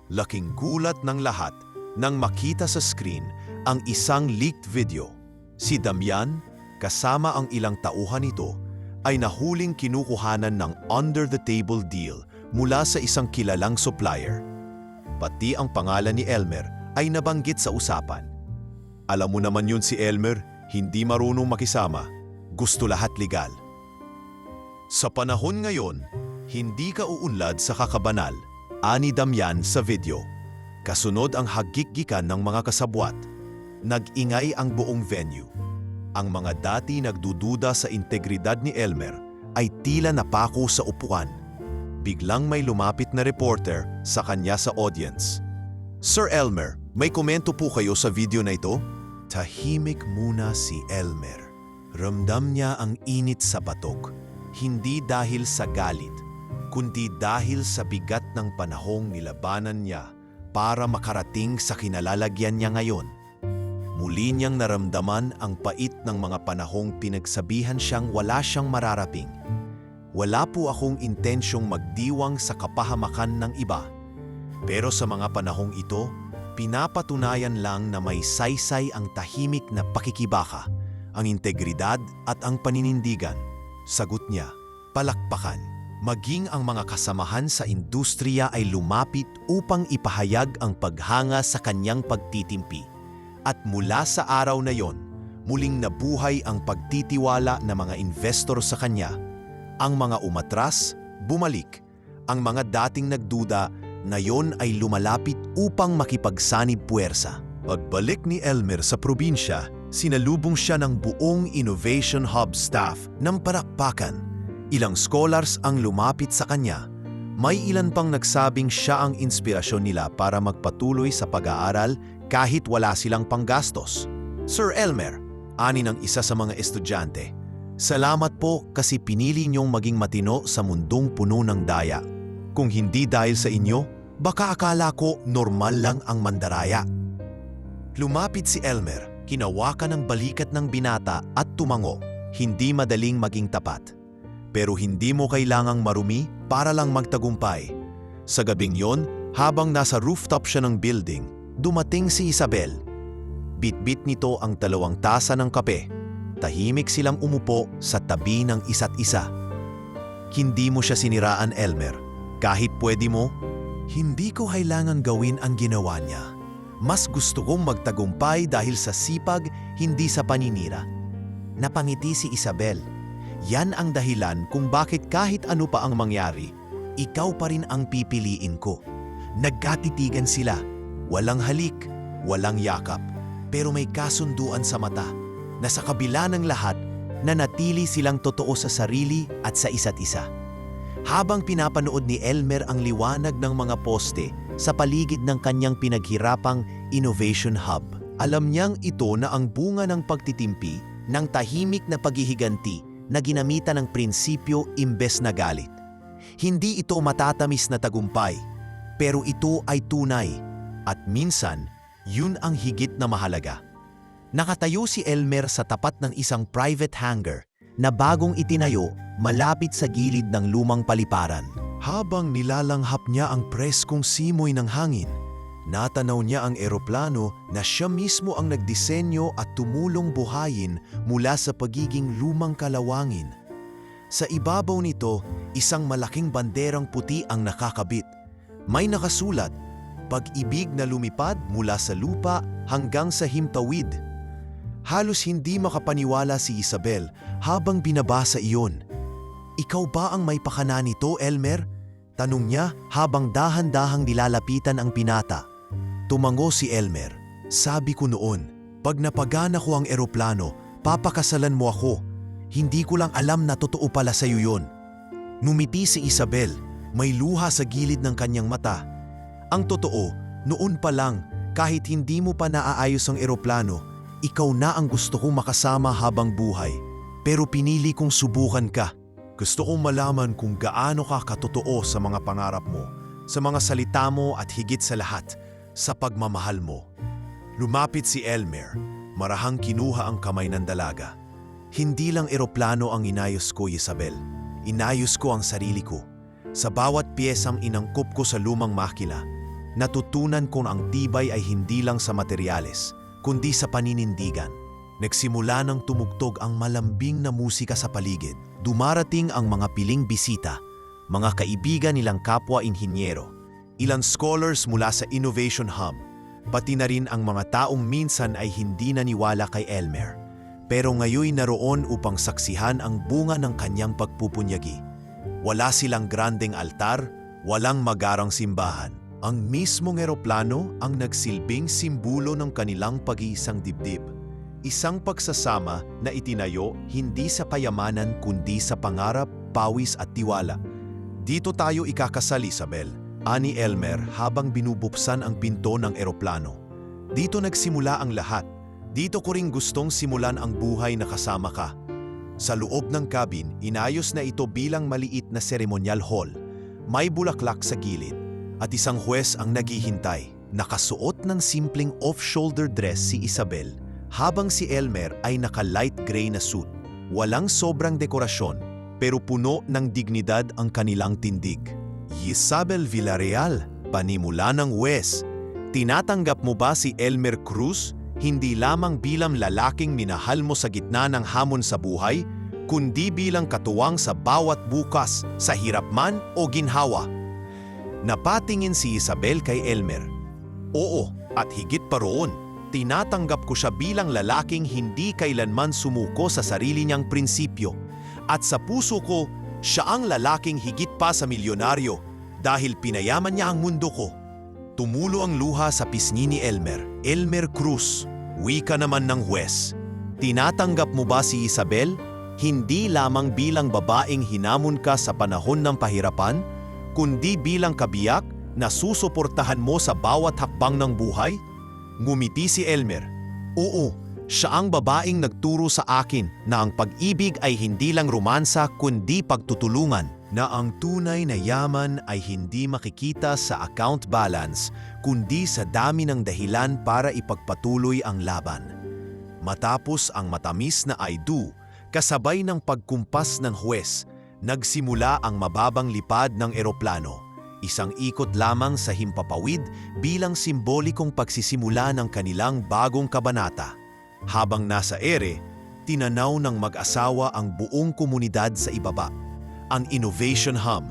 Laking gulat ng lahat nang makita sa screen ang isang leaked video. Si Damian, kasama ang ilang tauhan nito, ay nahuling kinukuhanan ng under-the-table deal mula sa isang kilalang supplier. Pati ang pangalan ni Elmer ay nabanggit sa usapan. Alam mo naman yun si Elmer, hindi marunong makisama. Gusto lahat legal. Sa panahon ngayon, hindi ka uunlad sa kakabanal, ani Damian sa video. Kasunod ang hagikgikan ng mga kasabwat. Nag-ingay ang buong venue. Ang mga dati nagdududa sa integridad ni Elmer ay tila napako sa upuan. Biglang may lumapit na reporter sa kanya sa audience. Sir Elmer, may komento po kayo sa video na ito? Tahimik muna si Elmer. Ramdam niya ang init sa batok. Hindi dahil sa galit, kundi dahil sa bigat ng panahong nilabanan niya para makarating sa kinalalagyan niya ngayon. Muli niyang naramdaman ang pait ng mga panahong pinagsabihan siyang wala siyang mararating. Wala po akong intensyong magdiwang sa kapahamakan ng iba. Pero sa mga panahong ito, pinapatunayan lang na may saysay ang tahimik na pakikibaka, ang integridad at ang paninindigan. Sagot niya, palakpakan. Maging ang mga kasamahan sa industriya ay lumapit upang ipahayag ang paghanga sa kanyang pagtitimpi. At mula sa araw na yon, muling nabuhay ang pagtitiwala ng mga investor sa kanya. Ang mga umatras, bumalik. Ang mga dating nagduda, ngayon ay lumalapit upang makipagsanib puwersa. Pagbalik ni Elmer sa probinsya, sinalubong siya ng buong Innovation Hub staff ng parakpakan. Ilang scholars ang lumapit sa kanya. May ilan pang nagsabing siya ang inspirasyon nila para magpatuloy sa pag-aaral kahit wala silang panggastos. Sir Elmer, ani ng isa sa mga estudyante, salamat po kasi pinili niyong maging matino sa mundong puno ng daya. Kung hindi dahil sa inyo, baka akala ko normal lang ang mandaraya. Lumapit si Elmer, kinawakan ng balikat ng binata at tumango. Hindi madaling maging tapat. Pero hindi mo kailangang marumi para lang magtagumpay. Sa gabing yon, habang nasa rooftop siya ng building, dumating si Isabel. Bitbit nito ang 2 tasa ng kape. Tahimik silang umupo sa tabi ng isa't isa. Hindi mo siya siniraan, Elmer. Kahit pwede mo, hindi ko kailangan gawin ang ginawa niya. Mas gusto kong magtagumpay dahil sa sipag, hindi sa paninira. Napangiti si Isabel. Yan ang dahilan kung bakit kahit ano pa ang mangyari, ikaw pa rin ang pipiliin ko. Nagkatitigan sila. Walang halik, walang yakap, pero may kasunduan sa mata na sa kabila ng lahat, nanatili silang totoo sa sarili at sa isa't isa. Habang pinapanood ni Elmer ang liwanag ng mga poste sa paligid ng kanyang pinaghirapang Innovation Hub, alam niyang ito na ang bunga ng pagtitimpi ng tahimik na paghihiganti na ginamitan ng prinsipyo imbes na galit. Hindi ito matatamis na tagumpay, pero ito ay tunay. At minsan, yun ang higit na mahalaga. Nakatayo si Elmer sa tapat ng isang private hangar na bagong itinayo malapit sa gilid ng lumang paliparan. Habang nilalanghap niya ang preskong simoy ng hangin, natanaw niya ang eroplano na siya mismo ang nagdisenyo at tumulong buhayin mula sa pagiging lumang kalawangin. Sa ibabaw nito, isang malaking banderang puti ang nakakabit. May nakasulat, pag-ibig na lumipad mula sa lupa hanggang sa himtawid. Halos hindi makapaniwala si Isabel habang binabasa iyon. Ikaw ba ang may pakana nito, Elmer? Tanong niya habang dahan-dahang nilalapitan ang binata. Tumango si Elmer. Sabi ko noon, pag napagana ko ang eroplano, papakasalan mo ako. Hindi ko lang alam na totoo pala sa iyo yun. Ngumiti si Isabel, may luha sa gilid ng kanyang mata. Ang totoo, noon pa lang, kahit hindi mo pa naaayos ang eroplano, ikaw na ang gusto kong makasama habang buhay. Pero pinili kong subukan ka. Gusto kong malaman kung gaano ka katotoo sa mga pangarap mo, sa mga salita mo at higit sa lahat, sa pagmamahal mo. Lumapit si Elmer, marahang kinuha ang kamay ng dalaga. Hindi lang eroplano ang inayos ko, Isabel. Inayos ko ang sarili ko. Sa bawat piyesang inangkop ko sa lumang makina, natutunan kong ang tibay ay hindi lang sa materyales, kundi sa paninindigan. Nagsimula ng tumugtog ang malambing na musika sa paligid. Dumarating ang mga piling bisita, mga kaibigan nilang kapwa-inhinyero, ilang scholars mula sa Innovation Hub, pati na rin ang mga taong minsan ay hindi naniwala kay Elmer. Pero ngayoy naroon upang saksihan ang bunga ng kanyang pagpupunyagi. Wala silang grandeng altar, walang magarang simbahan. Ang mismong eroplano ang nagsilbing simbolo ng kanilang pag-iisang dibdib. Isang pagsasama na itinayo hindi sa payamanan kundi sa pangarap, pawis at tiwala. Dito tayo ikakasal, Isabel, ani Elmer habang binubuksan ang pinto ng eroplano. Dito nagsimula ang lahat. Dito ko ring gustong simulan ang buhay na kasama ka. Sa loob ng cabin, inayos na ito bilang maliit na ceremonial hall. May bulaklak sa gilid at isang huwes ang naghihintay. Nakasuot ng simpleng off-shoulder dress si Isabel habang si Elmer ay naka-light gray na suit. Walang sobrang dekorasyon pero puno ng dignidad ang kanilang tindig. Isabel Villarreal, panimula ng Wes. Tinatanggap mo ba si Elmer Cruz hindi lamang bilang lalaking minahal mo sa gitna ng hamon sa buhay, kundi bilang katuwang sa bawat bukas, sa hirap man o ginhawa? Napatingin si Isabel kay Elmer. Oo, at higit pa roon, tinatanggap ko siya bilang lalaking hindi kailanman sumuko sa sarili niyang prinsipyo. At sa puso ko, siya ang lalaking higit pa sa milyonaryo dahil pinayaman niya ang mundo ko. Tumulo ang luha sa pisngi ni Elmer. Elmer Cruz, wika naman ng Wes. Tinatanggap mo ba si Isabel? Hindi lamang bilang babaeng hinamon ka sa panahon ng pahirapan, kundi bilang kabiyak na susuportahan mo sa bawat hakbang ng buhay? Ngumiti si Elmer. Oo, siya ang babaeng nagturo sa akin na ang pag-ibig ay hindi lang romansa kundi pagtutulungan, na ang tunay na yaman ay hindi makikita sa account balance kundi sa dami ng dahilan para ipagpatuloy ang laban. Matapos ang matamis na I do, kasabay ng pagkumpas ng huwes, nagsimula ang mababang lipad ng eroplano. Isang ikot lamang sa himpapawid bilang simbolikong pagsisimula ng kanilang bagong kabanata. Habang nasa ere, tinanaw ng mag-asawa ang buong komunidad sa ibaba. Ang Innovation Hub,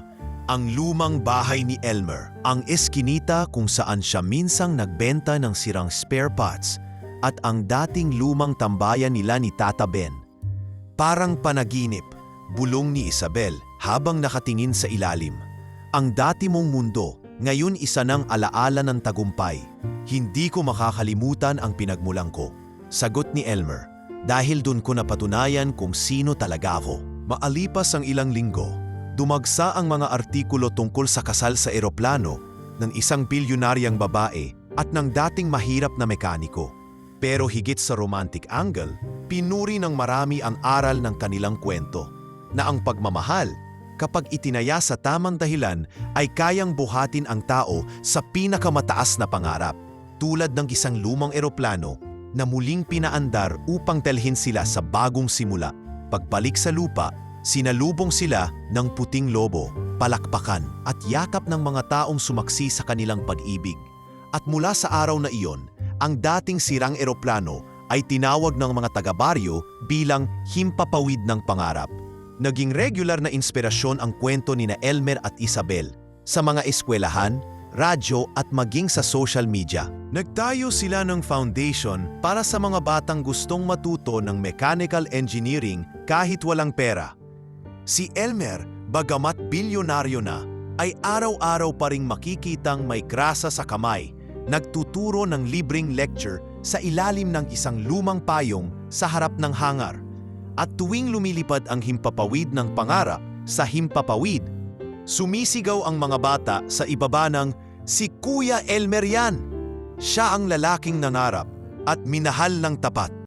ang lumang bahay ni Elmer, ang eskinita kung saan siya minsang nagbenta ng sirang spare parts, at ang dating lumang tambayan nila ni Tata Ben. Parang panaginip, bulong ni Isabel habang nakatingin sa ilalim. Ang dati mong mundo, ngayon isa ng alaala ng tagumpay. Hindi ko makakalimutan ang pinagmulan ko, sagot ni Elmer, dahil dun ko napatunayan kung sino talaga ako. Maalipas ang ilang linggo, dumagsa ang mga artikulo tungkol sa kasal sa eroplano ng isang bilyonaryang babae at ng dating mahirap na mekaniko. Pero higit sa romantic angle, pinuri ng marami ang aral ng kanilang kwento, na ang pagmamahal, kapag itinaya sa tamang dahilan, ay kayang buhatin ang tao sa pinakamataas na pangarap, tulad ng isang lumang eroplano na muling pinaandar upang dalhin sila sa bagong simula. Pagbalik sa lupa, sinalubong sila ng puting lobo, palakpakan at yakap ng mga taong sumaksi sa kanilang pag-ibig. At mula sa araw na iyon, ang dating sirang eroplano ay tinawag ng mga taga-baryo bilang himpapawid ng pangarap. Naging regular na inspirasyon ang kwento ni na Elmer at Isabel sa mga eskwelahan, radyo at maging sa social media. Nagtayo sila ng foundation para sa mga batang gustong matuto ng mechanical engineering kahit walang pera. Si Elmer, bagamat bilyonaryo na, ay araw-araw pa ring makikitang may grasa sa kamay, nagtuturo ng libreng lecture sa ilalim ng isang lumang payong sa harap ng hangar. At tuwing lumilipad ang himpapawid ng pangarap sa himpapawid, sumisigaw ang mga bata sa ibaba ng, "Si Kuya Elmer yan! Siya ang lalaking nangarap at minahal ng tapat."